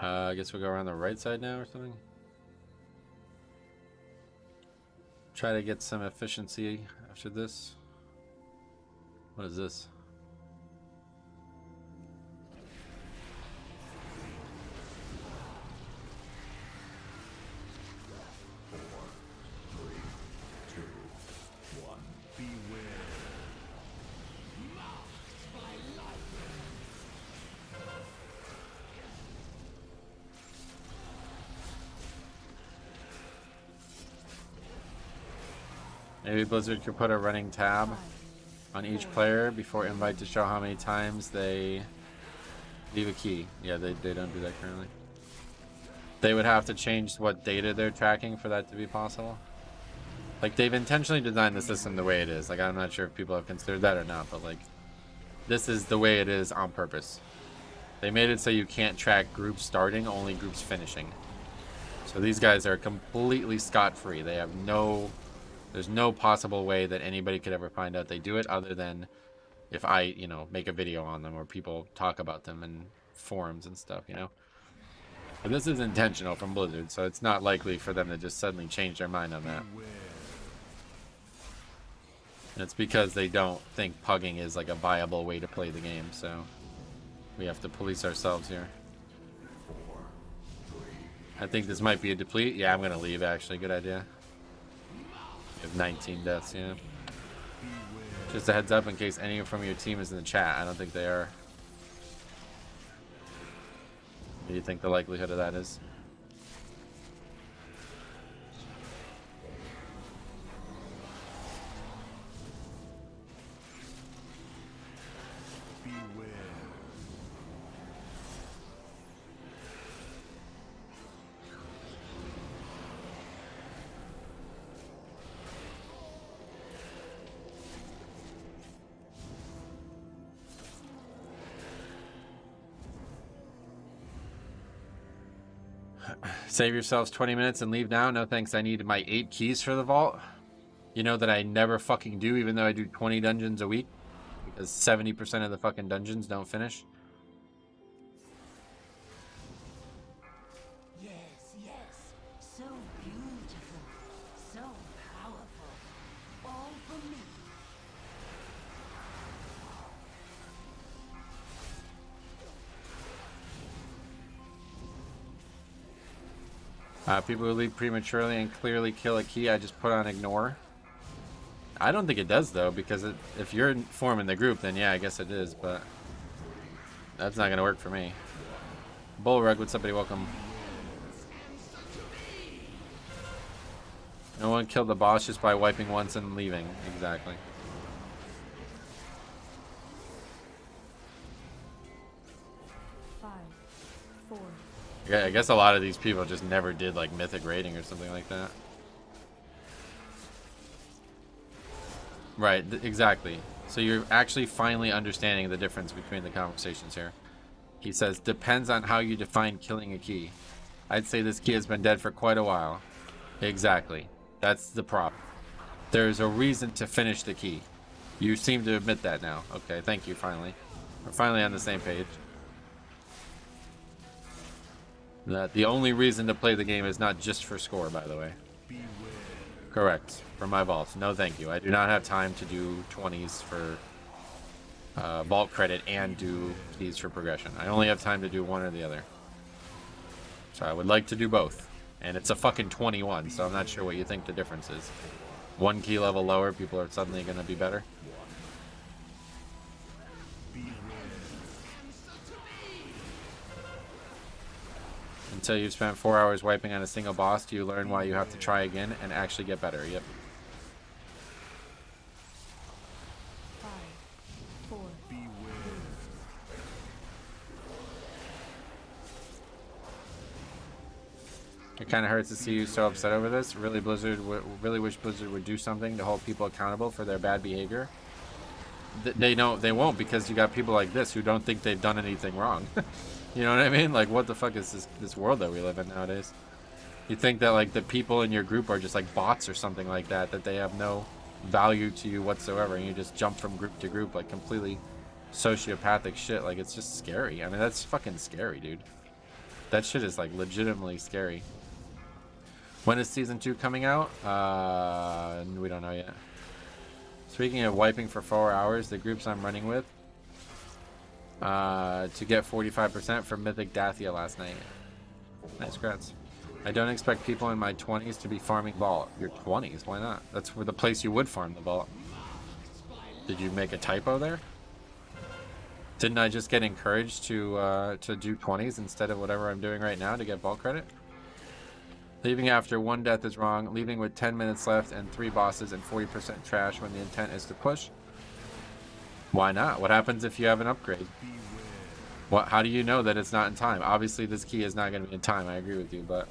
I guess we'll go around the right side now or something. Try to get some efficiency after this. What is this? Maybe Blizzard could put a running tab on each player before invite to show how many times they leave a key. Yeah, they don't do that currently. They would have to change what data they're tracking for that to be possible. Like, they've intentionally designed the system the way it is. Like, I'm not sure if people have considered that or not, but like, this is the way it is on purpose. They made it so you can't track groups starting, only groups finishing. So these guys are completely scot-free. They have there's no possible way that anybody could ever find out they do it other than if I, you know, make a video on them or people talk about them in forums and stuff, you know. But this is intentional from Blizzard, so it's not likely for them to just suddenly change their mind on that. And it's because they don't think pugging is like a viable way to play the game, so we have to police ourselves here. I think this might be a deplete. Yeah, I'm gonna leave actually. Good idea. You have 19 deaths, yeah. Just a heads up in case anyone from your team is in the chat. I don't think they are. What do you think the likelihood of that is? Save yourselves 20 minutes and leave now. No thanks, I need my 8 keys for the vault. You know that I never fucking do, even though I do 20 dungeons a week. Because 70% of the fucking dungeons don't finish. Yes, yes. So beautiful. So powerful. All for me. People who leave prematurely and clearly kill a key, I just put on ignore. I don't think it does though, because if you're forming the group, then yeah, I guess it is, but that's not gonna work for me. Bullrug, what's up, buddy? Welcome. No one killed the boss just by wiping once and leaving. Exactly. Yeah, I guess a lot of these people just never did like mythic raiding or something like that. Right, exactly. So you're actually finally understanding the difference between the conversations here. He says, depends on how you define killing a key. I'd say this key has been dead for quite a while. Exactly. That's the problem. There's a reason to finish the key. You seem to admit that now. Okay, thank you, finally. We're finally on the same page. That the only reason to play the game is not just for score, by the way. Correct. For my vaults. No, thank you. I do not have time to do 20s for vault credit and do keys for progression. I only have time to do one or the other. So I would like to do both. And it's a fucking 21, so I'm not sure what you think the difference is. One key level lower, people are suddenly going to be better. Until you've spent 4 hours wiping on a single boss, do you learn why you have to try again and actually get better? Yep. 5, 4, It kind of hurts to see you so upset over this. Really wish Blizzard would do something to hold people accountable for their bad behavior. They won't, because you got people like this who don't think they've done anything wrong. You know what I mean? Like, what the fuck is this world that we live in nowadays? You think that, like, the people in your group are just like bots or something like that, that they have no value to you whatsoever, and you just jump from group to group like completely sociopathic shit. Like, it's just scary. I mean, that's fucking scary, dude. That shit is like legitimately scary. When is season 2 coming out? We don't know yet. Speaking of wiping for 4 hours, the groups I'm running with, to get 45% from Mythic Dathia last night. Nice, congrats. I don't expect people in my 20s to be farming vault. Your 20s? Why not? That's where the place you would farm the vault. Did you make a typo there? Didn't I just get encouraged to do 20s instead of whatever I'm doing right now to get vault credit? Leaving after 1 death is wrong. Leaving with 10 minutes left and 3 bosses and 40% trash when the intent is to push. Why not? What happens if you have an upgrade? What? How do you know that it's not in time? Obviously, this key is not going to be in time. I agree with you, but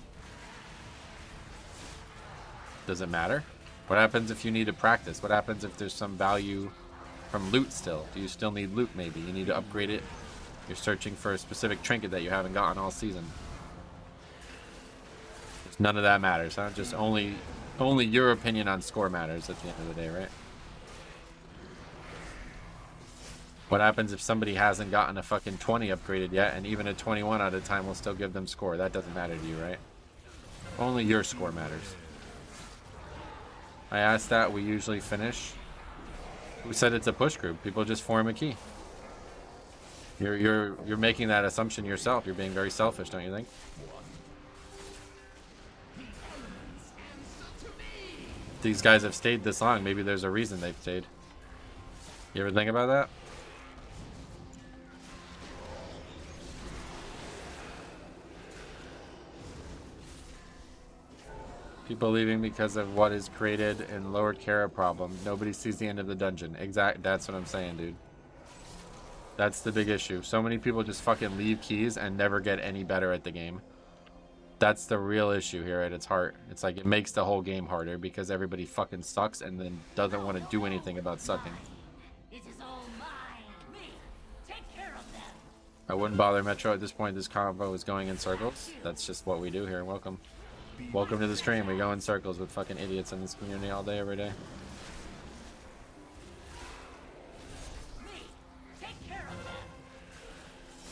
does it matter? What happens if you need to practice? What happens if there's some value from loot still? Do you still need loot maybe? You need to upgrade it. You're searching for a specific trinket that you haven't gotten all season. None of that matters, huh? Just only your opinion on score matters at the end of the day, right? What happens if somebody hasn't gotten a fucking 20 upgraded yet, and even a 21 at a time will still give them score? That doesn't matter to you, right? Only your score matters. I asked that. We usually finish. We said it's a push group. People just form a key. You're making that assumption yourself. You're being very selfish, don't you think? These guys have stayed this long. Maybe there's a reason they've stayed. You ever think about that? People leaving because of what is created in lower Kara problem. Nobody sees the end of the dungeon. That's what I'm saying, dude. That's the big issue. So many people just fucking leave keys and never get any better at the game. That's the real issue here at its heart. It's like it makes the whole game harder because everybody fucking sucks and then doesn't want to do anything about sucking. It is all mine. Me. Take care of them. I wouldn't bother Metro at this point. This combo is going in circles. That's just what we do here. Welcome. Welcome to the stream. We go in circles with fucking idiots in this community all day, every day. Take care of them.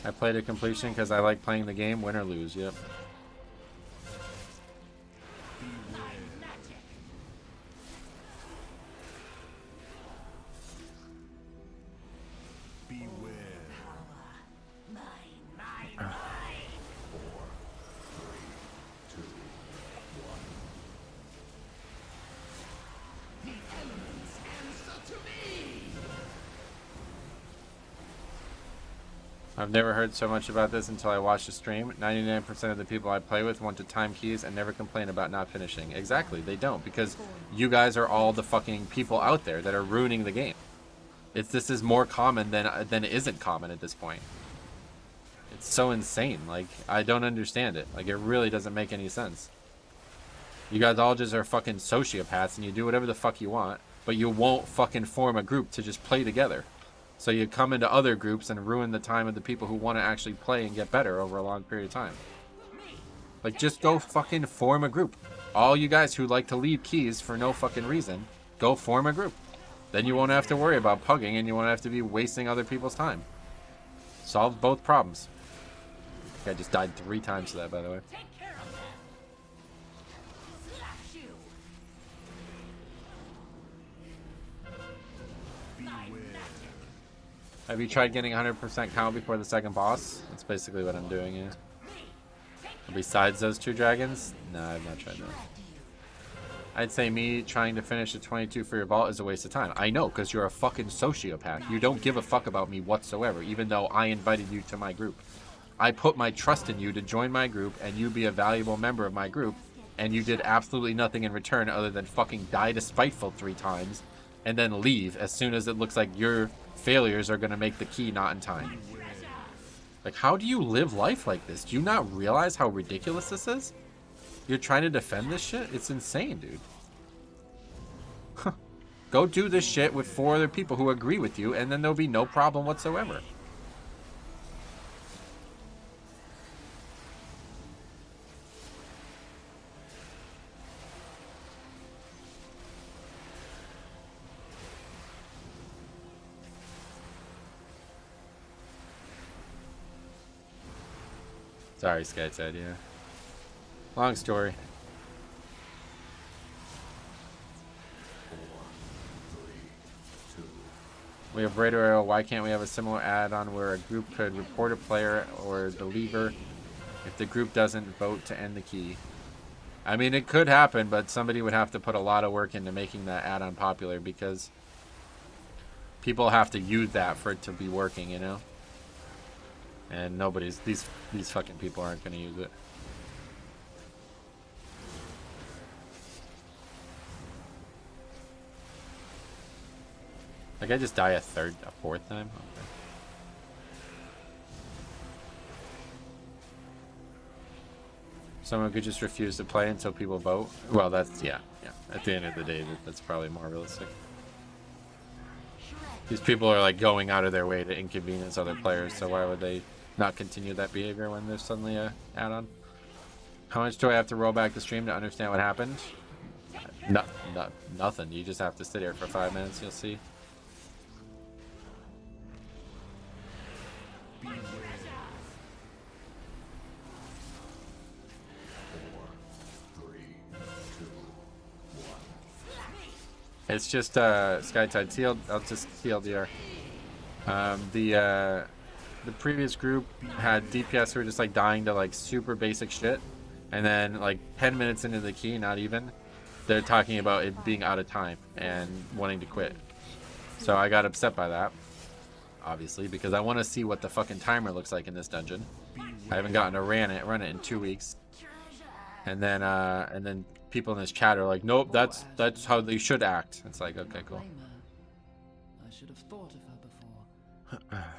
I play to completion because I like playing the game, win or lose. Yep. I've never heard so much about this until I watched the stream. 99% of the people I play with want to time keys and never complain about not finishing. Exactly, they don't, because you guys are all the fucking people out there that are ruining the game. This is more common than it isn't common at this point. It's so insane. Like, I don't understand it. Like, it really doesn't make any sense. You guys all just are fucking sociopaths and you do whatever the fuck you want. but you won't fucking form a group to just play together. So you come into other groups and ruin the time of the people who want to actually play and get better over a long period of time. Like, just go fucking form a group. All you guys who like to leave keys for no fucking reason, go form a group. Then you won't have to worry about pugging and you won't have to be wasting other people's time. Solve both problems. I just died 3 times to that, by the way. Have you tried getting 100% count before the second boss? That's basically what I'm doing, yeah. Besides those 2 dragons? No, I've not tried that. I'd say me trying to finish a 22 for your vault is a waste of time. I know, because you're a fucking sociopath. You don't give a fuck about me whatsoever, even though I invited you to my group. I put my trust in you to join my group and you be a valuable member of my group, and you did absolutely nothing in return other than fucking die to Spiteful 3 times and then leave as soon as it looks like your failures are going to make the key not in time. Like, how do you live life like this? Do you not realize how ridiculous this is? You're trying to defend this shit? It's insane, dude. Go do this shit with 4 other people who agree with you, and then there'll be no problem whatsoever. Sorry, Skytide, yeah. Long story. We have Raider Arrow. Why can't we have a similar add-on where a group could report a player or the lever if the group doesn't vote to end the key? I mean, it could happen, but somebody would have to put a lot of work into making that add-on popular because people have to use that for it to be working, you know? And nobody's, these fucking people aren't going to use it. Like, I just die a 4th time? Okay. Someone could just refuse to play until people vote? Well, that's, yeah. At the end of the day, that's probably more realistic. These people are, like, going out of their way to inconvenience other players, so why would they not continue that behavior when there's suddenly a add-on? How much do I have to roll back the stream to understand what happened? Nothing. You just have to sit here for 5 minutes, you'll see. It's just Skytide sealed. I'll just TLDR. The previous group had DPS who were just like dying to like super basic shit, and then like 10 minutes into the key, not even, they're talking about it being out of time and wanting to quit. So I got upset by that, obviously, because I want to see what the fucking timer looks like in this dungeon. I haven't gotten to run it in 2 weeks, and then people in this chat are like, nope, that's how they should act. It's like, okay, cool. I should have thought of her before I left.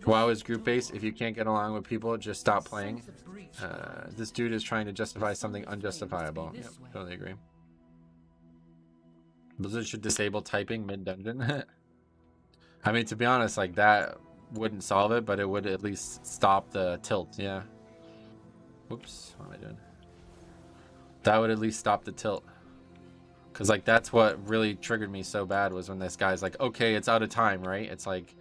WoW is group based. If you can't get along with people, just stop playing. This dude is trying to justify something unjustifiable. Yep, totally agree. Blizzard should disable typing mid-dungeon. I mean, to be honest, like, that wouldn't solve it, but it would at least stop the tilt, yeah. Whoops, what am I doing? That would at least stop the tilt. Because, like, that's what really triggered me so bad was when this guy's like, okay, it's out of time, right? It's like,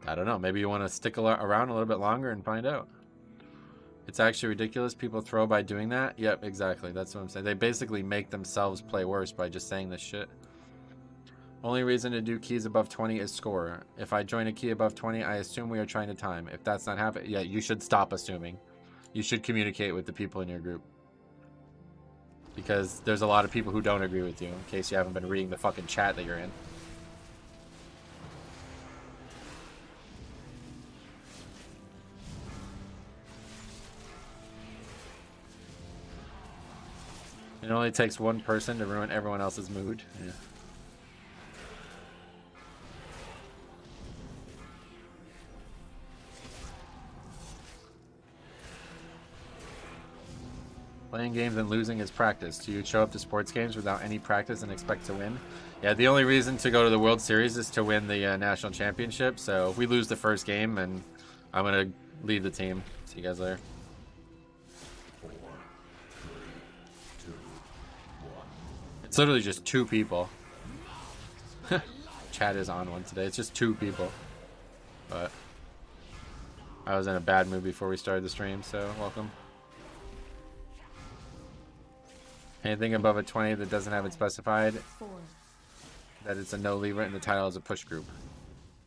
I don't know. Maybe you want to stick around a little bit longer and find out. It's actually ridiculous. People throw by doing that. Yep, exactly. That's what I'm saying. They basically make themselves play worse by just saying this shit. Only reason to do keys above 20 is score. If I join a key above 20, I assume we are trying to time. If that's not happening, yeah, you should stop assuming. You should communicate with the people in your group. Because there's a lot of people who don't agree with you, in case you haven't been reading the fucking chat that you're in. It only takes one person to ruin everyone else's mood. Yeah. Playing games and losing is practice. Do you show up to sports games without any practice and expect to win? Yeah, the only reason to go to the World Series is to win the national championship. So if we lose the first game, and I'm gonna leave the team. See you guys later. It's literally just 2 people. Chat is on one today. It's just 2 people. But I was in a bad mood before we started the stream, so welcome. Anything above a 20 that doesn't have it specified that it's a no lever and the title is a push group.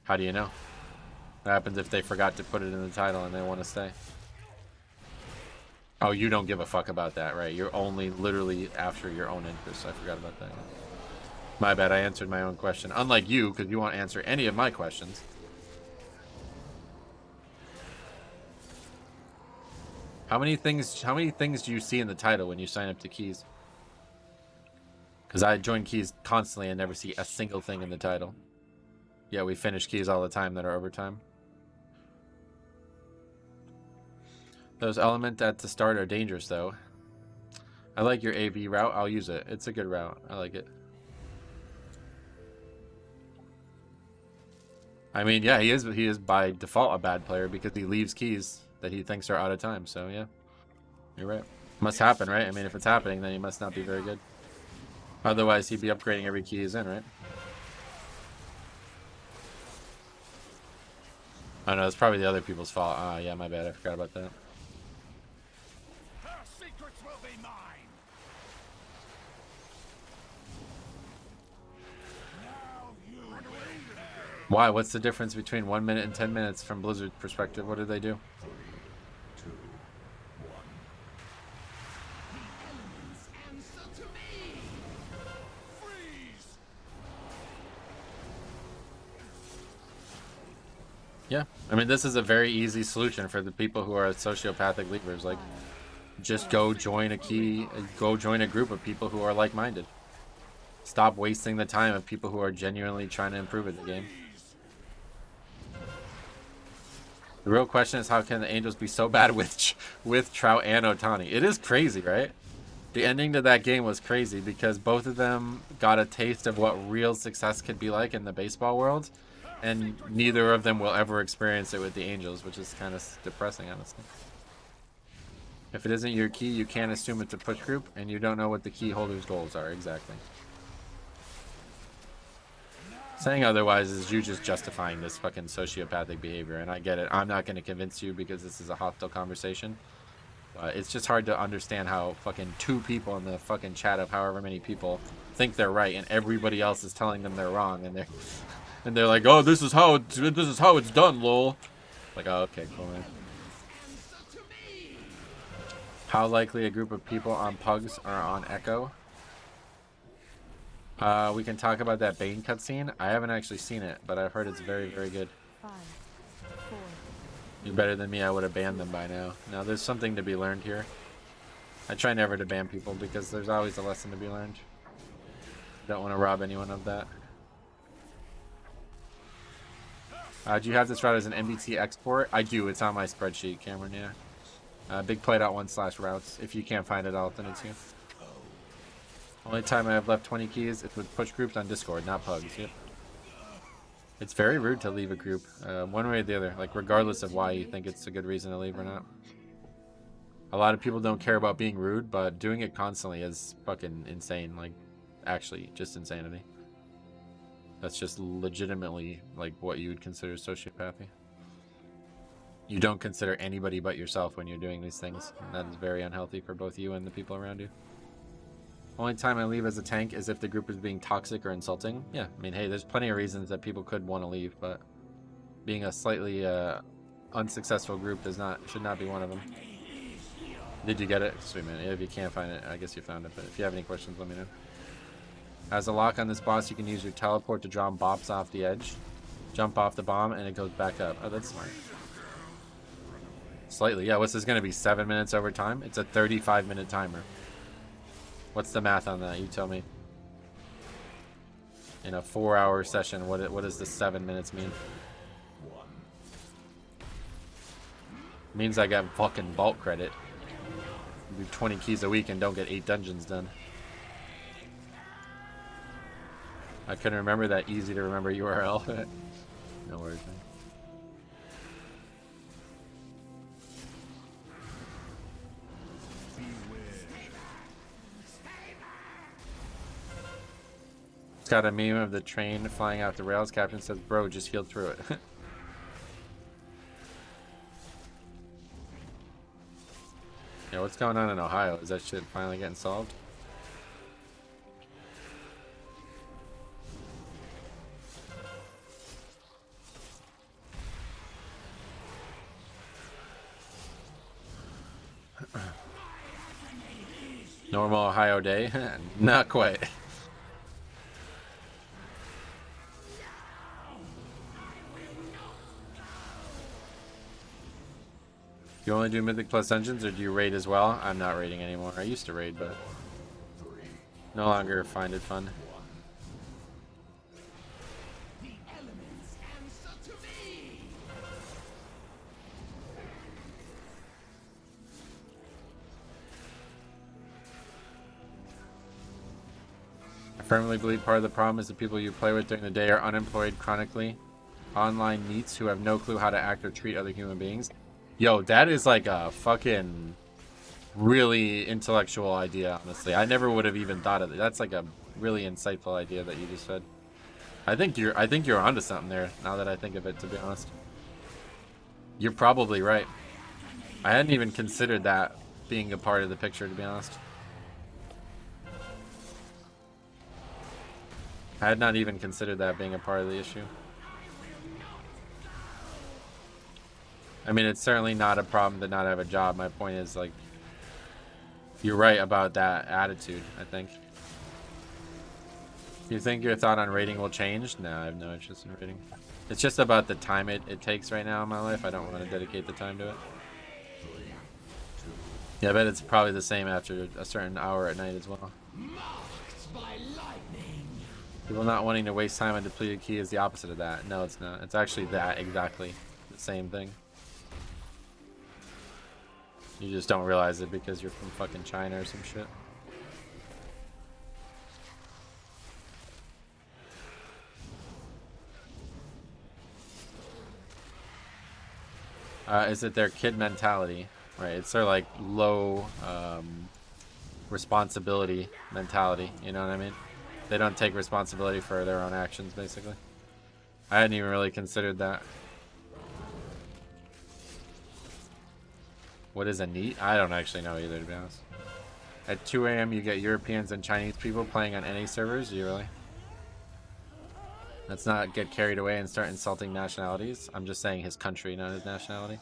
How do you know? What happens if they forgot to put it in the title and they want to stay? Oh, you don't give a fuck about that, right? You're only literally after your own interests. I forgot about that. My bad, I answered my own question. Unlike you, because you won't answer any of my questions. How many things do you see in the title when you sign up to Keys? Because I join Keys constantly and never see a single thing in the title. Yeah, we finish Keys all the time that are overtime. Those elements at the start are dangerous, though. I like your AV route. I'll use it. It's a good route. I like it. I mean, yeah, he is by default a bad player because he leaves keys that he thinks are out of time. So, yeah. You're right. Must happen, right? I mean, if it's happening, then he must not be very good. Otherwise, he'd be upgrading every key he's in, right? I don't know, it's probably the other people's fault. Ah, yeah, my bad. I forgot about that. Her secrets will be mine. Why? What's the difference between 1 minute and 10 minutes from Blizzard's perspective? What did they do? 3, 2, 1. The elements answer to me. Freeze. Yeah, I mean, this is a very easy solution for the people who are sociopathic leavers. Like, just go join a group of people who are like-minded. Stop wasting the time of people who are genuinely trying to improve at the game. The real question is, how can the Angels be so bad with Trout and Otani? It is crazy, right? The ending to that game was crazy because both of them got a taste of what real success could be like in the baseball world, and neither of them will ever experience it with the Angels, which is kind of depressing, honestly. If it isn't your key, you can't assume it's a push group, and you don't know what the key holder's goals are exactly. Saying otherwise is you just justifying this fucking sociopathic behavior, and I get it. I'm not going to convince you because this is a hostile conversation. But it's just hard to understand how fucking 2 people in the fucking chat of however many people think they're right, and everybody else is telling them they're wrong, and they're like, oh, this is how it's done, lol. Like, oh, okay, cool, man. How likely a group of people on Pugs are on Echo? We can talk about that Bane cutscene. I haven't actually seen it, but I've heard it's very, very good. 5, 4. You're better than me. I would have banned them by now. Now, there's something to be learned here. I try never to ban people because there's always a lesson to be learned. Don't want to rob anyone of that. Do you have this route as an MBT export? I do. It's on my spreadsheet, Cameron, yeah. Bigplay.1/routes. If you can't find it, I'll send it to you. Only time I have left 20 keys is with push groups on Discord, not Pugs. Yep. It's very rude to leave a group, one way or the other, like regardless of why you think it's a good reason to leave or not. A lot of people don't care about being rude, but doing it constantly is fucking insane. Like, actually, just insanity. That's just legitimately like what you would consider sociopathy. You don't consider anybody but yourself when you're doing these things, and that is very unhealthy for both you and the people around you. Only time I leave as a tank is if the group is being toxic or insulting. Yeah, I mean, hey, there's plenty of reasons that people could want to leave, but being a slightly unsuccessful group should not be one of them. Did you get it? Sweet, man. If you can't find it, I guess you found it, but if you have any questions, let me know. As a lock on this boss, you can use your teleport to draw bombs off the edge, jump off the bomb, and it goes back up. Oh, that's smart. Slightly, yeah. What's this going to be, 7 minutes over time? It's a 35-minute timer. What's the math on that? You tell me. In a 4-hour session, what does the 7 minutes mean? Means I got fucking vault credit. do 20 keys a week and don't get 8 dungeons done. I couldn't remember that easy to remember URL. No worries, man. It's got a meme of the train flying out the rails. Captain says, bro, just healed through it. Yeah, what's going on in Ohio? Is that shit finally getting solved? Normal Ohio day? Not quite. You only do Mythic Plus Dungeons, or do you raid as well? I'm not raiding anymore. I used to raid, but no longer find it fun. I firmly believe part of the problem is the people you play with during the day are unemployed, chronically online neets who have no clue how to act or treat other human beings. Yo, that is like a fucking really intellectual idea, honestly. I never would have even thought of it. That's like a really insightful idea that you just said. I think you're onto something there, now that I think of it, to be honest. You're probably right. I hadn't even considered that being a part of the picture, to be honest. I had not even considered that being a part of the issue. I mean, it's certainly not a problem to not have a job. My point is, like, you're right about that attitude, I think. You think your thought on rating will change? No, I have no interest in rating. It's just about the time it takes right now in my life. I don't want to dedicate the time to it. Yeah, I bet it's probably the same after a certain hour at night as well. People not wanting to waste time on depleted key is the opposite of that. No, it's not. It's actually that exactly the same thing. You just don't realize it because you're from fucking China or some shit. Is it their kid mentality? Right, it's their like low responsibility mentality, you know what I mean? They don't take responsibility for their own actions, basically. I hadn't even really considered that. What is a neat? I don't actually know either, to be honest. At 2 a.m. you get Europeans and Chinese people playing on any servers? Do you really? Let's not get carried away and start insulting nationalities. I'm just saying his country, not his nationality.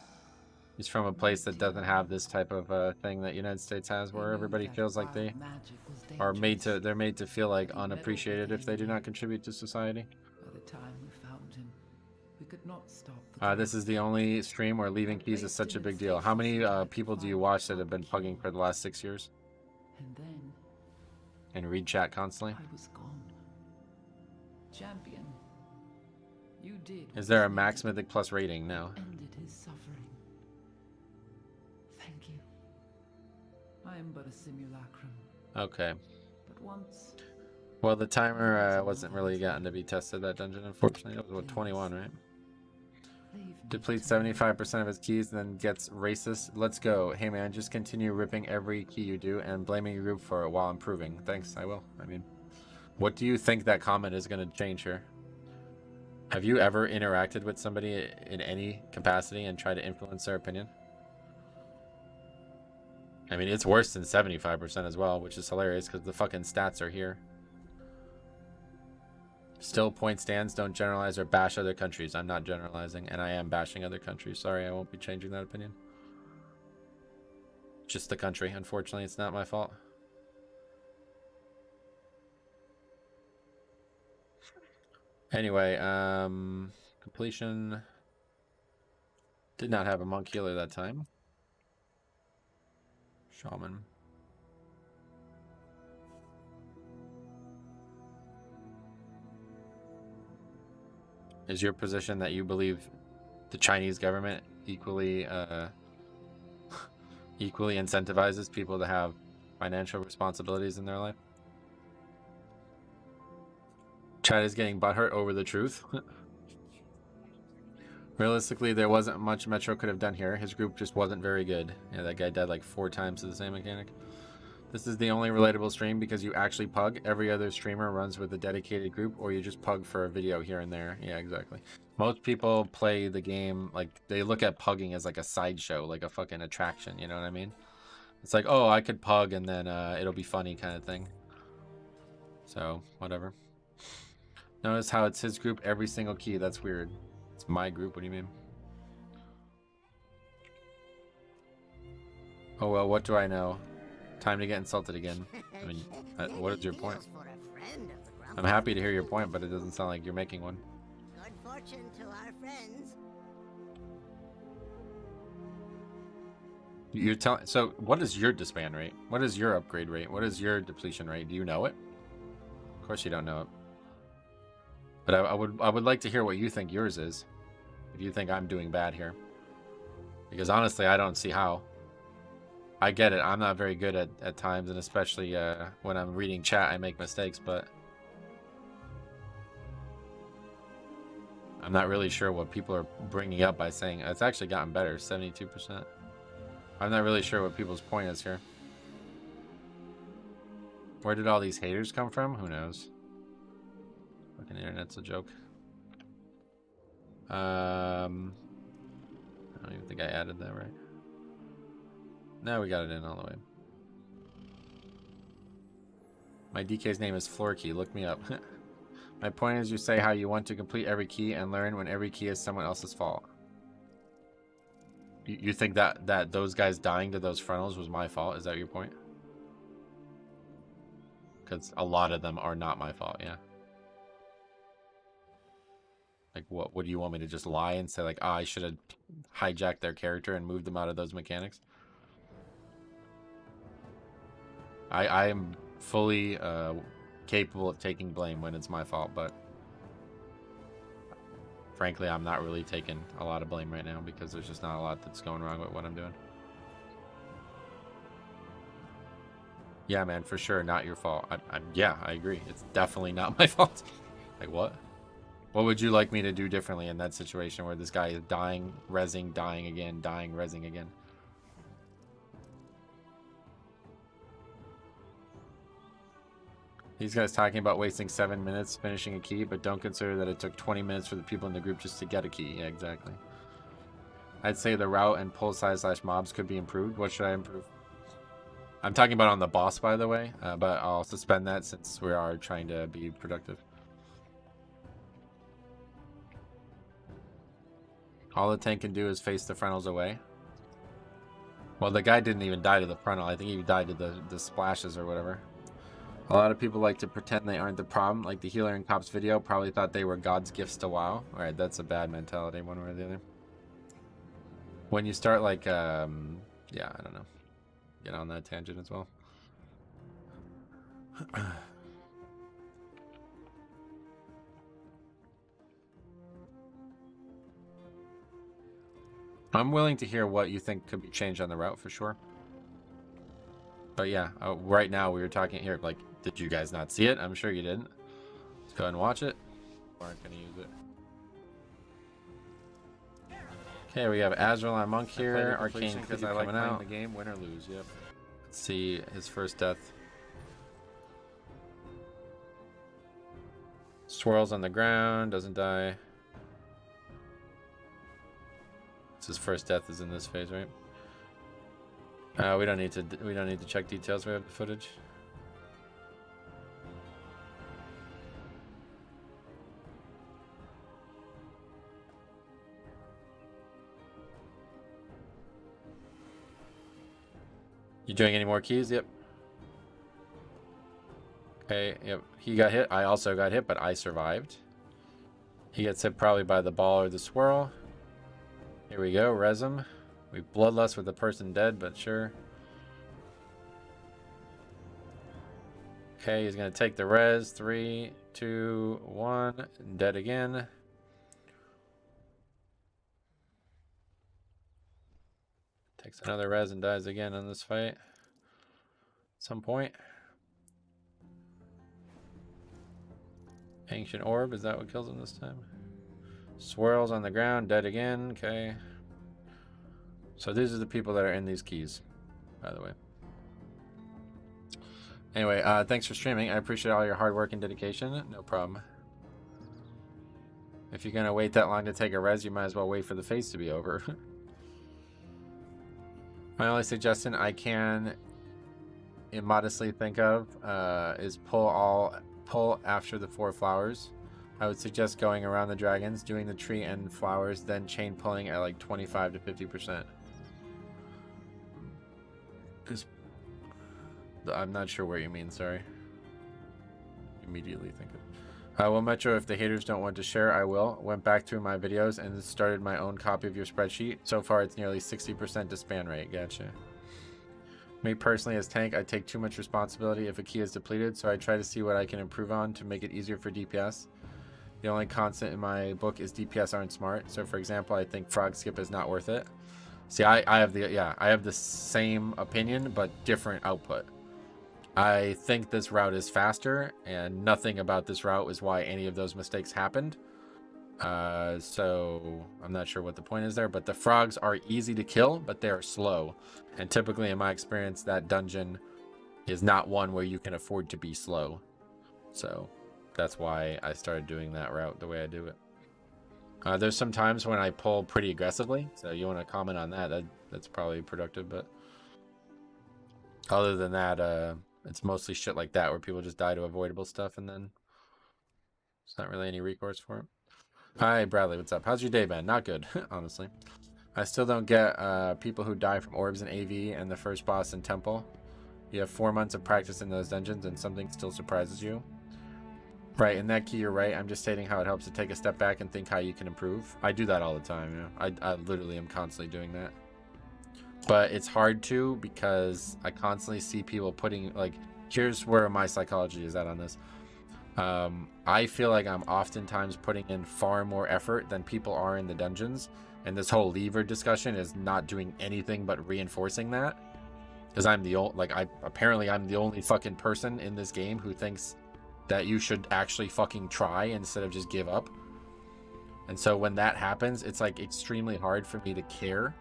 He's from a place that doesn't have this type of thing that United States has, where everybody feels like they are made to feel like unappreciated if they do not contribute to society. By the time we found him, we could not stop. This is the only stream where leaving keys is such a big deal. How many people do you watch that have been pugging for the last 6 years? And then, and read chat constantly? I was gone. Champion, you did. Is there a max Mythic Plus rating now? Ended his suffering. Thank you. I am but a simulacrum. Okay. But once. Well, the timer wasn't really gotten to be tested, that dungeon, unfortunately. It was what, 21, right? Depletes 75% of his keys, then gets racist. Let's go. Hey man, just continue ripping every key you do and blaming your group for it while improving. Thanks, I will. I mean, what do you think that comment is going to change here? Have you ever interacted with somebody in any capacity and tried to influence their opinion? I mean, it's worse than 75% as well, which is hilarious because the fucking stats are here. Still, point stands, don't generalize or bash other countries. I'm not generalizing, and I am bashing other countries. Sorry, I won't be changing that opinion. Just the country. Unfortunately, it's not my fault. Anyway, completion. Did not have a monk healer that time. Shaman. Is your position that you believe the Chinese government equally equally incentivizes people to have financial responsibilities in their life. Chad is getting butthurt over the truth. Realistically, there wasn't much Metro could have done here. His group just wasn't very good. Yeah, that guy died like 4 times to the same mechanic. This is the only relatable stream because you actually pug. Every other streamer runs with a dedicated group, or you just pug for a video here and there. Yeah, exactly. Most people play the game, like, they look at pugging as like a sideshow, like a fucking attraction, you know what I mean? It's like, oh, I could pug and then it'll be funny kind of thing. So, whatever. Notice how it's his group, every single key. That's weird. It's my group, what do you mean? Oh, well, what do I know? Time to get insulted again. I mean, what is your point? I'm happy to hear your point, but it doesn't sound like you're making one. Good fortune to our friends. You're telling. So, what is your disband rate? What is your upgrade rate? What is your depletion rate? Do you know it? Of course, you don't know it. But I would like to hear what you think yours is. If you think I'm doing bad here, because honestly, I don't see how. I get it. I'm not very good at times, and especially when I'm reading chat, I make mistakes, but I'm not really sure what people are bringing up by saying it's actually gotten better, 72%. I'm not really sure what people's point is here. Where did all these haters come from? Who knows? Fucking internet's a joke. I don't even think I added that right. No, we got it in all the way. My DK's name is Florkey. Look me up. My point is, you say how you want to complete every key and learn when every key is someone else's fault. You think that those guys dying to those frontals was my fault? Is that your point? Because a lot of them are not my fault, yeah. Like, what do you want me to just lie and say, like, oh, I should have hijacked their character and moved them out of those mechanics? I am fully capable of taking blame when it's my fault, but frankly, I'm not really taking a lot of blame right now because there's just not a lot that's going wrong with what I'm doing. Yeah, man, for sure, not your fault. Yeah, I agree. It's definitely not my fault. Like, what? What would you like me to do differently in that situation where this guy is dying, rezzing, dying again, dying, rezzing again? These guys talking about wasting 7 minutes finishing a key, but don't consider that it took 20 minutes for the people in the group just to get a key. Yeah, exactly. I'd say the route and pull size / mobs could be improved. What should I improve? I'm talking about on the boss, by the way, but I'll suspend that since we are trying to be productive. All the tank can do is face the frontals away. Well, the guy didn't even die to the frontal. I think he died to the splashes or whatever. A lot of people like to pretend they aren't the problem. Like the healer in Cop's video probably thought they were God's gifts to WoW. Alright, that's a bad mentality one way or the other. When you start like, yeah, I don't know. Get on that tangent as well. I'm willing to hear what you think could be changed on the route for sure. But yeah, right now we were talking here, like, did you guys not see it? I'm sure you didn't. Let's go ahead and watch it. We aren't going to use it. Okay, we have Azrael on Monk here. Arcane because I like playing the game, win or lose. Yep. Let's see his first death. Swirls on the ground, doesn't die. It's his first death is in this phase, right? We don't need to check details. We have the footage. You doing any more keys? Yep. Okay, yep. He got hit. I also got hit, but I survived. He gets hit probably by the ball or the swirl. Here we go, res him. We bloodlust with the person dead, but sure. Okay, he's gonna take the res. 3, 2, 1. Dead again. Takes Another resin dies again on this fight. At some point. Ancient Orb, is that what kills him this time? Swirls on the ground, dead again. Okay. So these are the people that are in these keys, by the way. Anyway, thanks for streaming. I appreciate all your hard work and dedication. No problem. If you're going to wait that long to take a res, you might as well wait for the phase to be over. My only suggestion I can immodestly think of is pull after the 4 flowers. I would suggest going around the dragons, doing the tree and flowers, then chain pulling at like 25 to 50%. Because I'm not sure what you mean, sorry. Immediately think of well, Metro, if the haters don't want to share, I will. Went back through my videos and started my own copy of your spreadsheet. So far, it's nearly 60% disband rate. Gotcha. Me personally, as tank, I take too much responsibility if a key is depleted, so I try to see what I can improve on to make it easier for DPS. The only constant in my book is DPS aren't smart. So, for example, I think frog skip is not worth it. See, I have the same opinion, but different output. I think this route is faster, and nothing about this route is why any of those mistakes happened. So I'm not sure what the point is there, but the frogs are easy to kill, but they are slow. And typically, in my experience, that dungeon is not one where you can afford to be slow. So that's why I started doing that route the way I do it. There's some times when I pull pretty aggressively, so you want to comment on that. That's probably productive, but other than that, it's mostly shit like that where people just die to avoidable stuff, and then it's not really any recourse for it. Hi, Bradley. What's up? How's your day been? Not good, honestly. I still don't get people who die from orbs in AV and the first boss in Temple. You have 4 months of practice in those dungeons, and something still surprises you. Right, in that key, you're right. I'm just stating how it helps to take a step back and think how you can improve. I do that all the time. You know? I literally am constantly doing that. But it's hard to, because I constantly see people putting, like, here's where my psychology is at on this. I feel like I'm oftentimes putting in far more effort than people are in the dungeons. And this whole lever discussion is not doing anything but reinforcing that. Because I'm the only, apparently I'm the only fucking person in this game who thinks that you should actually fucking try instead of just give up. And so when that happens, it's like extremely hard for me to care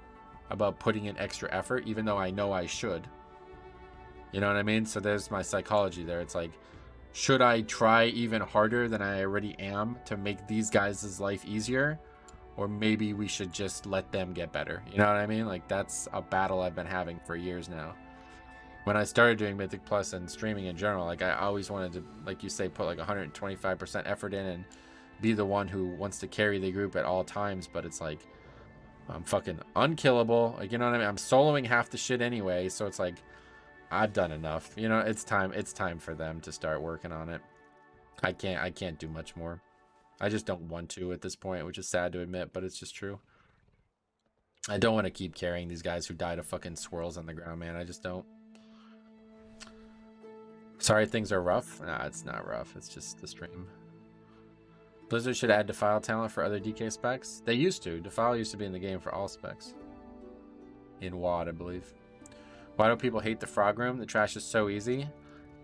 about putting in extra effort, even though I know I should. You know what I mean? So there's my psychology there. It's like, should I try even harder than I already am to make these guys' life easier? Or maybe we should just let them get better. You know what I mean? Like, that's a battle I've been having for years now. When I started doing Mythic Plus and streaming in general, like, I always wanted to, like you say, put like 125% effort in and be the one who wants to carry the group at all times. But it's like, I'm fucking unkillable. Like, you know what I mean? I'm soloing half the shit anyway. So it's like, I've done enough. You know, it's time for them to start working on it. I can't do much more. I just don't want to at this point, which is sad to admit, but it's just true. I don't want to keep carrying these guys who die to fucking swirls on the ground, man. I just don't. Sorry, things are rough. Nah, it's not rough. It's just the stream. Blizzard should add Defile talent for other DK specs. They used to. Defile used to be in the game for all specs. In WoD, I believe. Why do people hate the frog room? The trash is so easy.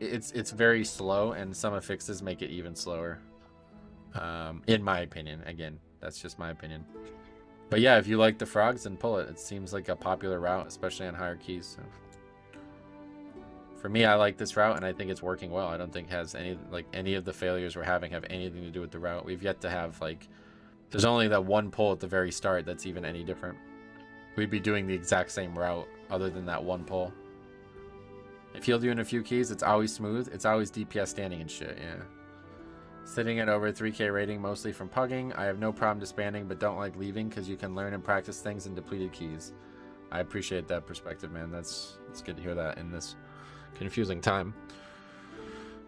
It's very slow, and some affixes make it even slower. In my opinion. Again, that's just my opinion. But yeah, if you like the frogs, then pull it. It seems like a popular route, especially on higher keys. So for me, I like this route, and I think it's working well. I don't think it has any of the failures we're having have anything to do with the route. We've yet to have, like, there's only that one pull at the very start that's even any different. We'd be doing the exact same route other than that one pull. If he'll do in a few keys, it's always smooth. It's always DPS standing and shit, yeah. Sitting at over 3k rating, mostly from pugging. I have no problem disbanding, but don't like leaving because you can learn and practice things in depleted keys. I appreciate that perspective, man. It's good to hear that in this confusing time.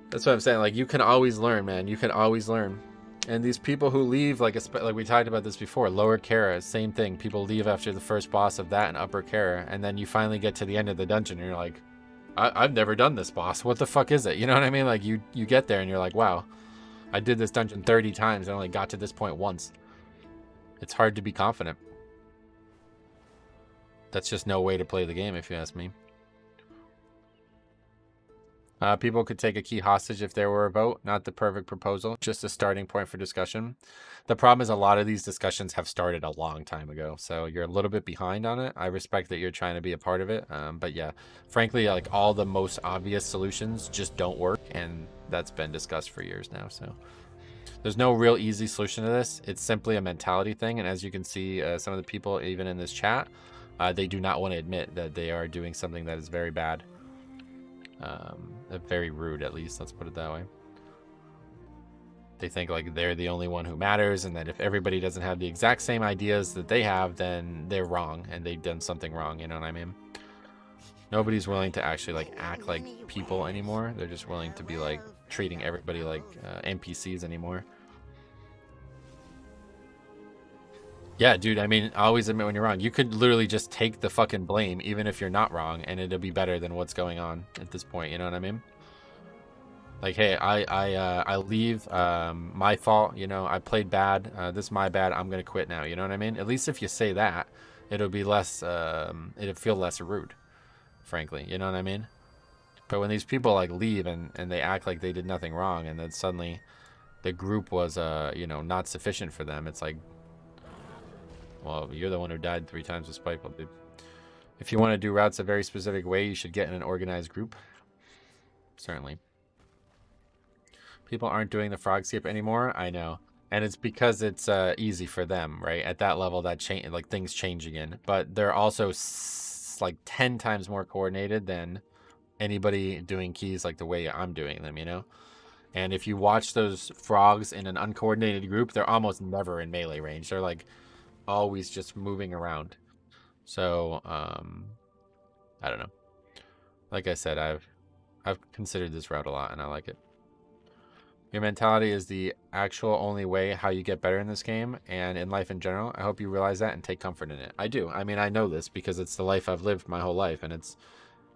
That's what I'm saying. Like, you can always learn, man. You can always learn. And these people who leave, like we talked about this before, lower Kara, same thing. People leave after the first boss of that and upper Kara, and then you finally get to the end of the dungeon, and you're like, I've never done this boss. What the fuck is it? You know what I mean? Like, you get there, and you're like, wow. I did this dungeon 30 times and only got to this point once. It's hard to be confident. That's just no way to play the game, if you ask me. People could take a key hostage if there were a vote. Not the perfect proposal, just a starting point for discussion. The problem is a lot of these discussions have started a long time ago, so you're a little bit behind on it. I respect that you're trying to be a part of it, but yeah, frankly, like all the most obvious solutions just don't work, and that's been discussed for years now. So there's no real easy solution to this. It's simply a mentality thing, and as you can see, some of the people even in this chat, they do not want to admit that they are doing something that is very bad. Very rude, at least, let's put it that way. They think like they're the only one who matters, and that if everybody doesn't have the exact same ideas that they have, then they're wrong and they've done something wrong, you know what I mean? Nobody's willing to actually like act like people anymore. They're just willing to be like treating everybody like NPCs anymore. Yeah, dude, I mean, always admit when you're wrong. You could literally just take the fucking blame, even if you're not wrong, and it'll be better than what's going on at this point, you know what I mean? Like, hey, I leave, my fault, you know, I played bad, this is my bad, I'm gonna quit now, you know what I mean? At least if you say that, it'll be less, it'll feel less rude, frankly, you know what I mean? But when these people, like, leave and they act like they did nothing wrong, and then suddenly the group was, you know, not sufficient for them, it's like, well, you're the one who died 3 times with Spiteful, dude. If you want to do routes a very specific way, you should get in an organized group. Certainly. People aren't doing the frog skip anymore. I know. And it's because it's easy for them, right? At that level, that change, like things change again. But they're also like 10 times more coordinated than anybody doing keys like the way I'm doing them, you know? And if you watch those frogs in an uncoordinated group, they're almost never in melee range. They're like always just moving around. So I don't know. Like I said, I've considered this route a lot and I like it. Your mentality is the actual only way how you get better in this game and in life in general. I hope you realize that and take comfort in it. I do. I mean, I know this because it's the life I've lived my whole life, and it's,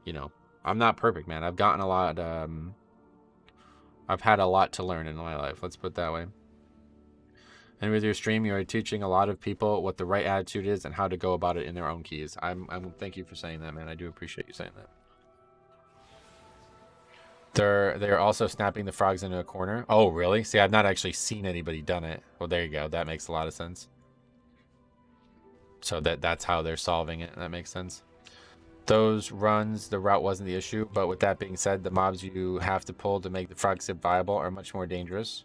you know, I'm not perfect, man. I've gotten a lot I've had a lot to learn in my life, let's put it that way. And with your stream, you are teaching a lot of people what the right attitude is and how to go about it in their own keys. I'm thank you for saying that, man. I do appreciate you saying that. They're also snapping the frogs into a corner. Oh, really? See, I've not actually seen anybody done it. Well, there you go. That makes a lot of sense. So that's how they're solving it. That makes sense. Those runs, the route wasn't the issue, but with that being said, the mobs you have to pull to make the frog skip viable are much more dangerous.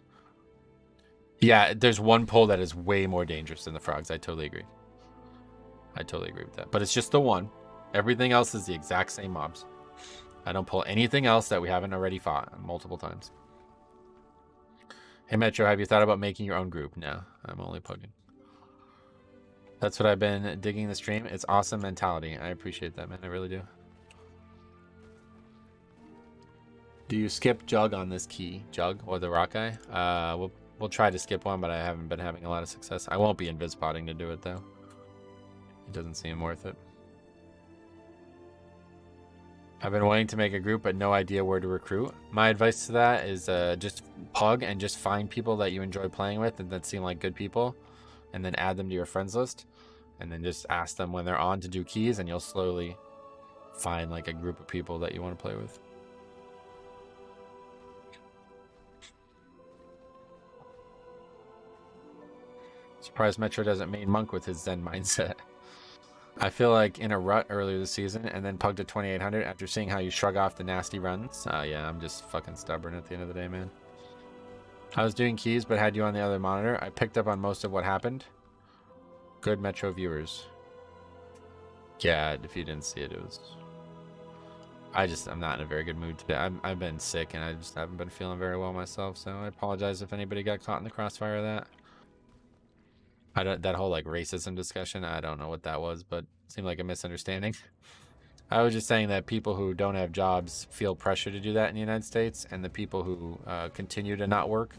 Yeah, there's one pull that is way more dangerous than the frogs. I totally agree. I totally agree with that. But it's just the one. Everything else is the exact same mobs. I don't pull anything else that we haven't already fought multiple times. Hey, Metro, have you thought about making your own group? No, I'm only pugging. That's what I've been digging the stream. It's awesome mentality. I appreciate that, man. I really do. Do you skip Jug on this key? Jug or the rock guy? We'll try to skip one, but I haven't been having a lot of success. I won't be invis-potting to do it, though. It doesn't seem worth it. I've been wanting to make a group, but no idea where to recruit. My advice to that is just pug and just find people that you enjoy playing with and that seem like good people, and then add them to your friends list, and then just ask them when they're on to do keys, and you'll slowly find like a group of people that you want to play with. Surprised Metro doesn't main monk with his Zen mindset. I feel like in a rut earlier this season and then pugged to 2800 after seeing how you shrug off the nasty runs. Yeah, I'm just fucking stubborn at the end of the day, man. I was doing keys but had you on the other monitor. I picked up on most of what happened. Good Metro viewers. Yeah, if you didn't see it, it was... I'm not in a very good mood today. I've been sick and I just haven't been feeling very well myself, so I apologize if anybody got caught in the crossfire of that. That whole like racism discussion, I don't know what that was, but it seemed like a misunderstanding. I was just saying that people who don't have jobs feel pressure to do that in the United States, and the people who continue to not work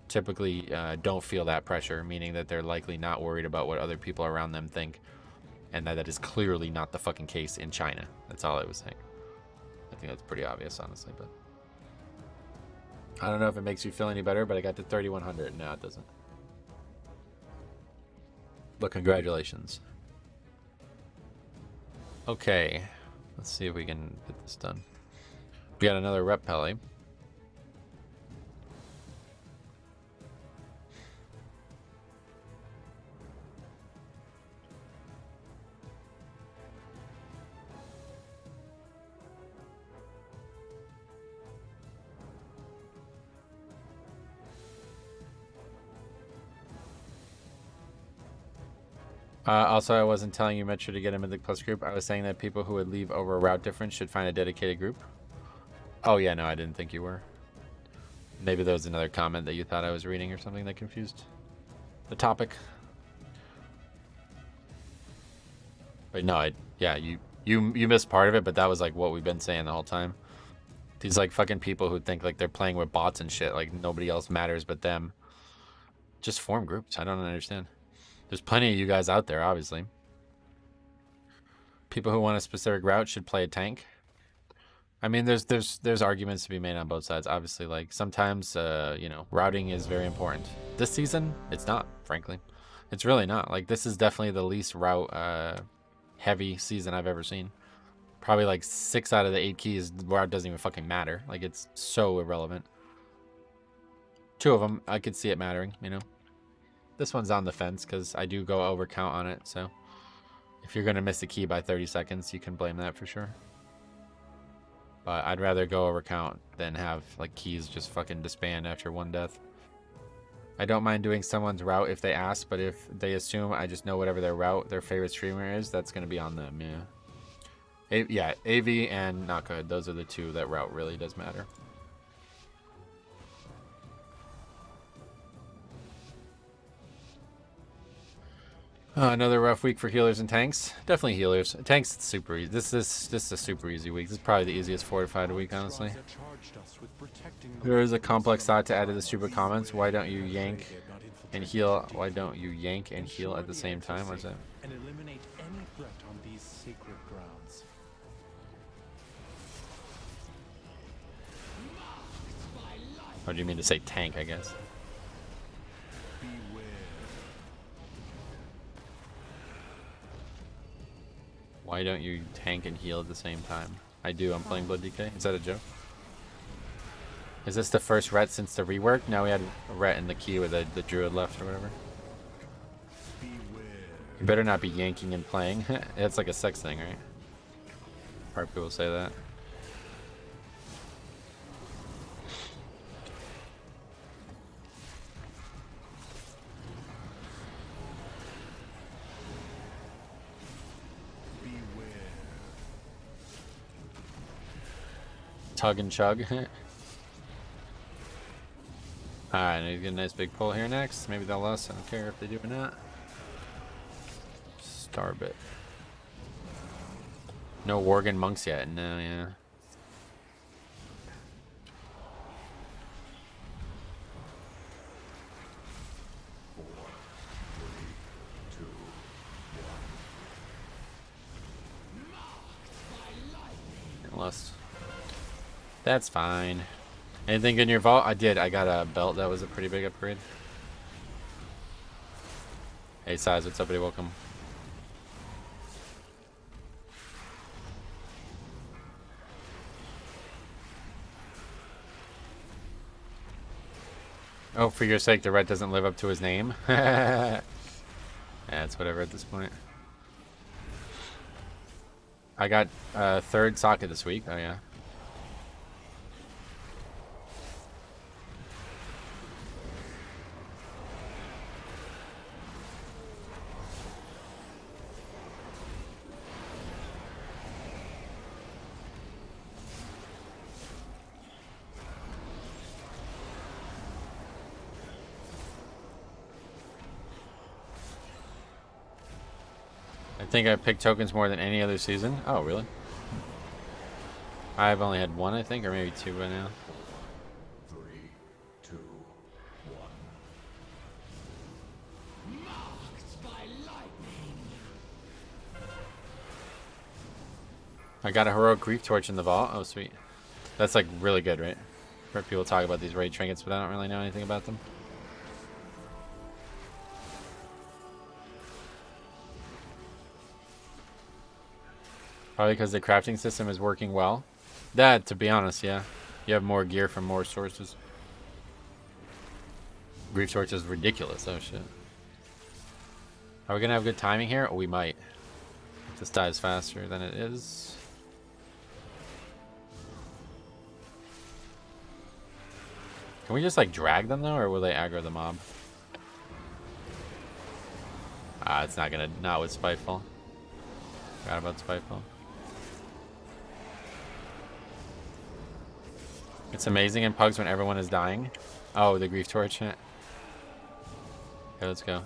typically don't feel that pressure, meaning that they're likely not worried about what other people around them think, and that is clearly not the fucking case in China. That's all I was saying. I think that's pretty obvious, honestly, but I don't know if it makes you feel any better, but I got to 3100. No, it doesn't. But congratulations. Okay, let's see if we can get this done. We got another rep Pele. Also, I wasn't telling you Metro to get a Mythic Plus group. I was saying that people who would leave over a route difference should find a dedicated group. Oh yeah, no, I didn't think you were. Maybe there was another comment that you thought I was reading or something that confused the topic. But no, yeah, you missed part of it, but that was like what we've been saying the whole time. These like fucking people who think like they're playing with bots and shit, like nobody else matters but them. Just form groups. I don't understand. There's plenty of you guys out there, obviously. People who want a specific route should play a tank. I mean, there's arguments to be made on both sides. Obviously, like sometimes, you know, routing is very important. This season, it's not. Frankly, it's really not. Like this is definitely the least route heavy season I've ever seen. Probably like 6 out of the 8 keys, the route doesn't even fucking matter. Like it's so irrelevant. 2 of them, I could see it mattering. You know. This one's on the fence because I do go over count on it, so if you're going to miss a key by 30 seconds, you can blame that for sure. But I'd rather go over count than have like keys just fucking disband after 1 death. I don't mind doing someone's route if they ask, but if they assume I just know whatever their route, their favorite streamer is, that's going to be on them, yeah. Yeah, AV and Not Good, those are the 2 that route really does matter. Another rough week for healers and tanks. Definitely healers. Tanks, it's super easy. This is a super easy week. This is probably the easiest fortified week, honestly. There is a complex thought to add to the stupid comments. Why don't you yank and heal? Why don't you yank and heal at the same time? What's that? And eliminate any threat on these sacred grounds. Or do you mean to say tank, I guess? Why don't you tank and heal at the same time? I do, I'm playing Blood DK. Is that a joke? Is this the first ret since the rework? No, we had a ret in the key where the druid left or whatever. You better not be yanking and playing. It's like a sex thing, right? Part people say that. Tug and chug. Alright, need to get a nice big pull here next. Maybe they'll lose. I don't care if they do or not. Starbit. No Worgen monks yet. No, yeah. Lost. That's fine. Anything good in your vault? I did. I got a belt. That was a pretty big upgrade. Hey, Size, what's up, buddy? Welcome. Oh, for your sake, the red doesn't live up to his name. Yeah, it's whatever at this point. I got 3rd socket this week. Oh, yeah. I think I picked tokens more than any other season. Oh, really? I've only had 1, I think, or maybe 2 by now. 3, 2, 1. Marked by lightning. I got a heroic grief torch in the vault. Oh, sweet. That's like really good, right? For people talk about these raid trinkets, but I don't really know anything about them. Probably because the crafting system is working well. That, to be honest, yeah. You have more gear from more sources. Grief Torch is ridiculous. Oh, shit. Are we going to have good timing here? Oh, we might. If this dies faster than it is. Can we just, like, drag them, though? Or will they aggro the mob? Ah, it's not going to... Not with Spiteful. Forgot about Spiteful. It's amazing in Pugs when everyone is dying. Oh, the Grief Torch. Okay, let's go.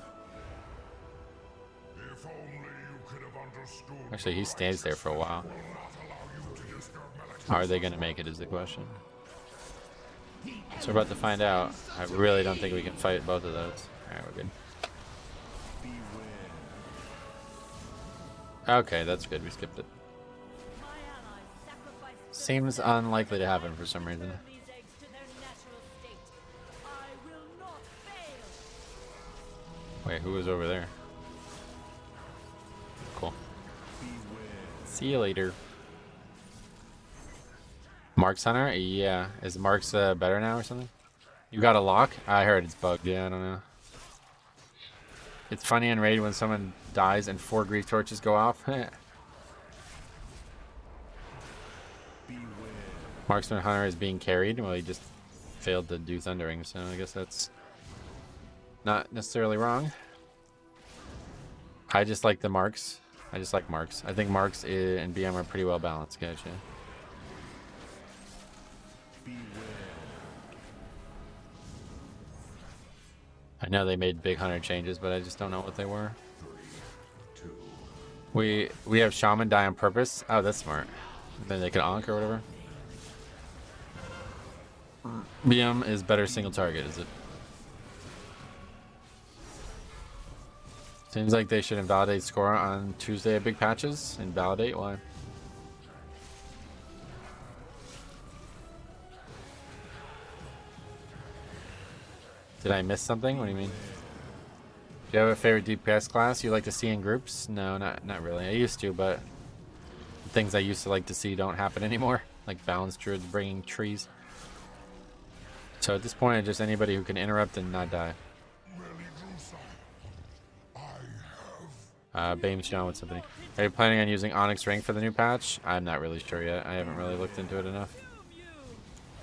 Actually, he stays there for a while. How are they going to make it is the question. So we're about to find out. I really don't think we can fight both of those. Alright, we're good. Okay, that's good. We skipped it. Seems unlikely to happen for some reason. Wait, who was over there? Cool. See you later. Mark's Hunter? Yeah. Is Mark's better now or something? You got a lock? I heard it's bugged. Yeah, I don't know. It's funny in Raid when someone dies and 4 Grief Torches go off. Marksman Hunter is being carried. Well, he just failed to do Thundering, so I guess that's not necessarily wrong. I just like the marks. I just like marks. I think marks and BM are pretty well balanced. Gotcha. I know they made big hunter changes, but I just don't know what they were. We have Shaman die on purpose. Oh, that's smart. Then they can onk or whatever. BM is better single target, is it? Seems like they should invalidate score on Tuesday at big patches. Invalidate? Why? Did I miss something? What do you mean? Do you have a favorite DPS class you like to see in groups? No, not really. I used to, but things I used to like to see don't happen anymore. Like balanced druids bringing trees. So at this point, just anybody who can interrupt and not die. Bames John, what's happening? Are you planning on using Onyx Ring for the new patch? I'm not really sure yet. I haven't really looked into it enough.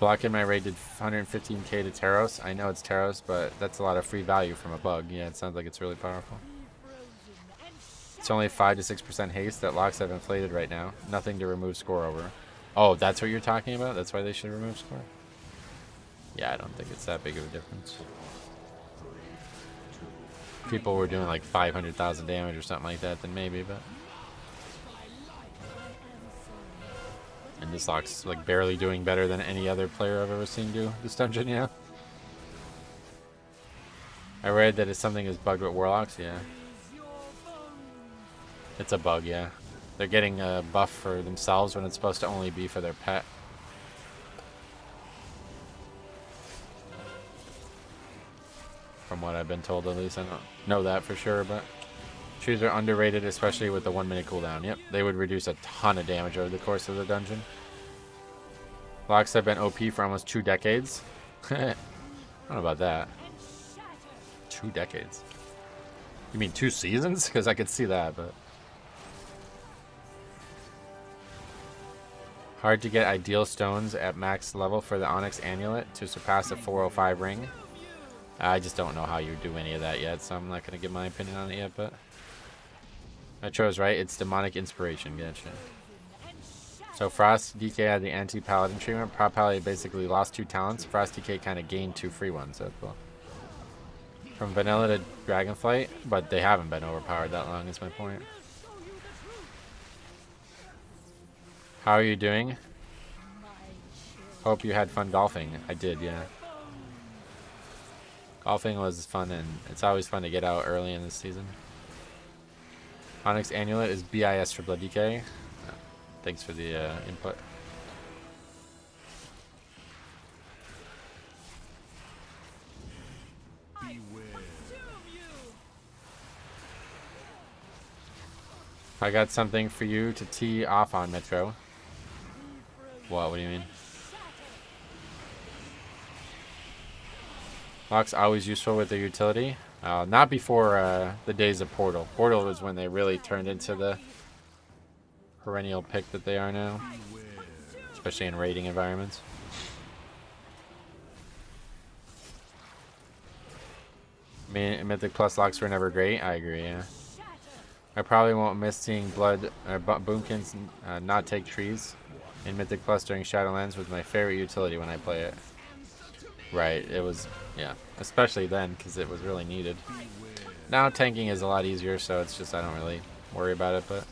Block in my raid did 115k to Taros. I know it's Taros, but that's a lot of free value from a bug. Yeah, it sounds like it's really powerful. It's only 5 to 6% haste that locks have inflated right now. Nothing to remove score over. Oh, that's what you're talking about? That's why they should remove score? Yeah, I don't think it's that big of a difference. If people were doing like 500,000 damage or something like that, then maybe, but... And this lock's like barely doing better than any other player I've ever seen do this dungeon, yeah. I read that it's something is bugged with Warlocks, yeah. It's a bug, yeah. They're getting a buff for themselves when it's supposed to only be for their pet. From what I've been told, at least. I don't know that for sure, but trees are underrated, especially with the 1 minute cooldown. Yep, they would reduce a ton of damage over the course of the dungeon. Locks have been OP for almost 2 decades. I don't know about that. 2 decades. You mean 2 seasons? Because I could see that, but... Hard to get ideal stones at max level for the Onyx Amulet to surpass a 405 ring. I just don't know how you do any of that yet, so I'm not going to give my opinion on it yet, but... Metro's right, it's demonic inspiration, gotcha. So Frost DK had the anti-paladin treatment. Prop Paladin basically lost 2 talents. Frost DK kind of gained 2 free ones, so that's cool. From vanilla to Dragonflight, but they haven't been overpowered that long, is my point. How are you doing? Hope you had fun golfing. I did, yeah. Golfing was fun, and it's always fun to get out early in this season. Onyx Amulet is BIS for Blood DK. Thanks for the input. I got something for you to tee off on, Metro. What do you mean? Locks always useful with their utility. Not before the days of Portal. Portal was when they really turned into the perennial pick that they are now. Especially in raiding environments. I mean, Mythic Plus locks were never great. I agree, yeah. I probably won't miss seeing Boomkins not take trees in Mythic Plus during Shadowlands was my favorite utility when I play it. Right, it was, yeah. Especially then, because it was really needed. Now tanking is a lot easier, so it's just I don't really worry about it, but...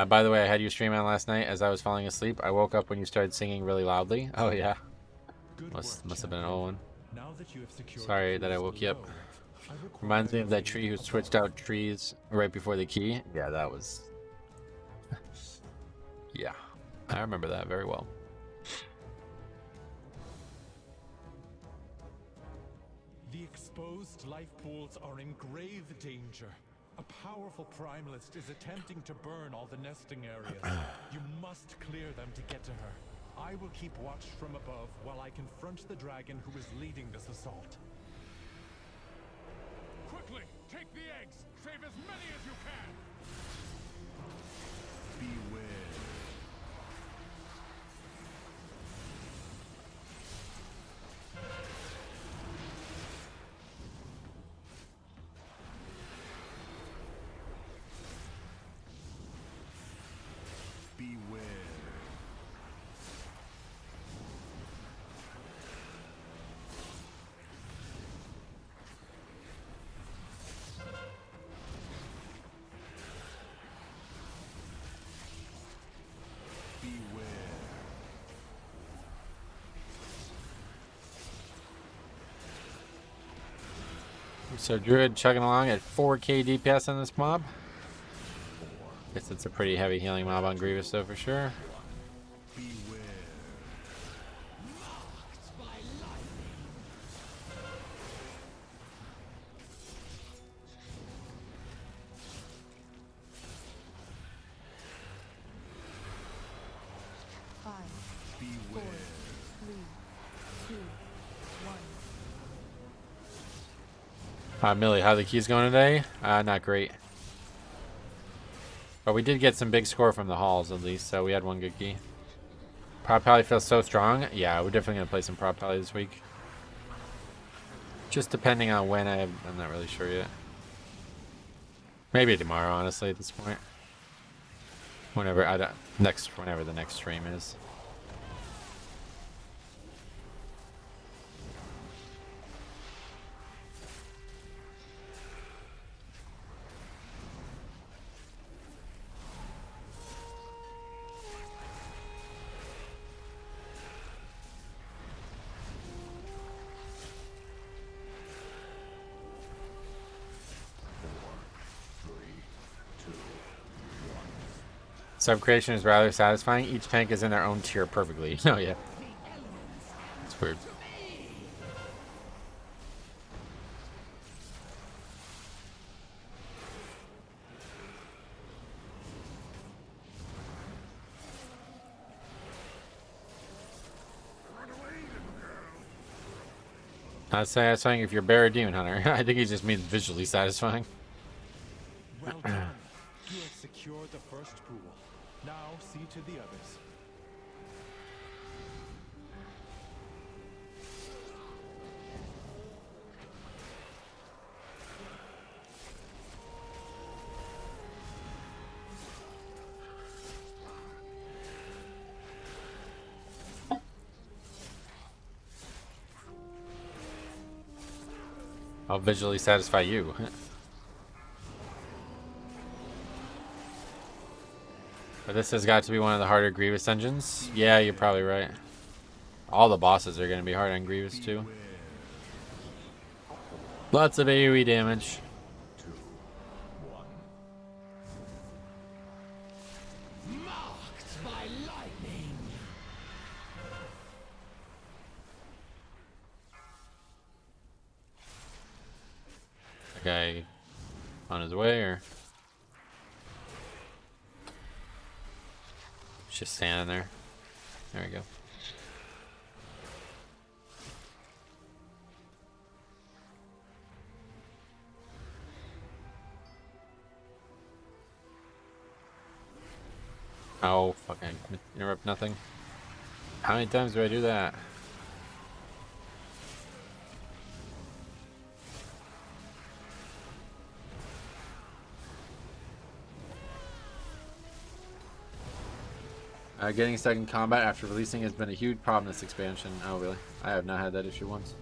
by the way, I had you stream on last night as I was falling asleep. I woke up when you started singing really loudly. Oh yeah. Must have been an old one. Sorry that I woke you up. Reminds me of that tree who switched out trees right before the key. Yeah, that was... yeah, I remember that very well. The exposed life pools are in grave danger. A powerful primalist is attempting to burn all the nesting areas. You must clear them to get to her. I will keep watch from above while I confront the dragon who is leading this assault. Quickly, take the eggs! Save as many as you can! Beware. So Druid chugging along at 4k DPS on this mob. Guess it's a pretty heavy healing mob on Grievous though for sure. Millie, how the keys going today? Not great. But we did get some big score from the halls at least, so we had one good key. Prop Pally feels so strong. Yeah, we're definitely going to play some Prop Pally this week. Just depending on when I'm not really sure yet. Maybe tomorrow, honestly, at this point. Whenever the next stream is. Sub creation is rather satisfying. Each tank is in their own tier perfectly. Oh yeah. It's weird. Not satisfying if you're Bear or Demon Hunter. I think he just means visually satisfying. Well done. You have secured the first pool. Now see to the others. I'll visually satisfy you. But this has got to be one of the harder Grievous dungeons. Yeah, you're probably right. All the bosses are going to be hard on Grievous too. Lots of AoE damage. Okay, on his way, or just standing there? There we go. Oh, fucking interrupt nothing. How many times do I do that? Getting stuck in combat after releasing has been a huge problem this expansion. Oh, really? I have not had that issue once.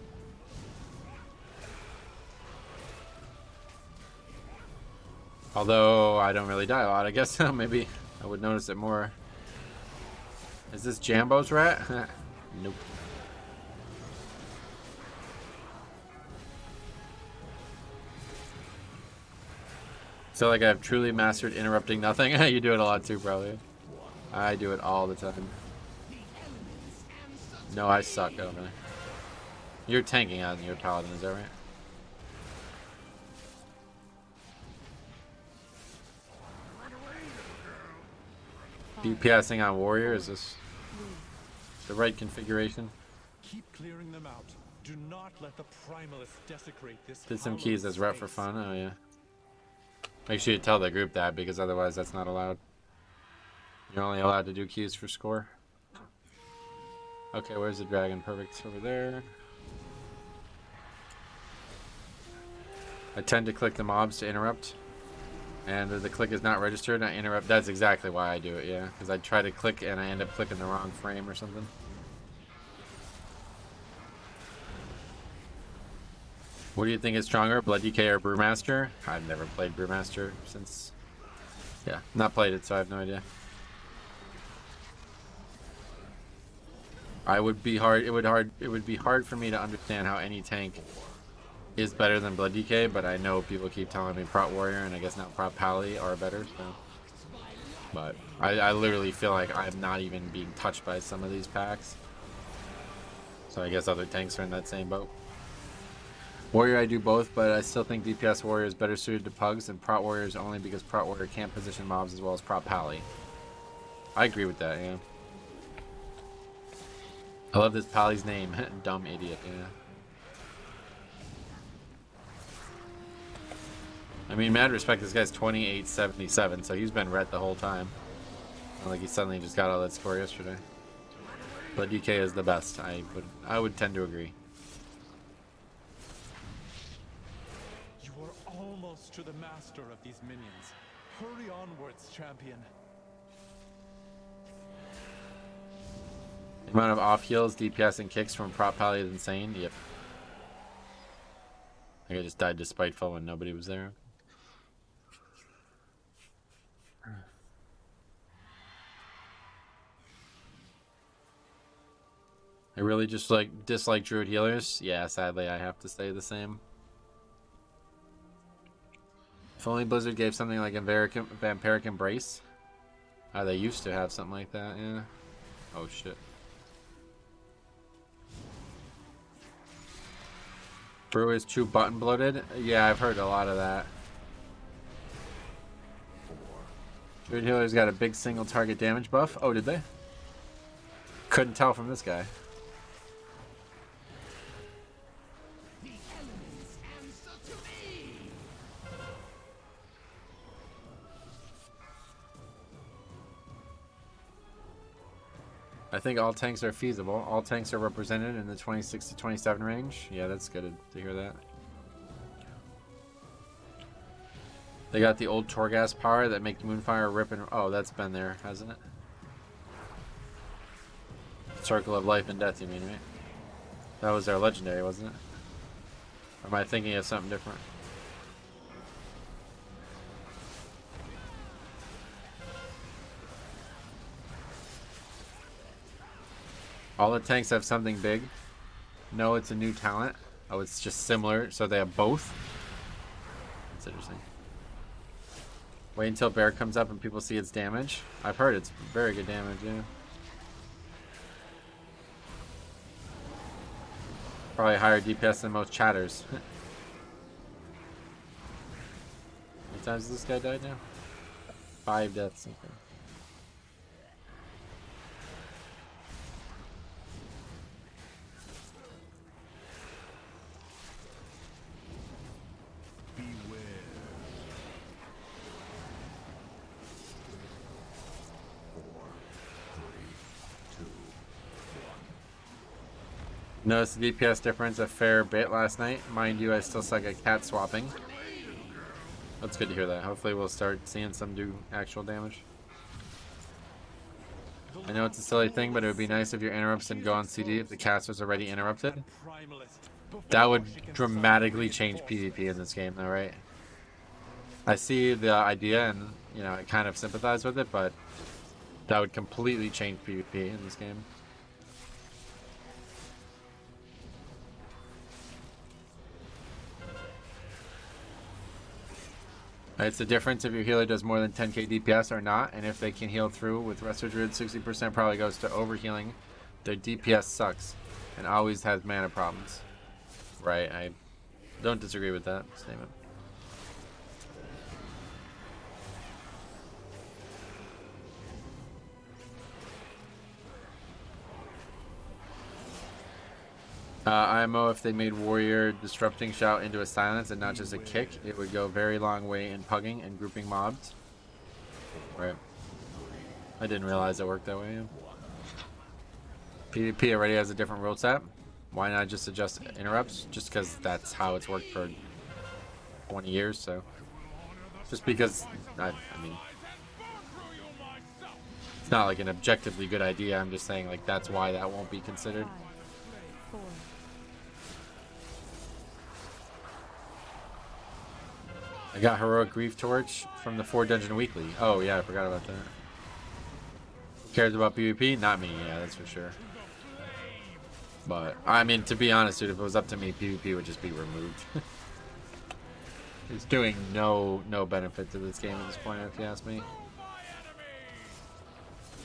Although I don't really die a lot, I guess maybe I would notice it more. Is this Jambo's rat? Nope. So like I've truly mastered interrupting nothing. You do it a lot too, probably. I do it all the time. No, I suck. Oh, really? You're tanking on your paladin, is that right? DPSing on warrior, is this the right configuration? Keep clearing them out. Do not let the primalists desecrate this. Did some keys as rep for fun. Oh yeah. Make sure you tell the group that, because otherwise that's not allowed. You're only allowed to do keys for score. Okay, where's the dragon? Perfect, over there. I tend to click the mobs to interrupt. And if the click is not registered, I interrupt. That's exactly why I do it, yeah. Because I try to click and I end up clicking the wrong frame or something. What do you think is stronger, Blood DK or Brewmaster? I've never played Brewmaster since... Yeah, not played it, so I have no idea. It would be hard for me to understand how any tank is better than Blood DK, but I know people keep telling me Prot Warrior and I guess now Prot Pally are better, so. But I literally feel like I'm not even being touched by some of these packs. So I guess other tanks are in that same boat. Warrior I do both, but I still think DPS Warrior is better suited to Pugs, and Prot Warrior is only because Prot Warrior can't position mobs as well as Prot Pally. I agree with that, yeah. I love this Pally's name. Dumb idiot, yeah. I mean, mad respect, this guy's 2877, so he's been ret the whole time. Not like he suddenly just got all that score yesterday. But DK is the best. I would tend to agree. You are almost to the master of these minions. Hurry onwards, champion. The amount of off heals, DPS, and kicks from Prot Pally is insane. Yep. I think I just died to Spiteful when nobody was there. I really just dislike Druid healers. Yeah, sadly I have to say the same. If only Blizzard gave something like Vampiric Embrace. They used to have something like that, yeah. Oh shit. Brew is too button bloated? Yeah, I've heard a lot of that. Druid healer's got a big single target damage buff. Oh, did they? Couldn't tell from this guy. I think all tanks are feasible. All tanks are represented in the 26 to 27 range. Yeah, that's good to hear that. They got the old Torghast power that make Moonfire rip and... Oh, that's been there, hasn't it? Circle of Life and Death, you mean, right? That was their legendary, wasn't it? Or am I thinking of something different? All the tanks have something big. No, it's a new talent. Oh, it's just similar, so they have both. That's interesting. Wait until Bear comes up and people see its damage. I've heard it's very good damage, yeah. Probably higher DPS than most chatters. times has this guy died now? 5 deaths. Okay. Noticed the DPS difference a fair bit last night. Mind you, I still suck at cat swapping. That's good to hear that. Hopefully we'll start seeing some do actual damage. I know it's a silly thing, but it would be nice if your interrupts didn't go on CD if the cast was already interrupted. That would dramatically change PvP in this game though, right? I see the idea and, you know, I kind of sympathize with it, but that would completely change PvP in this game. It's the difference if your healer does more than 10k DPS or not, and if they can heal through with Resto Druid, 60% probably goes to overhealing. Their DPS sucks and always has mana problems. Right, I don't disagree with that statement. IMO, if they made Warrior Disrupting Shout into a silence and not just a kick, it would go very long way in pugging and grouping mobs. Right. I didn't realize it worked that way. Yeah. PvP already has a different rule set. Why not just adjust interrupts? Just because that's how it's worked for 20 years, so. Just because, I mean, it's not like an objectively good idea. I'm just saying, like, that's why that won't be considered. I got Heroic Grief Torch from the 4 Dungeon Weekly. Oh yeah, I forgot about that. Who cares about PvP? Not me, yeah, that's for sure. But, I mean, to be honest, dude, if it was up to me, PvP would just be removed. It's doing no benefit to this game at this point, if you ask me.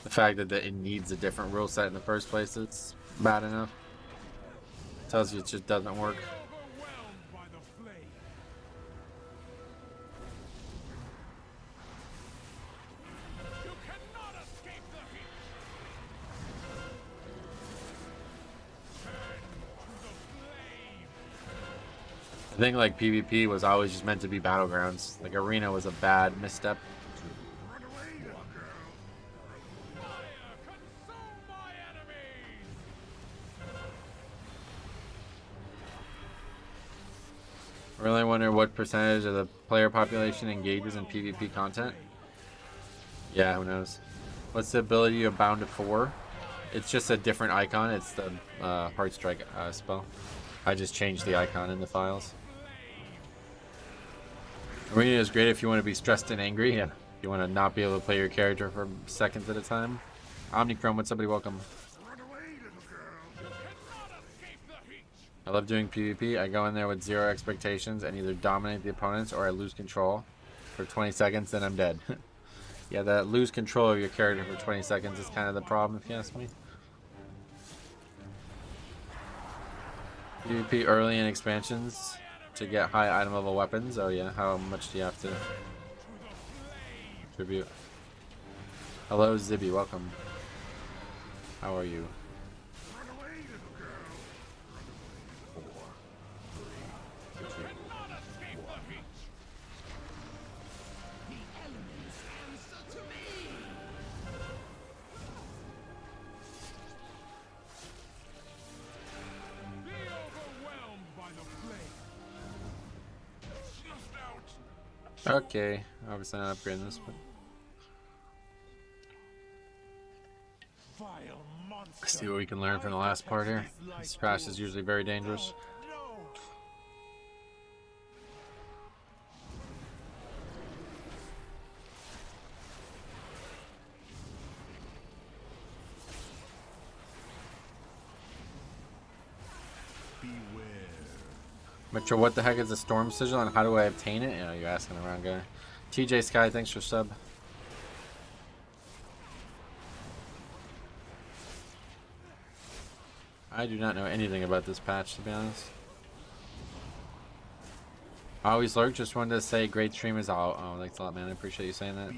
The fact that it needs a different rule set in the first place, it's bad enough. Tells you it just doesn't work. I think like PvP was always just meant to be battlegrounds. Like Arena was a bad misstep. I really wonder what percentage of the player population engages in PvP content. Yeah, who knows? What's the ability of Bound to 4? It's just a different icon. It's the Heart Strike spell. I just changed the icon in the files. Arena is great if you want to be stressed and angry. Yeah. You want to not be able to play your character for seconds at a time. Omnichrome, what's somebody welcome? I love doing PvP. I go in there with 0 expectations and either dominate the opponents or I lose control for 20 seconds, then I'm dead. Yeah, that lose control of your character for 20 seconds is kind of the problem, if you ask me. PvP early in expansions to get high item level weapons. Oh yeah, how much do you have to contribute? Hello Zibby, welcome. How are you? Okay, obviously not upgrading this, but let's see what we can learn from the last part here. This crash is usually very dangerous. Metro, what the heck is a storm sigil and how do I obtain it? You know, you're asking the wrong guy. TJ Sky, thanks for sub. I do not know anything about this patch, to be honest. Always lurk. Just wanted to say great stream is all. Oh, thanks a lot, man. I appreciate you saying that.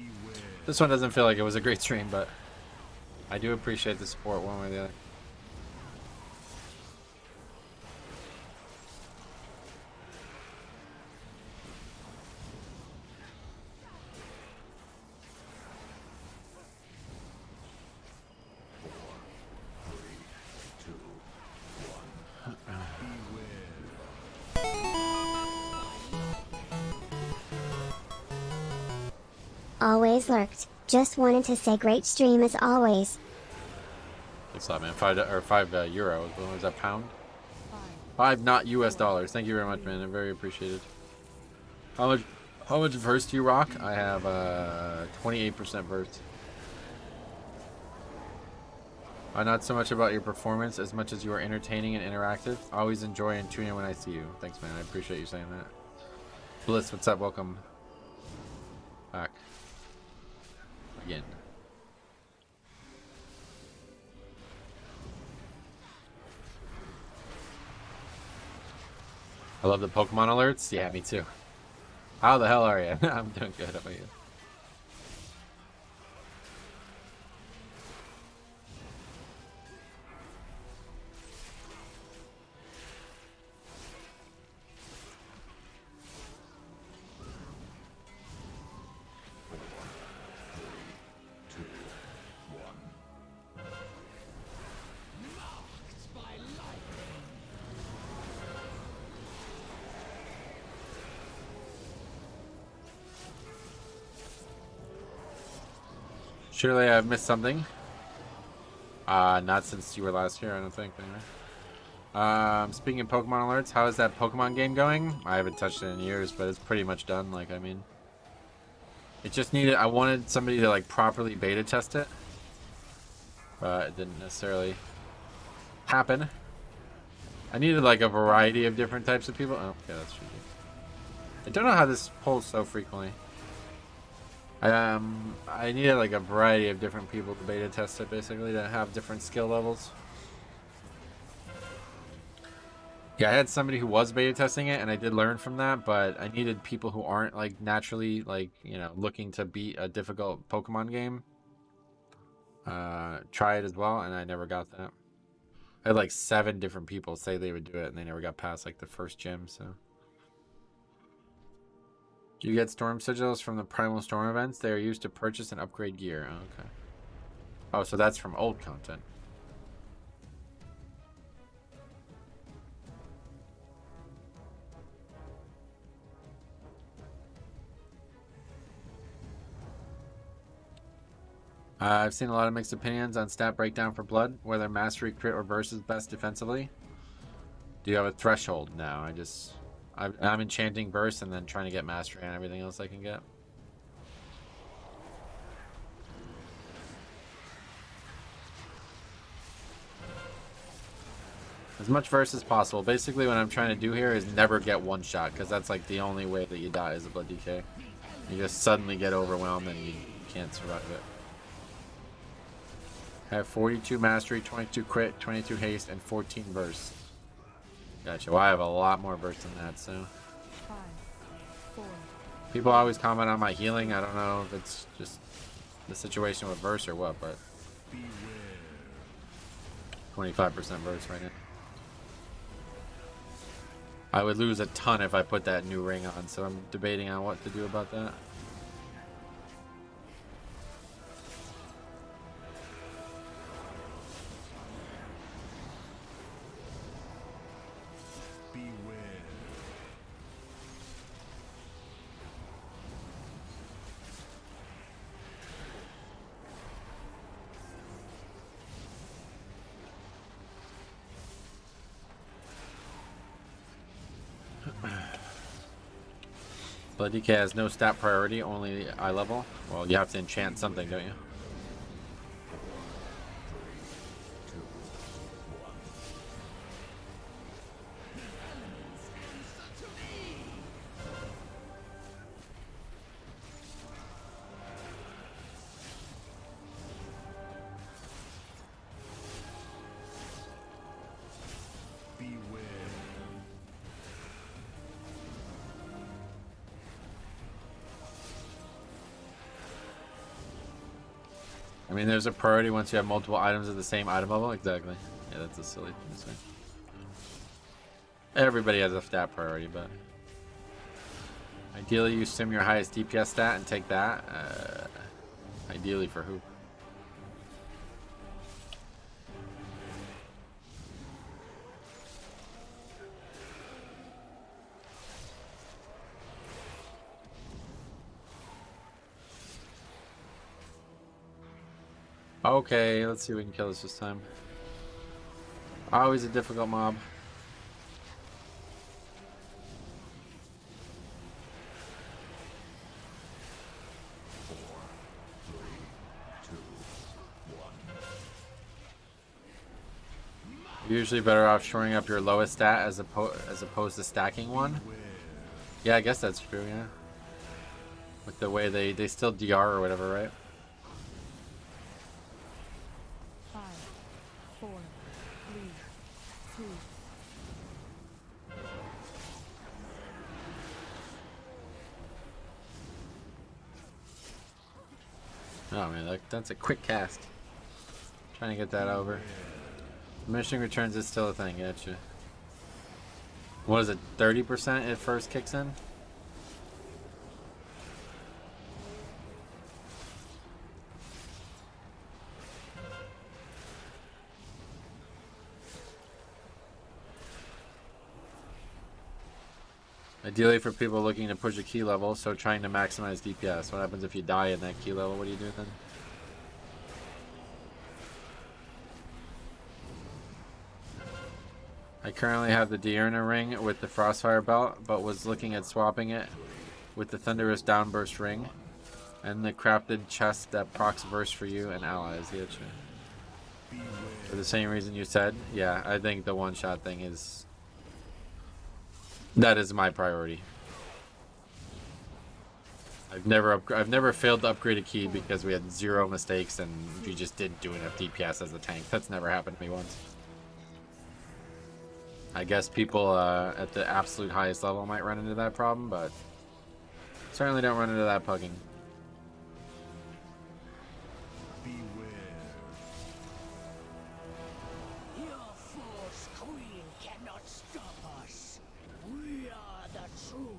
This one doesn't feel like it was a great stream, but I do appreciate the support one way or the other. Always lurked. Just wanted to say great stream as always. Thanks a lot, man. €5 euro. What was that, pound? 5 not US dollars. Thank you very much, man. I very appreciated. How much verse do you rock? I have 28% verse. Not so much about your performance as much as you are entertaining and interactive. Always enjoy and tune in when I see you. Thanks, man. I appreciate you saying that. Bliss, what's up? Welcome back. Again. I love the Pokemon alerts. Yeah, me too. How the hell are you? I'm doing good. How about you? Surely I've missed something. Not since you were last here, I don't think. Anyway. Speaking of Pokemon alerts, how is that Pokemon game going? I haven't touched it in years, but it's pretty much done. Like, I mean, it just needed. I wanted somebody to like properly beta test it, but it didn't necessarily happen. I needed like a variety of different types of people. Oh, yeah, that's true. I don't know how this pulls so frequently. I needed like a variety of different people to beta test it, basically, to have different skill levels. Yeah, I had somebody who was beta testing it, and I did learn from that, but I needed people who aren't like naturally like, you know, looking to beat a difficult Pokemon game. Try it as well, and I never got that. I had like 7 different people say they would do it, and they never got past like the first gym, so. You get storm sigils from the Primal Storm events. They are used to purchase and upgrade gear. Oh, okay. Oh, so that's from old content. I've seen a lot of mixed opinions on stat breakdown for Blood, whether mastery, crit, or burst is best defensively. Do you have a threshold? No, I'm enchanting burst and then trying to get mastery and everything else I can get. As much verse as possible. Basically what I'm trying to do here is never get one shot, because that's like the only way that you die is a blood DK. You just suddenly get overwhelmed and you can't survive it. I have 42 mastery, 22 crit, 22 haste, and 14 burst. Gotcha. Well, I have a lot more burst than that, so. 5, 4. People always comment on my healing. I don't know if it's just the situation with verse or what, but 25% verse right now. I would lose a ton if I put that new ring on, so I'm debating on what to do about that. Blood DK has no stat priority, only eye level. Well, you have to enchant something, don't you? I mean, there's a priority once you have multiple items at the same item level. Exactly. Yeah, that's a silly thing to say. Everybody has a stat priority, but ideally you sim your highest DPS stat and take that. Ideally for who? Okay, let's see if we can kill this time. Always a difficult mob. You're usually better off shoring up your lowest stat as opposed to stacking one. Yeah, I guess that's true, yeah. With the way they still DR or whatever, right? 5, 4, 3, 2. Oh man, that's a quick cast. Trying to get that over. Diminishing returns is still a thing, gotcha. What is it, 30% it first kicks in? Ideally for people looking to push a key level, so trying to maximize DPS. What happens if you die in that key level? What do you do then? I currently have the Diurna ring with the Frostfire belt, but was looking at swapping it with the Thunderous Downburst ring and the crafted chest that procs burst for you and allies. For the same reason you said, yeah, I think the one-shot thing is... That is my priority. I've never failed to upgrade a key because we had 0 mistakes and you just didn't do enough DPS as a tank. That's never happened to me once. I guess people at the absolute highest level might run into that problem, but certainly don't run into that pugging. Your false queen cannot stop us. We are the truth.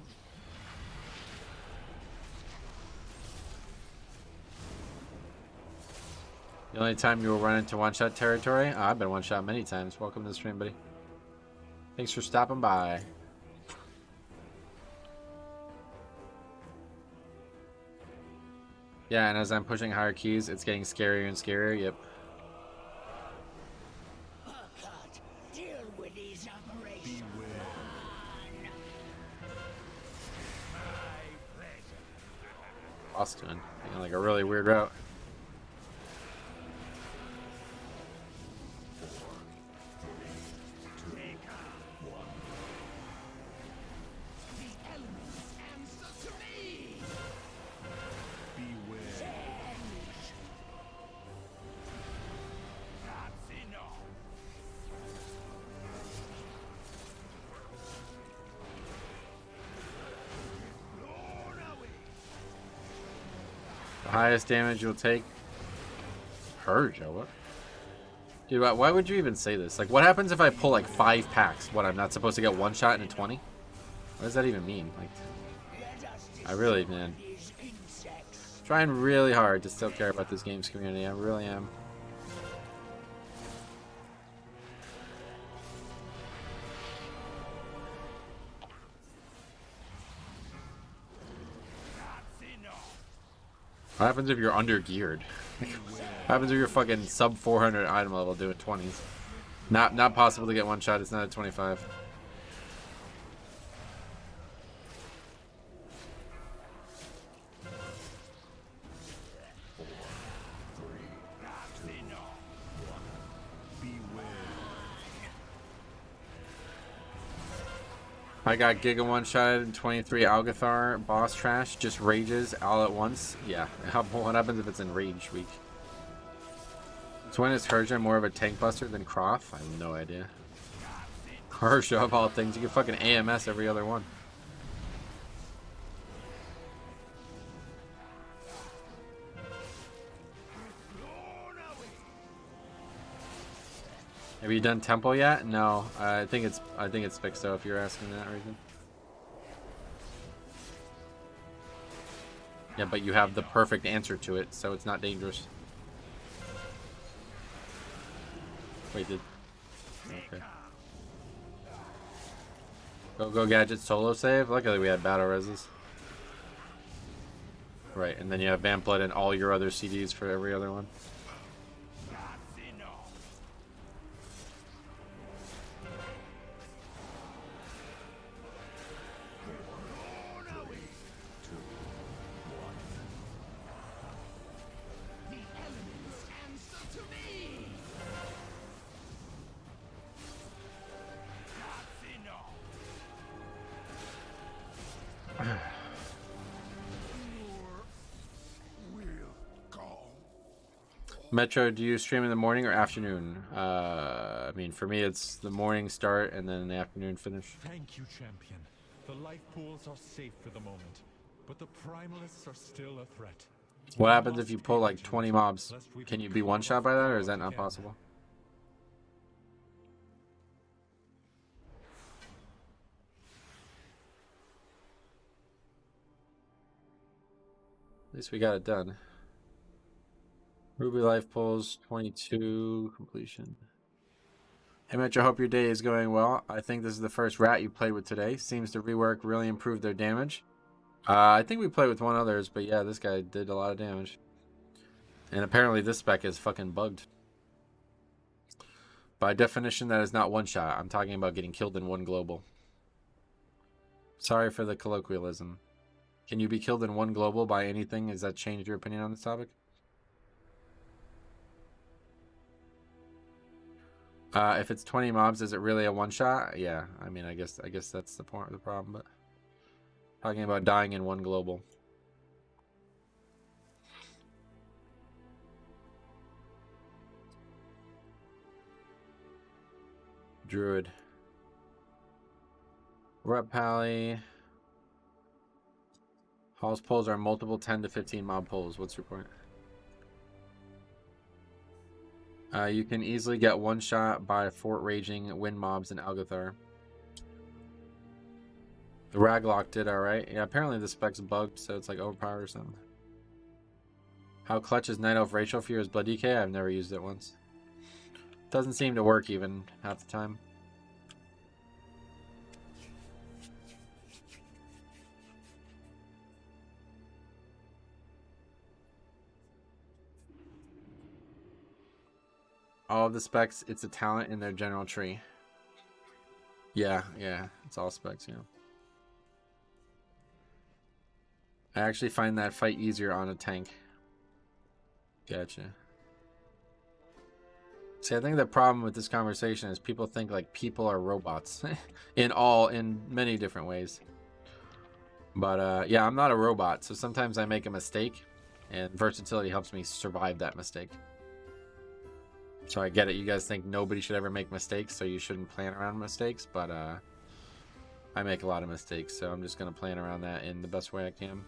The only time you will run into one-shot territory? Oh, I've been one-shot many times. Welcome to the stream, buddy. Thanks for stopping by. Yeah, and as I'm pushing higher keys, it's getting scarier and scarier. Yep. Deal with these operations. Austin. Taking like a really weird route. Highest damage you'll take. Purge, what? Dude, why would you even say this? Like, what happens if I pull like 5 packs? What, I'm not supposed to get one shot into 20? What does that even mean? Like, I really, man, trying really hard to still care about this game's community. I really am. What happens if you're under geared? What happens if you're fucking sub 400 item level doing 20s? Not possible to get one shot. It's not a 25. I got Giga one-shotted in 23 Algathar boss trash, just rages all at once. Yeah, what happens if it's in rage week? So when is Herja more of a tank buster than Croft? I have no idea. Herja of all things, you can fucking AMS every other one. Have you done temple yet? No, I think it's fixed though, if you're asking that reason. Yeah, but you have the perfect answer to it, so it's not dangerous. Wait, did... Okay. Go Gadget solo save? Luckily we had battle reses. Right, and then you have Vamp Blood and all your other CDs for every other one. Metro, do you stream in the morning or afternoon? I mean, for me, it's the morning start and then the afternoon finish. Thank you, champion. The life pools are safe for the moment, but the primalists are still a threat. What happens if you pull like 20 mobs? Can you be one shot by that, or is that not possible? At least we got it done. Ruby life pulls 22 completion. Hey Metro, hope your day is going well. I think this is the first rat you played with today. Seems to rework really improved their damage. I think we played with one others, but yeah, this guy did a lot of damage. And apparently this spec is fucking bugged. By definition, that is not one shot. I'm talking about getting killed in one global. Sorry for the colloquialism. Can you be killed in one global by anything? Has that changed your opinion on this topic? If it's 20 mobs, is it really a one shot? Yeah, I mean, I guess that's the point of the problem, but talking about dying in one global. Druid. Rep Pally. Hall's pulls are multiple 10 to 15 mob pulls. What's your point? You can easily get one shot by Fort Raging, Wind Mobs, and Algathar. The Raglock did alright. Yeah, apparently the spec's bugged, so it's like overpowered or something. How clutch is Night Elf Rachel for his Blood DK? I've never used it once. Doesn't seem to work even half the time. All of the specs, it's a talent in their general tree. Yeah, it's all specs, yeah. I actually find that fight easier on a tank. Gotcha. See, I think the problem with this conversation is people think like people are robots in many different ways. But yeah, I'm not a robot, so sometimes I make a mistake, and versatility helps me survive that mistake. So I get it. You guys think nobody should ever make mistakes, so you shouldn't plan around mistakes. But I make a lot of mistakes, so I'm just going to plan around that in the best way I can.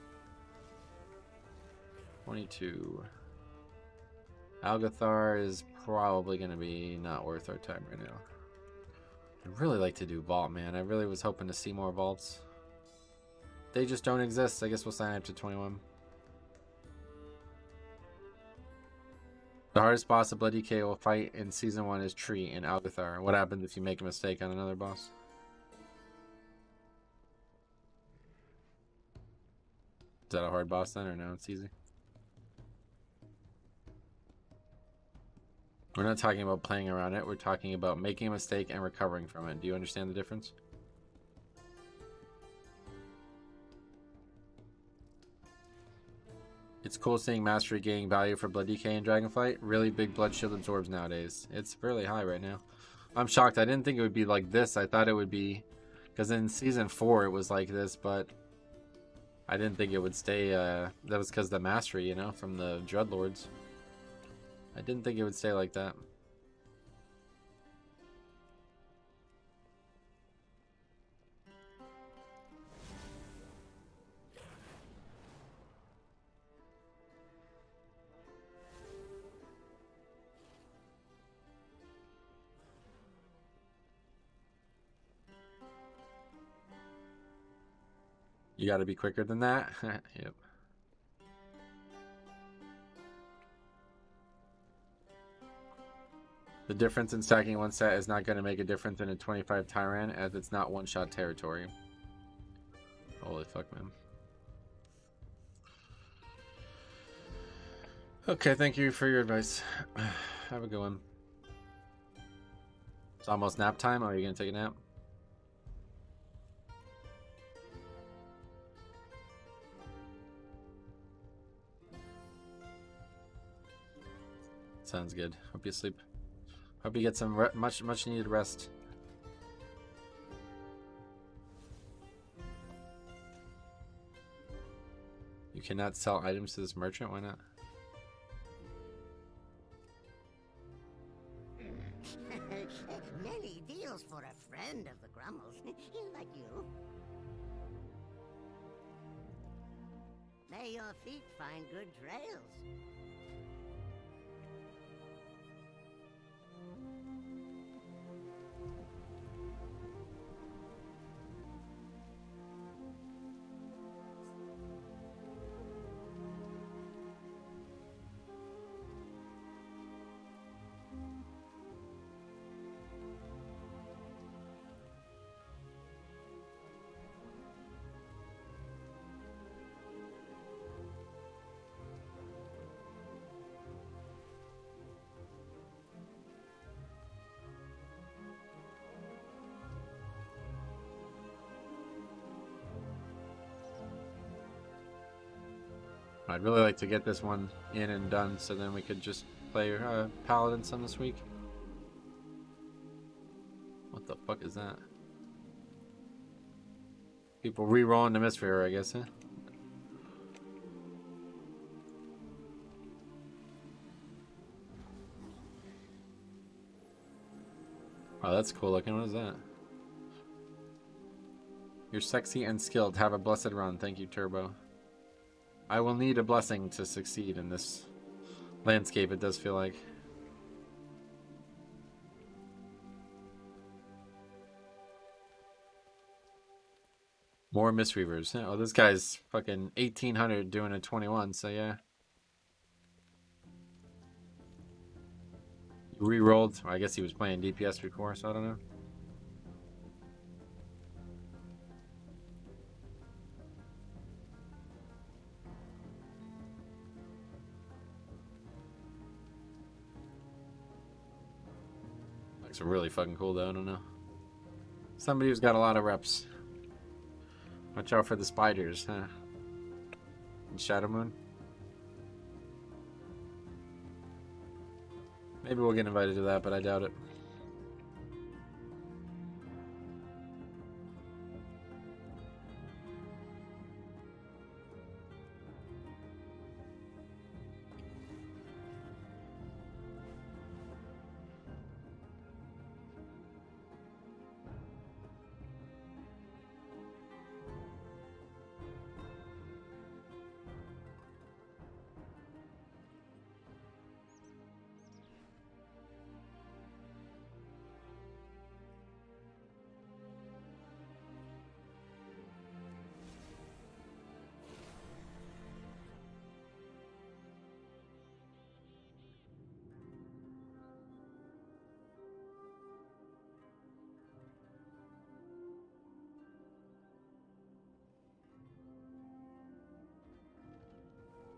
22. Algathar is probably going to be not worth our time right now. I'd really like to do Vault, man. I really was hoping to see more Vaults. They just don't exist. I guess we'll sign up to 21. The hardest boss of Blood DK will fight in Season 1 is Tree in Algathar. What happens if you make a mistake on another boss? Is that a hard boss then, or no, it's easy? We're not talking about playing around it. We're talking about making a mistake and recovering from it. Do you understand the difference? It's cool seeing Mastery gaining value for Blood DK and Dragonflight. Really big Blood Shield absorbs nowadays. It's really high right now. I'm shocked. I didn't think it would be like this. I thought it would be... Because in Season 4 it was like this, but... I didn't think it would stay... that was because of the Mastery, you know, from the Dreadlords. I didn't think it would stay like that. You got to be quicker than that. Yep. The difference in stacking one set is not going to make a difference in a 25 Tyrant, as it's not one-shot territory. Holy fuck, man. Okay, thank you for your advice. Have a good one. It's almost nap time. Oh, are you going to take a nap? Sounds good. Hope you sleep. Hope you get some much needed rest. You cannot sell items to this merchant. Why not? Many deals for a friend of the Grummels, like you. May your feet find good trails. I'd really like to get this one in and done so then we could just play Paladin some this week. What the fuck is that? People re-rolling the Mystery, I guess, huh? Oh, that's cool looking. What is that? You're sexy and skilled. Have a blessed run. Thank you, Turbo. I will need a blessing to succeed in this landscape, it does feel like. More Mistweavers. Oh, this guy's fucking 1800 doing a 21, so yeah. Re-rolled. I guess he was playing DPS before, so I don't know. Looks really fucking cool though, I don't know. Somebody who's got a lot of reps. Watch out for the spiders, huh? And Shadow Moon. Maybe we'll get invited to that, but I doubt it.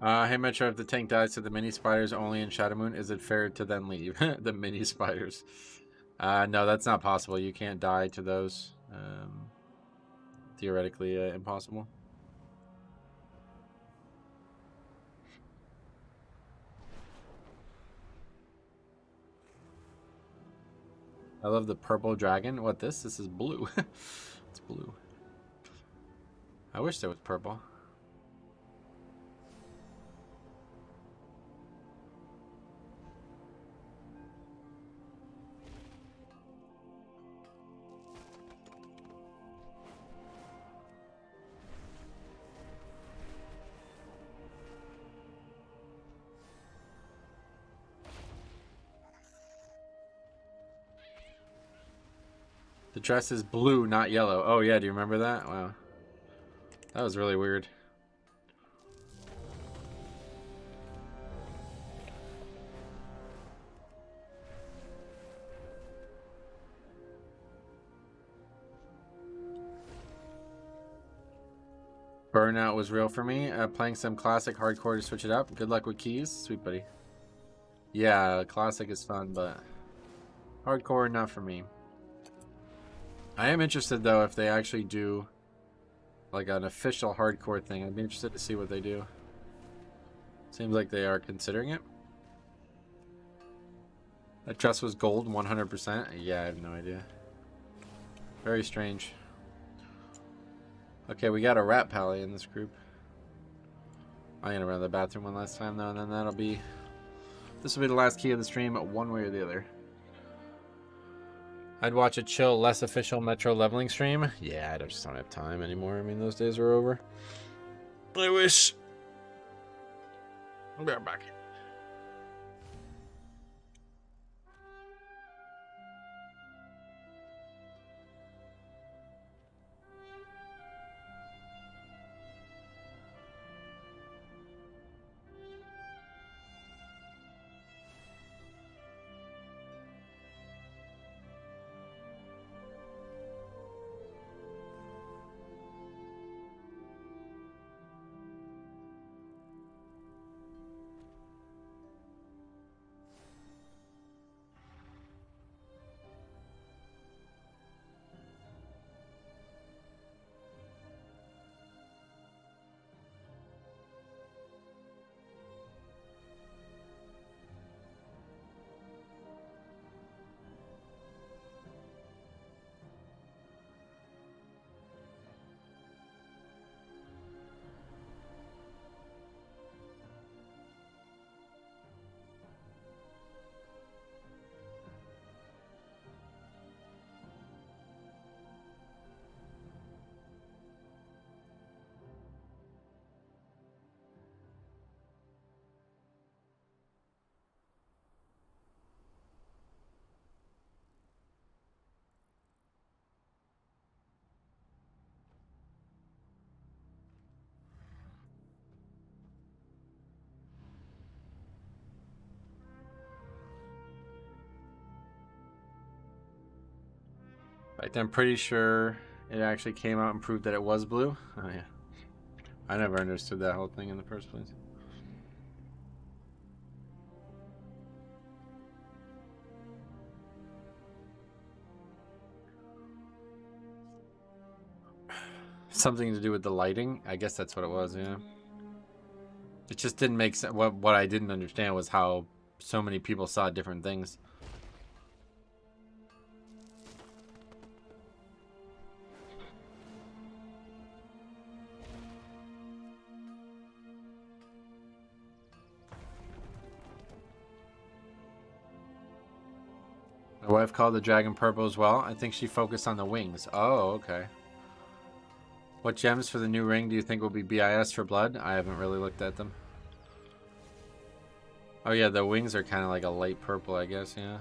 Hey Metro, if the tank dies to the mini spiders only in Shadow Moon, is it fair to then leave? The mini spiders. No, that's not possible. You can't die to those. Theoretically impossible. I love the purple dragon. What this? This is blue. It's blue. I wish there was purple. The dress is blue, not yellow. Oh yeah, do you remember that? Wow. That was really weird. Burnout was real for me. Playing some classic hardcore to switch it up. Good luck with keys. Sweet buddy. Yeah, classic is fun, but hardcore not for me. I am interested though if they actually do like an official hardcore thing. I'd be interested to see what they do. Seems like they are considering it. That dress was gold 100%. Yeah, I have no idea. Very strange. Okay, we got a rat pally in this group. I'm gonna run to the bathroom one last time though, and then that'll be... This will be the last key of the stream, one way or the other. I'd watch a chill, less official Metro leveling stream. Yeah, I just don't have time anymore. I mean, those days are over. I wish. I'll be right back. Like, I'm pretty sure it actually came out and proved that it was blue. Oh yeah. I never understood that whole thing in the first place. Something to do with the lighting. I guess that's what it was, yeah. It just didn't make sense. What I didn't understand was how so many people saw different things. My wife called the dragon purple as well. I think she focused on the wings. Oh, okay. What gems for the new ring do you think will be BIS for blood? I haven't really looked at them. Oh yeah, the wings are kind of like a light purple, I guess, yeah.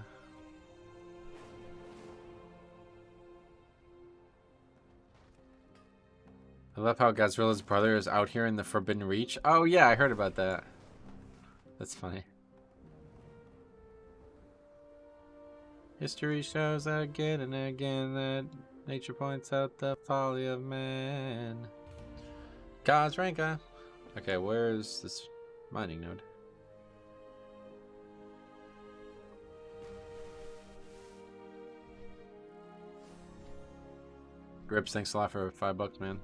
I love how Gazrilla's brother is out here in the Forbidden Reach. Oh yeah, I heard about that. That's funny. History shows again and again that nature points out the folly of man. Gazranka. Okay, where's this mining node? Grips, thanks a lot for $5, man.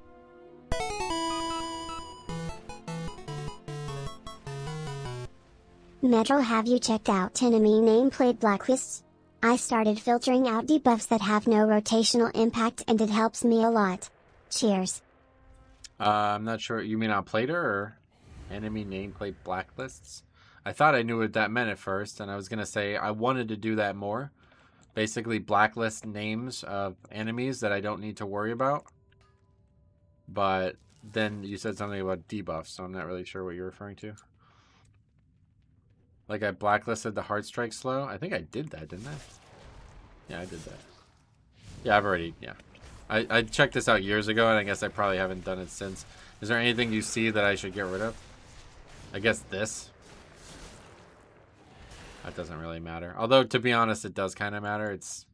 Metro, have you checked out enemy nameplate blacklists? I started filtering out debuffs that have no rotational impact and it helps me a lot. Cheers. I'm not sure. You mean on Plater or enemy nameplate blacklists? I thought I knew what that meant at first, and I was going to say I wanted to do that more. Basically blacklist names of enemies that I don't need to worry about. But then you said something about debuffs, so I'm not really sure what you're referring to. Like I blacklisted the Heartstrike slow? I think I did that, didn't I? Yeah, I did that. Yeah, I've already, yeah. I checked this out years ago, and I guess I probably haven't done it since. Is there anything you see that I should get rid of? I guess this. That doesn't really matter. Although, to be honest, it does kind of matter. It's...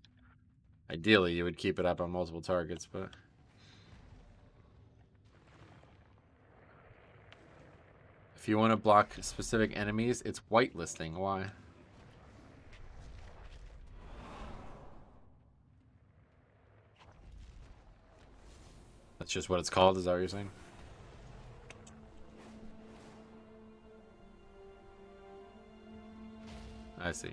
Ideally, you would keep it up on multiple targets, but... If you want to block specific enemies, it's whitelisting. Why? That's just what it's called, is that what you're saying? I see,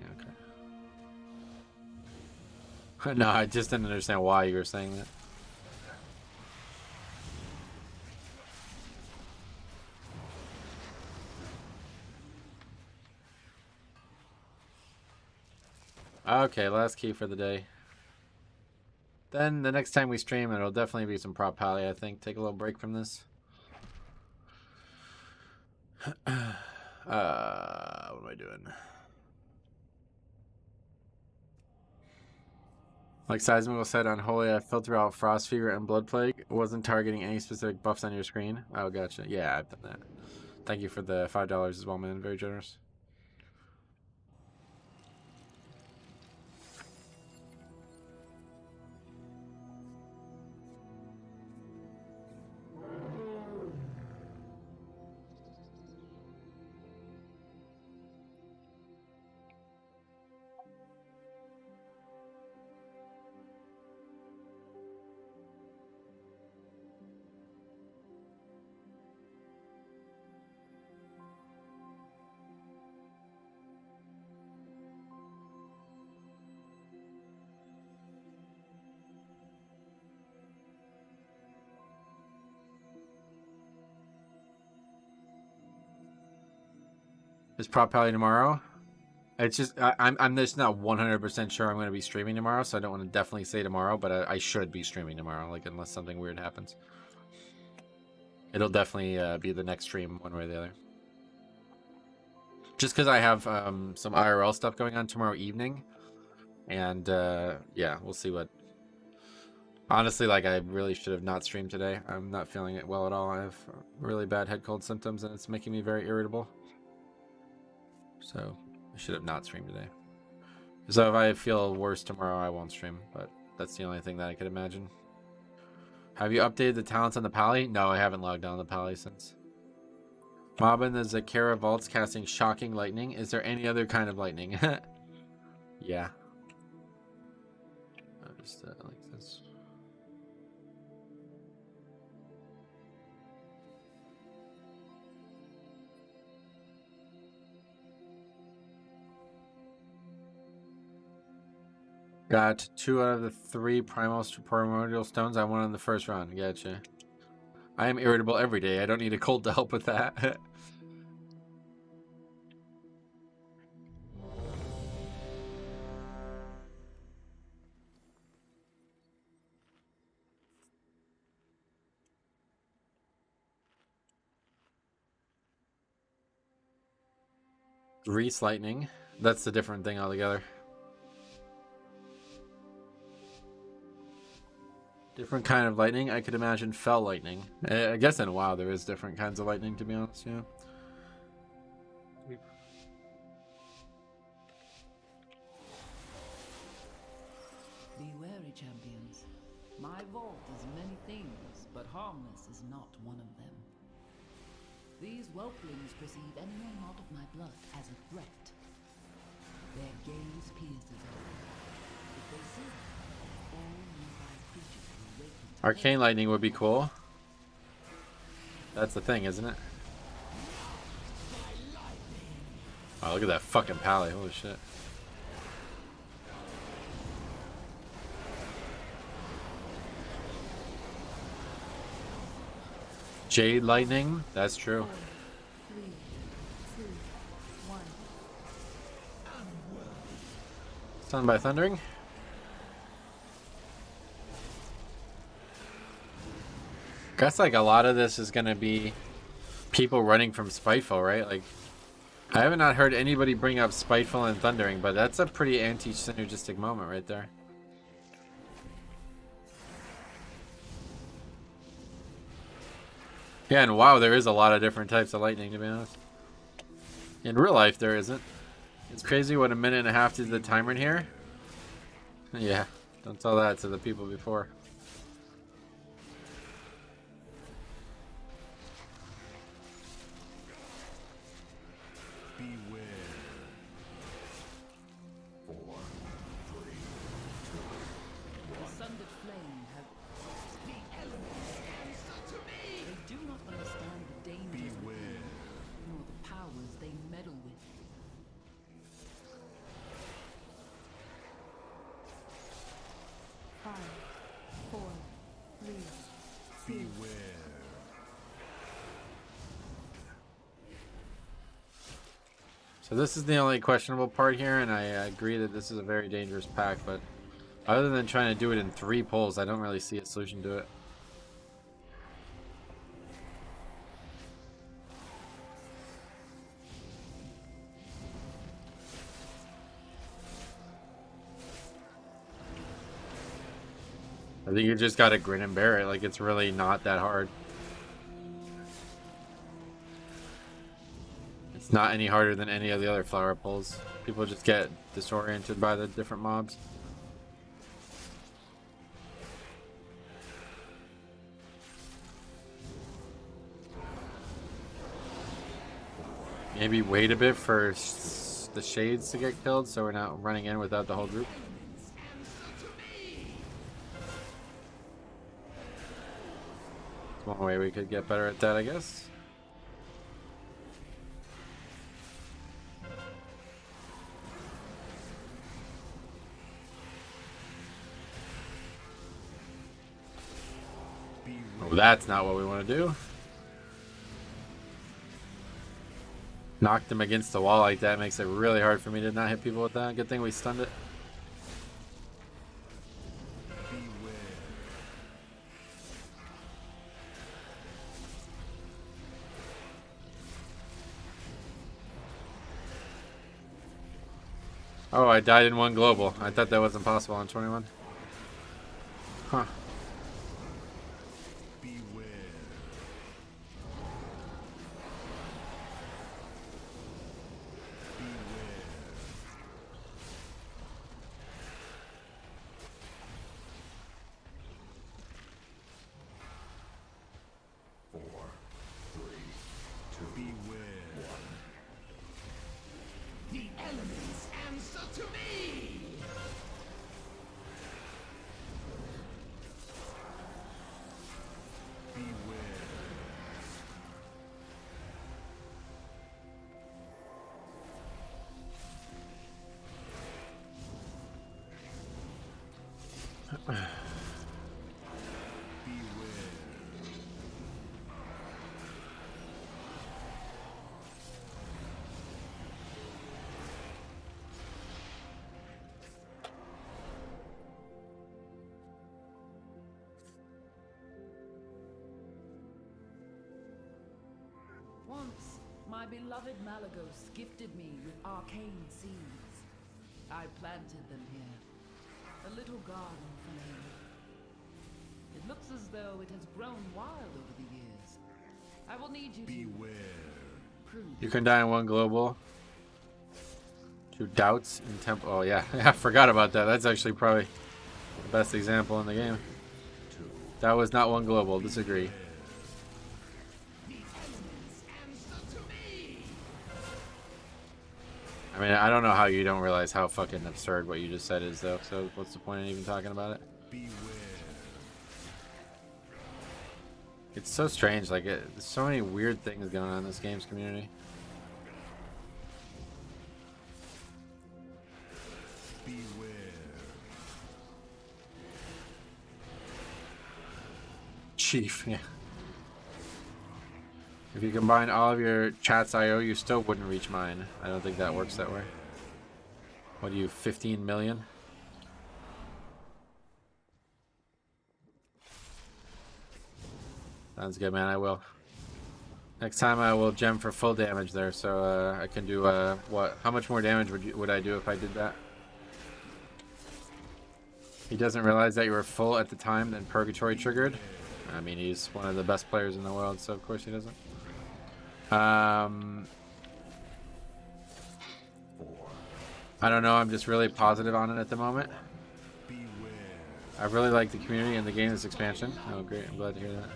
okay. No, I just didn't understand why you were saying that. Okay, last key for the day. Then the next time we stream, it'll definitely be some prop pally, I think. Take a little break from this. What am I doing? Like Seismical said on Holy, I filter out Frost Fever and Blood Plague. It wasn't targeting any specific buffs on your screen. Oh, gotcha. Yeah, I've done that. Thank you for the $5 as well, man. Very generous. Is prop pally tomorrow? It's just I'm just not 100% sure I'm going to be streaming tomorrow, so I don't want to definitely say tomorrow, but I should be streaming tomorrow, like unless something weird happens. It'll definitely be the next stream, one way or the other. Just because I have some IRL stuff going on tomorrow evening, and yeah, we'll see what. Honestly, like I really should have not streamed today. I'm not feeling it well at all. I have really bad head cold symptoms, and it's making me very irritable. So I should have not streamed today. So if I feel worse tomorrow, I won't stream. But that's the only thing that I could imagine. Have you updated the talents on the Pally? No, I haven't logged on the Pally since. Mobbin the Zakara Vaults casting Shocking Lightning. Is there any other kind of lightning? Yeah. Just like this. Got 2 out of the 3 primordial stones I won on the first round. Gotcha. I am irritable every day. I don't need a cold to help with that. Grease lightning. That's a different thing altogether. Different kind of lightning. I could imagine fell lightning. I guess in WoW there is different kinds of lightning, to be honest. Yeah. Be wary, champions. My vault is many things, but harmless is not one of them. These whelplings perceive anyone not of my blood as a threat. Their gaze pierces all. If they see them, all nearby creatures will wake them. Arcane lightning would be cool. That's the thing, isn't it? Oh, look at that fucking pally. Holy shit. Jade lightning? That's true. 3, 2, 1. Stunned by thundering? Guess like a lot of this is gonna be people running from Spiteful, right? Like, I haven't not heard anybody bring up Spiteful and Thundering, but that's a pretty anti-synergistic moment right there. Yeah, and WoW, there is a lot of different types of lightning, to be honest. In real life, there isn't. It's crazy what a minute and a half is the timer in here. Yeah, don't tell that to the people before. Beware. 4, 3, 2, 1. The sundered flame have the elements answer to me. They do not understand the dangers Beware. nor the powers they meddle with. Five, four, three, two. Beware. So this is the only questionable part here, and I agree that this is a very dangerous pack, but other than trying to do it in 3 pulls, I don't really see a solution to it. I think you just gotta grin and bear it, like it's really not that hard. It's not any harder than any of the other flower pulls. People just get disoriented by the different mobs. Maybe wait a bit for the shades to get killed so we're not running in without the whole group. That's one way we could get better at that, I guess. Oh, that's not what we want to do. Knocked them against the wall like that makes it really hard for me to not hit people with that. Good thing we stunned it. Oh, I died in 1 global. I thought that wasn't possible on 21. Huh. Once, my beloved Malagos gifted me with arcane seeds. I planted them here, a little garden for him. It looks as though it has grown wild over the years. I will need you Beware. to prove. You can die in 1 global. 2 doubts in temple. Oh yeah, I forgot about that. That's actually probably the best example in the game. That was not 1 global. Disagree. I mean, I don't know how you don't realize how fucking absurd what you just said is, though. So what's the point of even talking about it? Beware. It's so strange. Like, there's so many weird things going on in this game's community. Beware. Chief, yeah. If you combine all of your chats IO, you still wouldn't reach mine. I don't think that works that way. What are you, 15 million? Sounds good, man. I will. Next time I will gem for full damage there, so I can do what? How much more damage would I do if I did that? He doesn't realize that you were full at the time, then Purgatory triggered. I mean, he's one of the best players in the world, so of course he doesn't. I don't know, I'm just really positive on it at the moment. I really like the community and the game, this expansion. Oh great, I'm glad to hear that.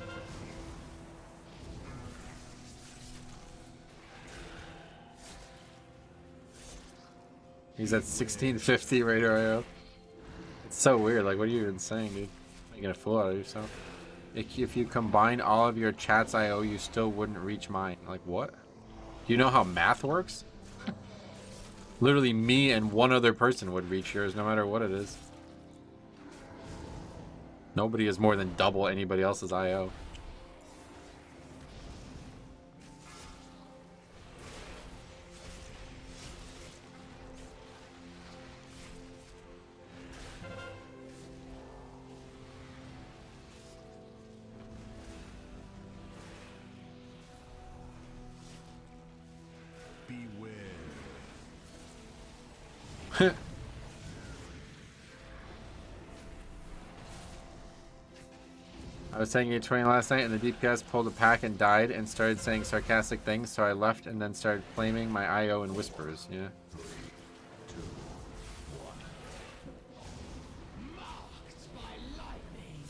He's at 1650 Radar IO. It's so weird, like what are you even saying, dude? Making a fool out of yourself. If you combine all of your chats IO, you still wouldn't reach mine. Like what? Do you know how math works? Literally me and one other person would reach yours no matter what it is. Nobody is more than double anybody else's IO. I was saying 820 last night and the DPS pulled a pack and died and started saying sarcastic things, so I left and then started flaming my IO in whispers, yeah. 3, 2, 1. Marked by lightning.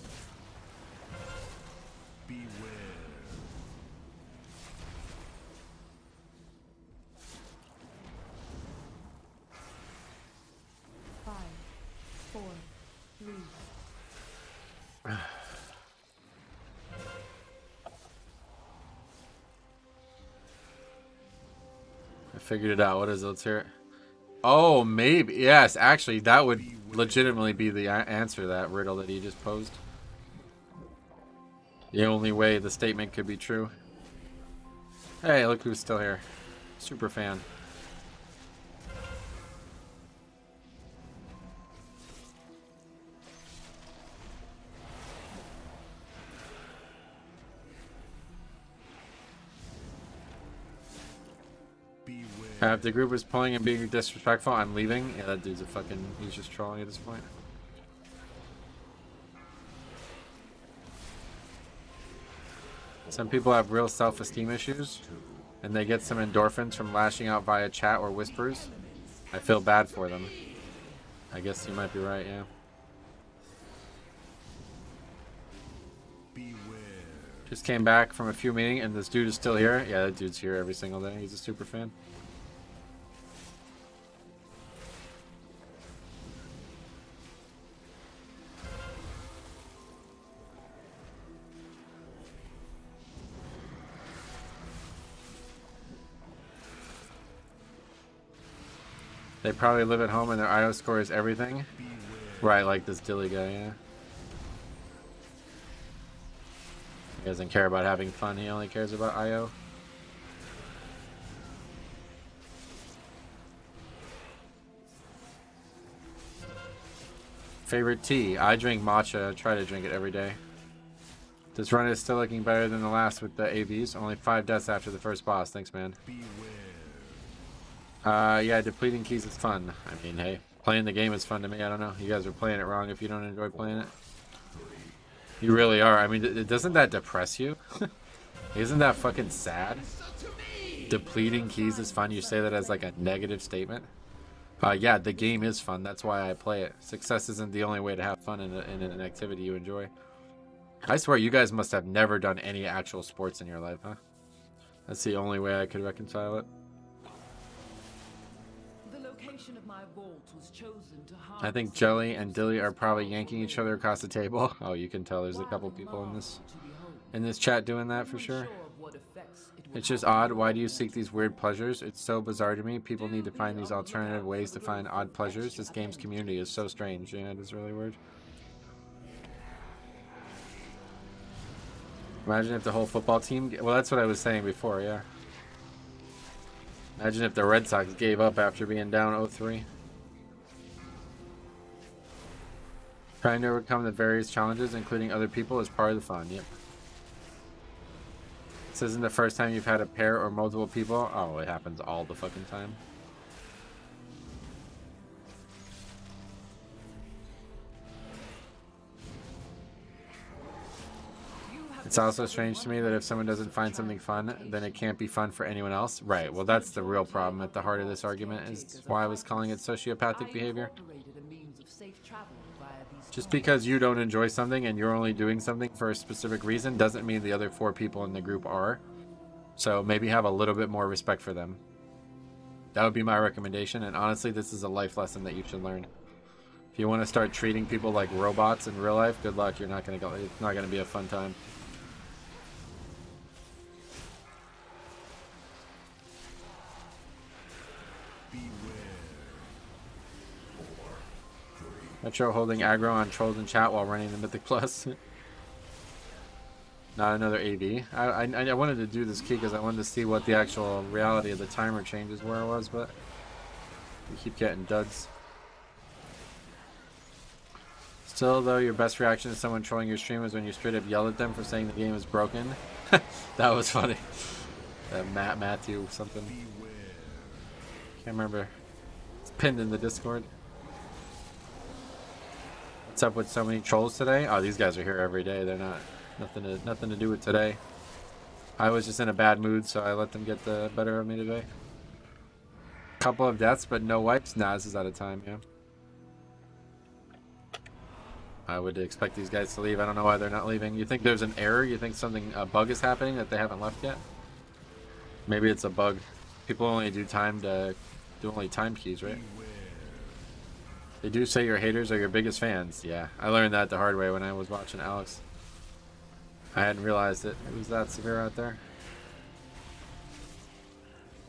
Beware. 5, 4, 3. I figured it out. What is it? Let's hear it. Oh, maybe. Yes, actually, that would legitimately be the answer to that riddle that he just posed. The only way the statement could be true. Hey, look who's still here. Super fan. If the group is pulling and being disrespectful, I'm leaving. Yeah, that dude's a fucking... He's just trolling at this point. Some people have real self-esteem issues, and they get some endorphins from lashing out via chat or whispers. I feel bad for them. I guess you might be right, yeah. Just came back from a few meetings, and this dude is still here. Yeah, that dude's here every single day. He's a super fan. They probably live at home and their IO score is everything. Right, like this Dilly guy, yeah. He doesn't care about having fun, he only cares about IO. Favorite tea? I drink matcha, I try to drink it every day. This run is still looking better than the last with the AVs. Only 5 deaths after the first boss. Thanks, man. Yeah, depleting keys is fun. I mean, hey, playing the game is fun to me. I don't know. You guys are playing it wrong if you don't enjoy playing it. You really are. I mean, doesn't that depress you? Isn't that fucking sad? Depleting keys is fun. You say that as like a negative statement. Yeah, the game is fun. That's why I play it. Success isn't the only way to have fun in an activity you enjoy. I swear you guys must have never done any actual sports in your life, huh? That's the only way I could reconcile it. Of my vault was chosen to I think Jelly and Dilly are probably yanking each other across the table. Oh, you can tell there's a couple people in this chat doing that for sure. It's just odd. Why do you seek these weird pleasures? It's so bizarre to me. People need to find these alternative ways to find odd pleasures. This game's community is so strange. Yeah, it is really weird. Imagine if the whole football team... Well, that's what I was saying before, yeah. Imagine if the Red Sox gave up after being down 0-3. Trying to overcome the various challenges, including other people, is part of the fun. Yep. This isn't the first time you've had a pair or multiple people. Oh, it happens all the fucking time. You It's also strange to me that if someone doesn't find something fun, then it can't be fun for anyone else. Right, well that's the real problem at the heart of this argument, is why I was calling it sociopathic behavior. Just because you don't enjoy something and you're only doing something for a specific reason doesn't mean the other 4 people in the group are. So maybe have a little bit more respect for them. That would be my recommendation, and honestly this is a life lesson that you should learn. If you want to start treating people like robots in real life, good luck. You're not going to go. It's not going to be a fun time. Metro holding aggro on trolls in chat while running the Mythic Plus. Not another AV. I wanted to do this key because I wanted to see what the actual reality of the timer changes where it was, but we keep getting duds. Still, though, your best reaction to someone trolling your stream is when you straight up yell at them for saying the game is broken. That was funny. Matthew something. Can't remember. It's pinned in the Discord. What's up with so many trolls today? Oh, these guys are here every day. They're not nothing to do with today. I was just in a bad mood, so I let them get the better of me today. Couple of deaths, but no wipes. Nah, this is out of time. Yeah. I would expect these guys to leave. I don't know why they're not leaving. You think there's an error? You think a bug is happening that they haven't left yet? Maybe it's a bug. People only do time keys, right? They do say your haters are your biggest fans. Yeah, I learned that the hard way when I was watching Alex. I hadn't realized it was that severe out there.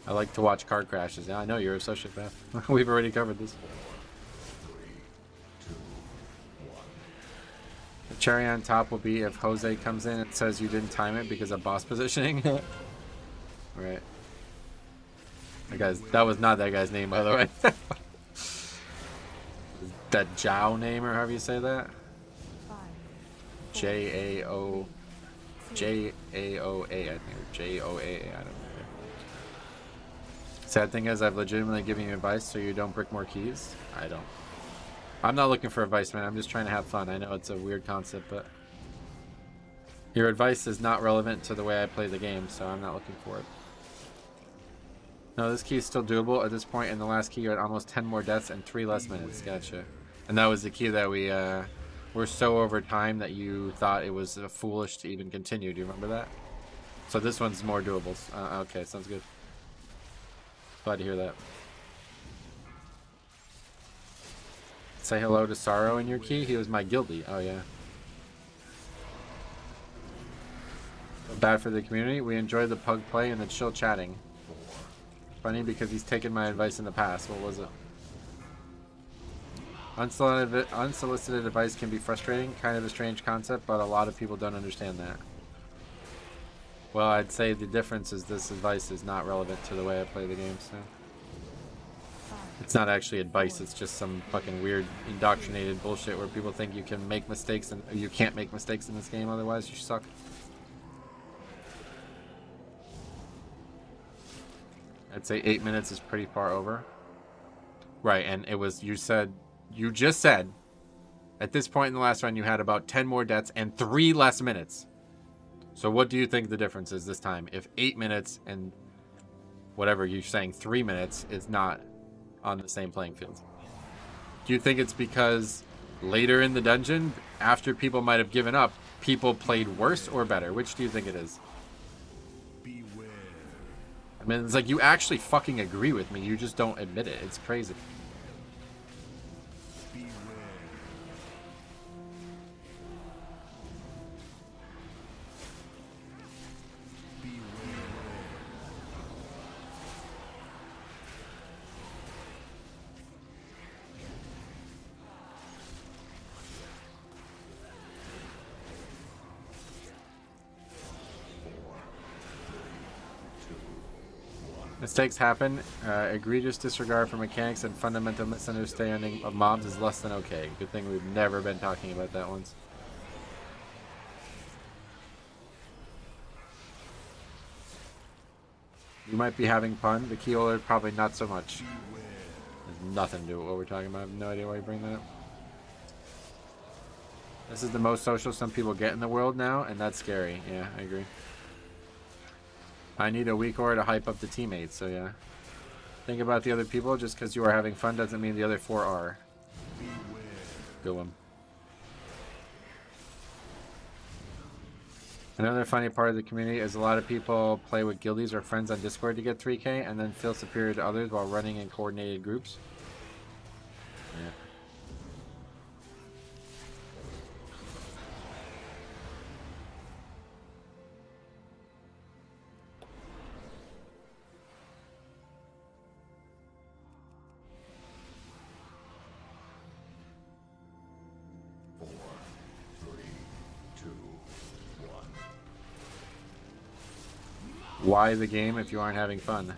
I like to watch car crashes. Yeah, I know you're a sociopath. We've already covered this. The cherry on top will be if Jose comes in and says you didn't time it because of boss positioning. Right. That was not that guy's name, by the way. That Zhao name, or however you say that? J-A-O-A, I think, or J-O-A, I don't know. Sad thing is, I've legitimately given you advice so you don't brick more keys. I don't. I'm not looking for advice, man. I'm just trying to have fun. I know it's a weird concept, but your advice is not relevant to the way I play the game, so I'm not looking for it. No, this key is still doable. At this point in the last key, you're at almost 10 more deaths and 3 less minutes. Gotcha. And that was the key that we were so over time that you thought it was foolish to even continue. Do you remember that? So this one's more doable. Okay, sounds good. Glad to hear that. Say hello to Sorrow in your key. He was my guildie. Oh, yeah. Bad for the community. We enjoyed the pug play and the chill chatting. Funny because he's taken my advice in the past. What was it? Unsolicited advice can be frustrating. Kind of a strange concept, but a lot of people don't understand that. Well, I'd say the difference is this advice is not relevant to the way I play the game, so. It's not actually advice, it's just some fucking weird indoctrinated bullshit where people think you can make mistakes and you can't make mistakes in this game, otherwise you suck. I'd say 8 minutes is pretty far over. Right, and it was, you just said, at this point in the last run you had about 10 more deaths and 3 less minutes. So what do you think the difference is this time? If 8 minutes and whatever you're saying 3 minutes is not on the same playing field. Do you think it's because later in the dungeon, after people might have given up, people played worse or better? Which do you think it is? Beware. I mean, it's like you actually fucking agree with me. You just don't admit it. It's crazy. Beware. Mistakes happen. Egregious disregard for mechanics and fundamental misunderstanding of mobs is less than okay. Good thing we've never been talking about that once. You might be having fun. The key holder probably not so much. There's nothing to do with what we're talking about. I have no idea why you bring that up. This is the most social some people get in the world now, and that's scary. Yeah, I agree. I need a weak aura to hype up the teammates, so yeah. Think about the other people. Just because you are having fun doesn't mean the other 4 are. Good one. Another funny part of the community is a lot of people play with guildies or friends on Discord to get 3K and then feel superior to others while running in coordinated groups. Yeah. Why the game if you aren't having fun?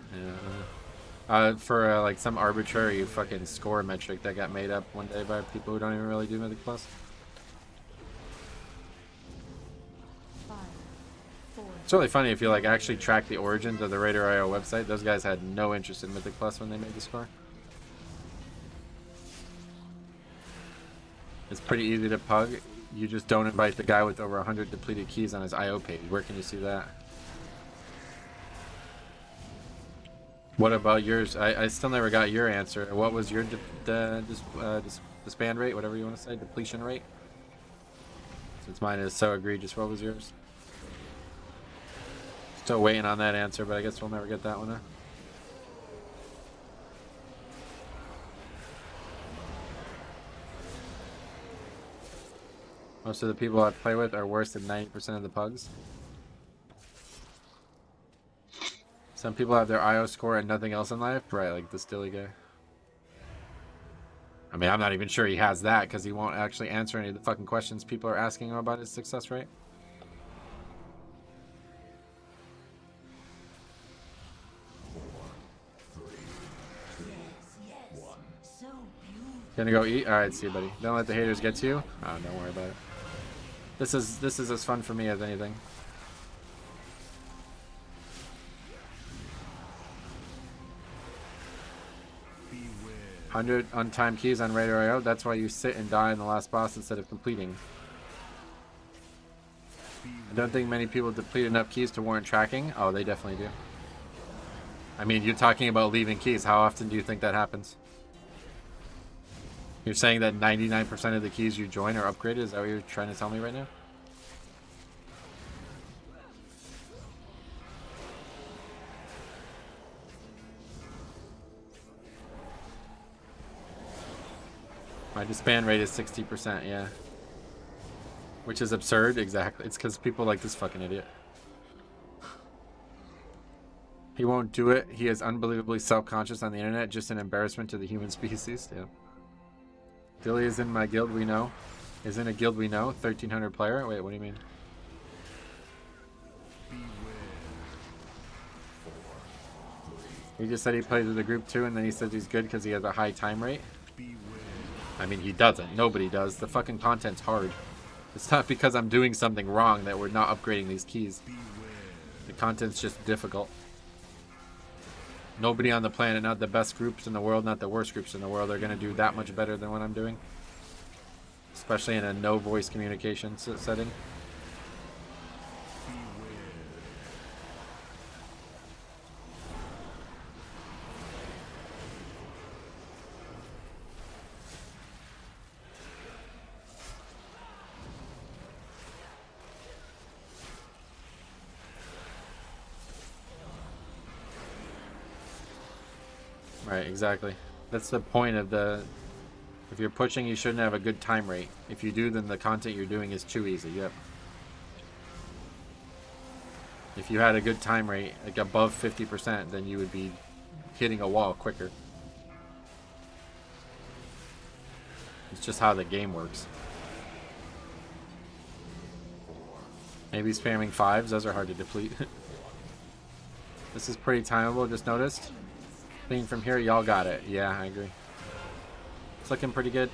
Yeah. For like some arbitrary fucking score metric that got made up one day by people who don't even really do Mythic Plus. 5, 4. It's really funny if you like actually track the origins of the Raider.io website. Those guys had no interest in Mythic Plus when they made the score. It's pretty easy to pug. You just don't invite the guy with over 100 depleted keys on his IO page. Where can you see that? What about yours? I still never got your answer. What was your disband rate, whatever you want to say, depletion rate? Since mine is so egregious, what was yours? Still waiting on that answer, but I guess we'll never get that one, huh? Most of the people I play with are worse than 90% of the pugs. Some people have their IO score and nothing else in life, right? Like the Stilly guy. I mean, I'm not even sure he has that because he won't actually answer any of the fucking questions people are asking him about his success rate. Gonna go eat? Alright, see you, buddy. Don't let the haters get to you. Oh, don't worry about it. This is as fun for me as anything. 100 untimed keys on Raider.io. That's why you sit and die in the last boss instead of completing. I don't think many people deplete enough keys to warrant tracking. Oh, they definitely do. I mean, you're talking about leaving keys. How often do you think that happens? You're saying that 99% of the keys you join are upgraded? Is that what you're trying to tell me right now? My disband rate is 60%, yeah. Which is absurd, exactly. It's because people like this fucking idiot. He won't do it. He is unbelievably self-conscious on the internet, just an embarrassment to the human species. Yeah. Dilly is in my guild, we know. Is in a guild we know. 1300 player. Wait, what do you mean? He just said he plays with a group too, and then he says he's good because he has a high time rate. I mean, he doesn't. Nobody does. The fucking content's hard. It's not because I'm doing something wrong that we're not upgrading these keys. The content's just difficult. Nobody on the planet, not the best groups in the world, not the worst groups in the world, are going to do that much better than what I'm doing. Especially in a no voice communication setting. Right, exactly. That's the point of the... If you're pushing, you shouldn't have a good time rate. If you do, then the content you're doing is too easy. Yep. If you had a good time rate, like above 50%, then you would be hitting a wall quicker. It's just how the game works. Maybe spamming 5s, those are hard to deplete. This is pretty timeable, just noticed. Being from here, y'all got it. Yeah, I agree. It's looking pretty good.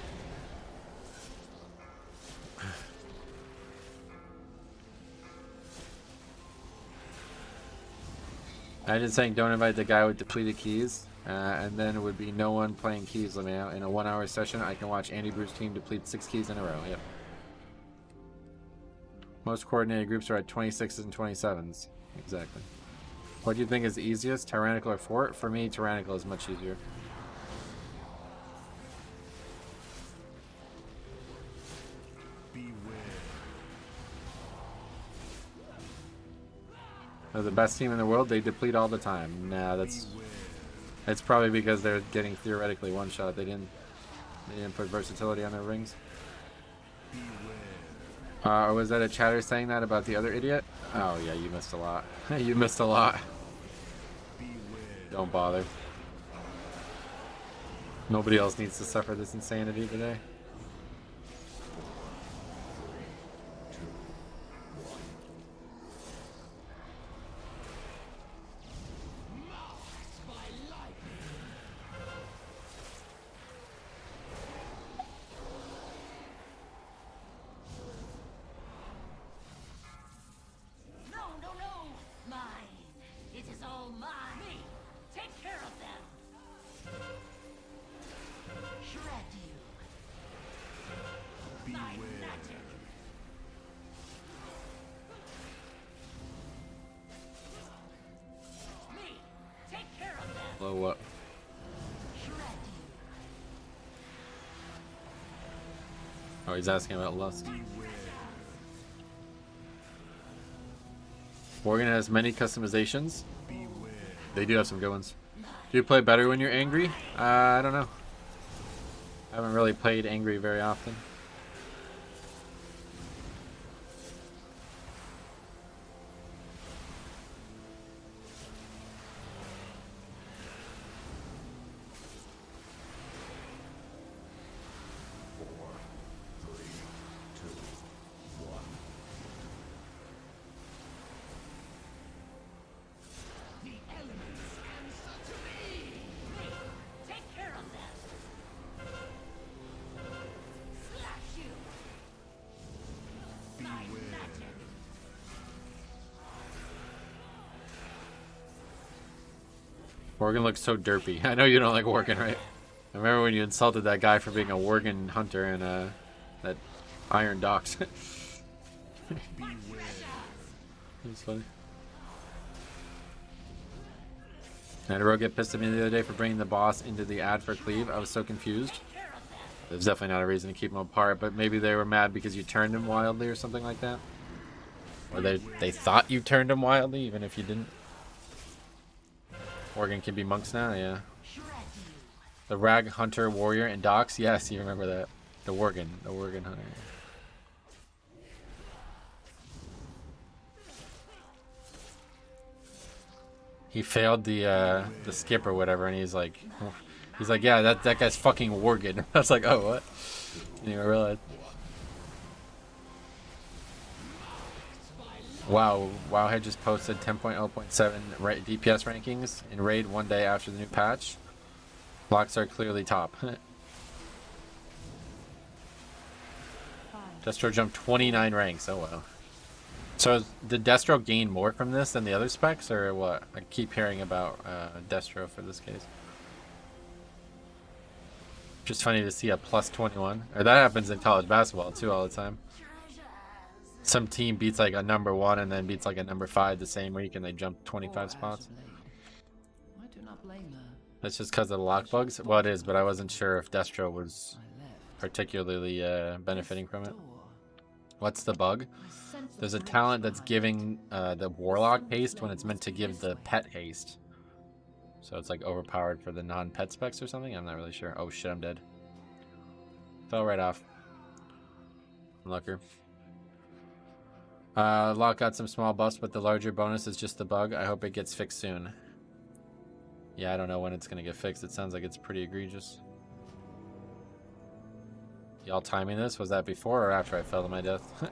I just saying don't invite the guy with depleted keys, and then it would be no one playing keys. Let me out. In a 1 hour session, I can watch Andy Bruce's team deplete 6 keys in a row. Yep. Most coordinated groups are at 26s and 27s. Exactly. What do you think is easiest, Tyrannical or Fort? For me, Tyrannical is much easier. They're the best team in the world. They deplete all the time. Nah, it's probably because they're getting theoretically one shot. They didn't put versatility on their rings. Or was that a chatter saying that about the other idiot? Oh yeah, you missed a lot. You missed a lot. Don't bother. Nobody else needs to suffer this insanity today. Blow up. Oh, he's asking about Lust. Morgan has many customizations. They do have some good ones. Do you play better when you're angry? I don't know. I haven't really played angry very often. Worgen looks so derpy. I know you don't like Worgen, right? I remember when you insulted that guy for being a Worgen hunter in that Iron Docks. It's funny. I had a rogue get pissed at me the other day for bringing the boss into the ad for Cleave. I was so confused. There's definitely not a reason to keep them apart, but maybe they were mad because you turned him wildly or something like that. Or they thought you turned him wildly, even if you didn't. Worgen can be monks now, yeah. The Rag Hunter Warrior and Docks, yes, you remember that. The Worgen Hunter. He failed the skip or whatever, and he's like, yeah, that guy's fucking Worgen. I was like, oh, what? Didn't even realize. Wow, Wowhead just posted 10.0.7 DPS rankings in Raid one day after the new patch. Locks are clearly top. Destro jumped 29 ranks, oh wow. So did Destro gain more from this than the other specs, or what? I keep hearing about Destro for this case. Just funny to see a plus 21. Or that happens in college basketball too all the time. Some team beats like a number 1 and then beats like a number 5 the same week and they jump 25 spots. I do not blame her. That's just because of the lock bugs? Well, it is, but I wasn't sure if Destro was particularly benefiting from it. What's the bug? There's a talent that's giving the Warlock haste when it's meant to give the pet haste. So it's like overpowered for the non-pet specs or something? I'm not really sure. Oh shit, I'm dead. Fell right off. Lucker. Lock got some small buffs, but the larger bonus is just the bug. I hope it gets fixed soon. Yeah, I don't know when it's gonna get fixed. It sounds like it's pretty egregious. Y'all timing this? Was that before or after I fell to my death?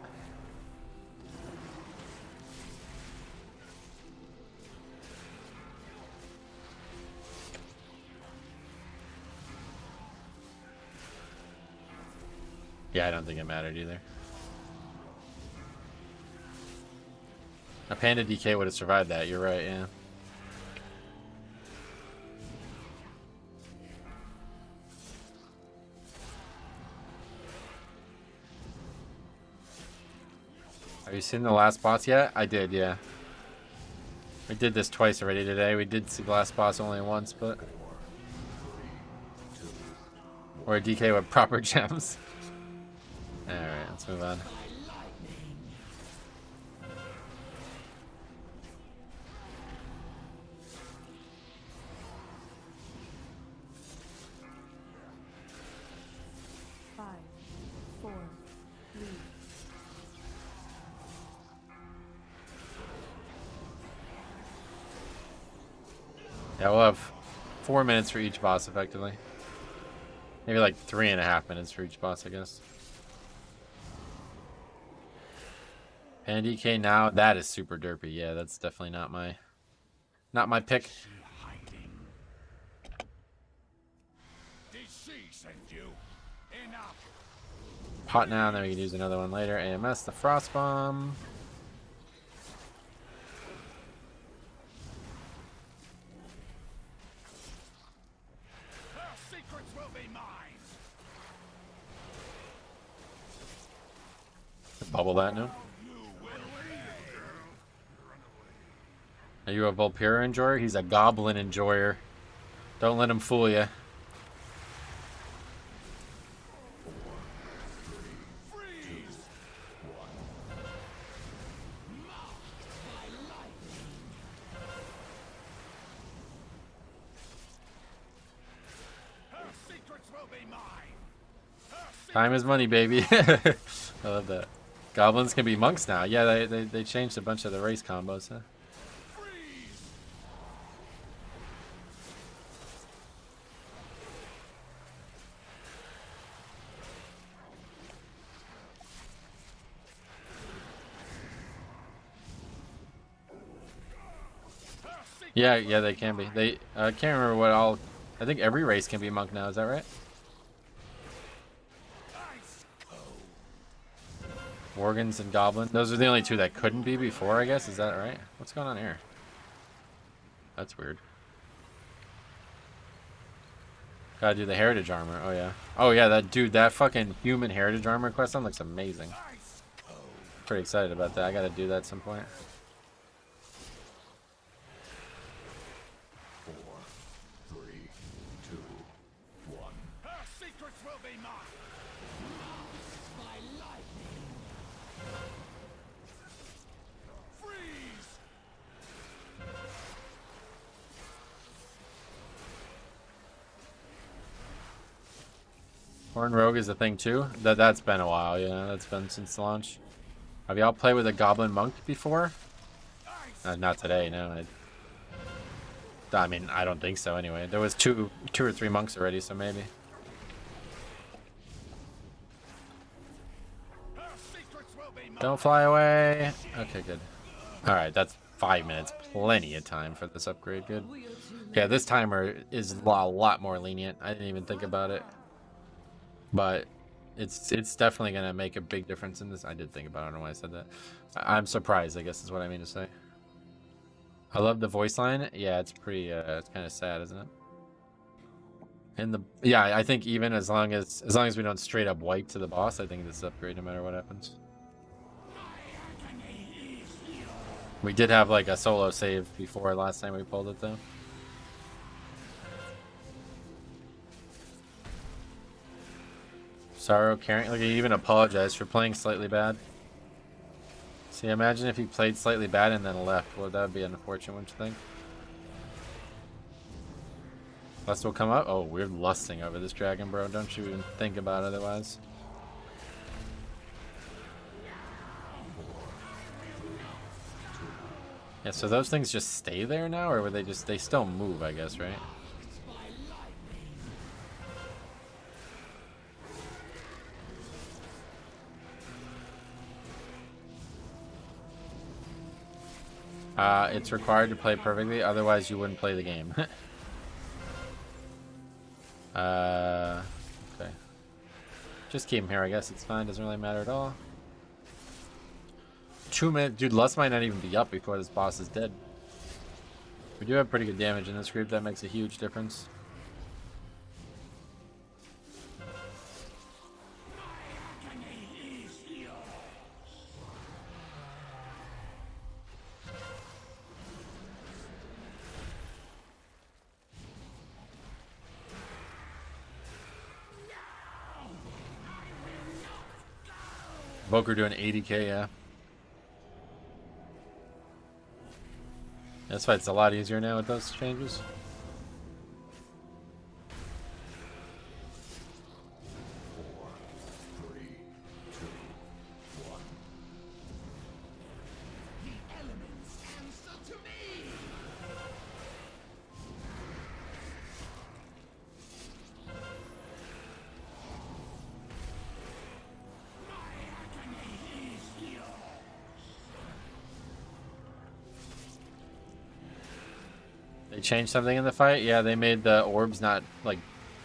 Yeah, I don't think it mattered either. A Panda DK would have survived that, you're right, yeah. Have you seen the last boss yet? I did, yeah. We did this twice already today. We did see the last boss only once, but... Or a DK with proper gems. Alright, let's move on. Yeah, we'll have 4 minutes for each boss, effectively. Maybe like 3.5 minutes for each boss, I guess. And DK now, that is super derpy. Yeah, that's definitely not my pick. Pot now, and then we can use another one later. AMS, the Frost Bomb. Bubble that now. Are you a Vulpera enjoyer? He's a Goblin enjoyer. Don't let him fool you. Time is money, baby. I love that. Goblins can be monks now. Yeah, they changed a bunch of the race combos, huh? Yeah, they can be. They I can't remember what all. I think every race can be monk now. Is that right? Worgens and Goblin. Those are the only two that couldn't be before, I guess. Is that right? What's going on here? That's weird. Gotta do the heritage armor. Oh yeah. Oh yeah, that fucking human heritage armor quest looks amazing. Pretty excited about that. I gotta do that at some point. Horn Rogue is a thing too. That's been a while, yeah. That's been since launch. Have y'all played with a Goblin Monk before? Not today, no. I mean, I don't think so. Anyway, there was two or three monks already, so maybe. Don't fly away. Okay, good. All right, that's 5 minutes. Plenty of time for this upgrade. Good. Yeah, this timer is a lot more lenient. I didn't even think about it. But it's definitely going to make a big difference in this. I did think about it. I don't know why I said that. I'm surprised, I guess is what I mean to say. I love the voice line. Yeah, it's pretty, it's kind of sad, isn't it? And yeah, I think even as long as we don't straight up wipe to the boss, I think this is upgrade no matter what happens. We did have like a solo save before last time we pulled it though. Sorrow caring, like he even apologized for playing slightly bad. See, imagine if he played slightly bad and then left. Well, that would be unfortunate, wouldn't you think? Lust will come up. Oh, we're lusting over this dragon, bro. Don't you even think about it otherwise. Yeah, so those things just stay there now, or would they still move, I guess, right? It's required to play perfectly, otherwise you wouldn't play the game. Okay. Just keep him here, I guess. It's fine. Doesn't really matter at all. 2 minutes. Dude, Lust might not even be up before this boss is dead. We do have pretty good damage in this group. That makes a huge difference. Boker doing 80k, yeah. This fight's a lot easier now with those changes. They changed something in the fight? Yeah, they made the orbs not, like,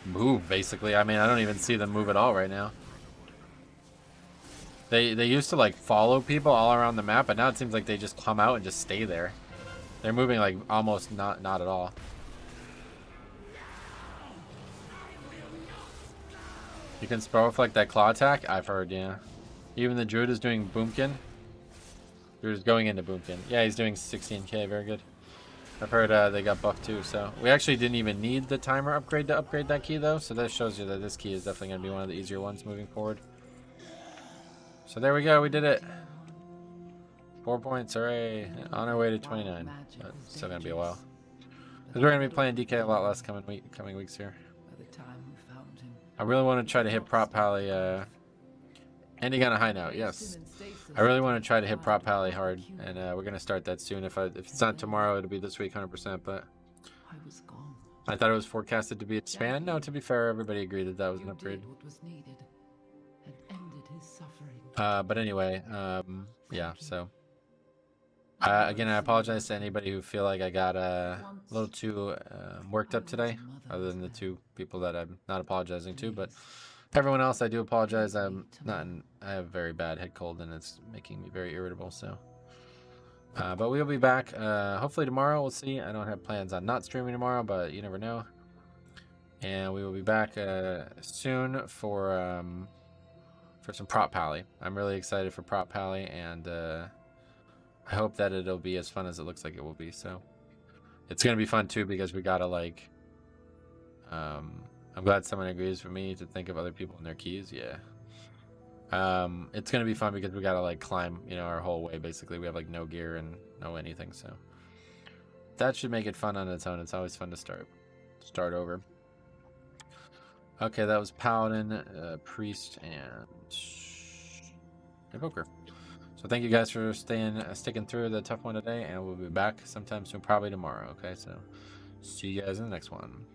move, basically. I mean, I don't even see them move at all right now. They used to, like, follow people all around the map, but now it seems like they just come out and just stay there. They're moving, like, almost not at all. You can spell reflect that claw attack? I've heard, yeah. Even the Druid is doing Boomkin. Druid is going into Boomkin. Yeah, he's doing 16k, very good. I've heard they got buffed too, so we actually didn't even need the timer upgrade to upgrade that key though, so that shows you that this key is definitely going to be one of the easier ones moving forward. So there we go, we did it. 4 points, hooray. On our way to 29, but still going to be a while. Because we're going to be playing DK a lot less coming weeks here. I really want to try to hit Prop Pally, ending on a high note, yes. I really want to try to hit Prop Pally hard, and we're going to start that soon. If it's not tomorrow, it'll be this week 100%, but I thought it was forecasted to be expand. No, to be fair, everybody agreed that that was an upgrade. But anyway, yeah, so. Again, I apologize to anybody who feel like I got a little too worked up today, other than the two people that I'm not apologizing to, but everyone else, I do apologize. I have a very bad head cold, and it's making me very irritable, so. But we'll be back, hopefully tomorrow, we'll see. I don't have plans on not streaming tomorrow, but you never know. And we will be back soon for some Prop Pally. I'm really excited for Prop Pally, and I hope that it'll be as fun as it looks like it will be. So it's gonna be fun too, because we gotta like I'm glad someone agrees with me to think of other people and their keys. Yeah, it's gonna be fun because we gotta like climb, you know, our whole way. Basically, we have like no gear and no anything, so that should make it fun on its own. It's always fun to start over. Okay, that was Paladin, Priest, and Invoker. So thank you guys for sticking through the tough one today, and we'll be back sometime soon, probably tomorrow. Okay, so see you guys in the next one.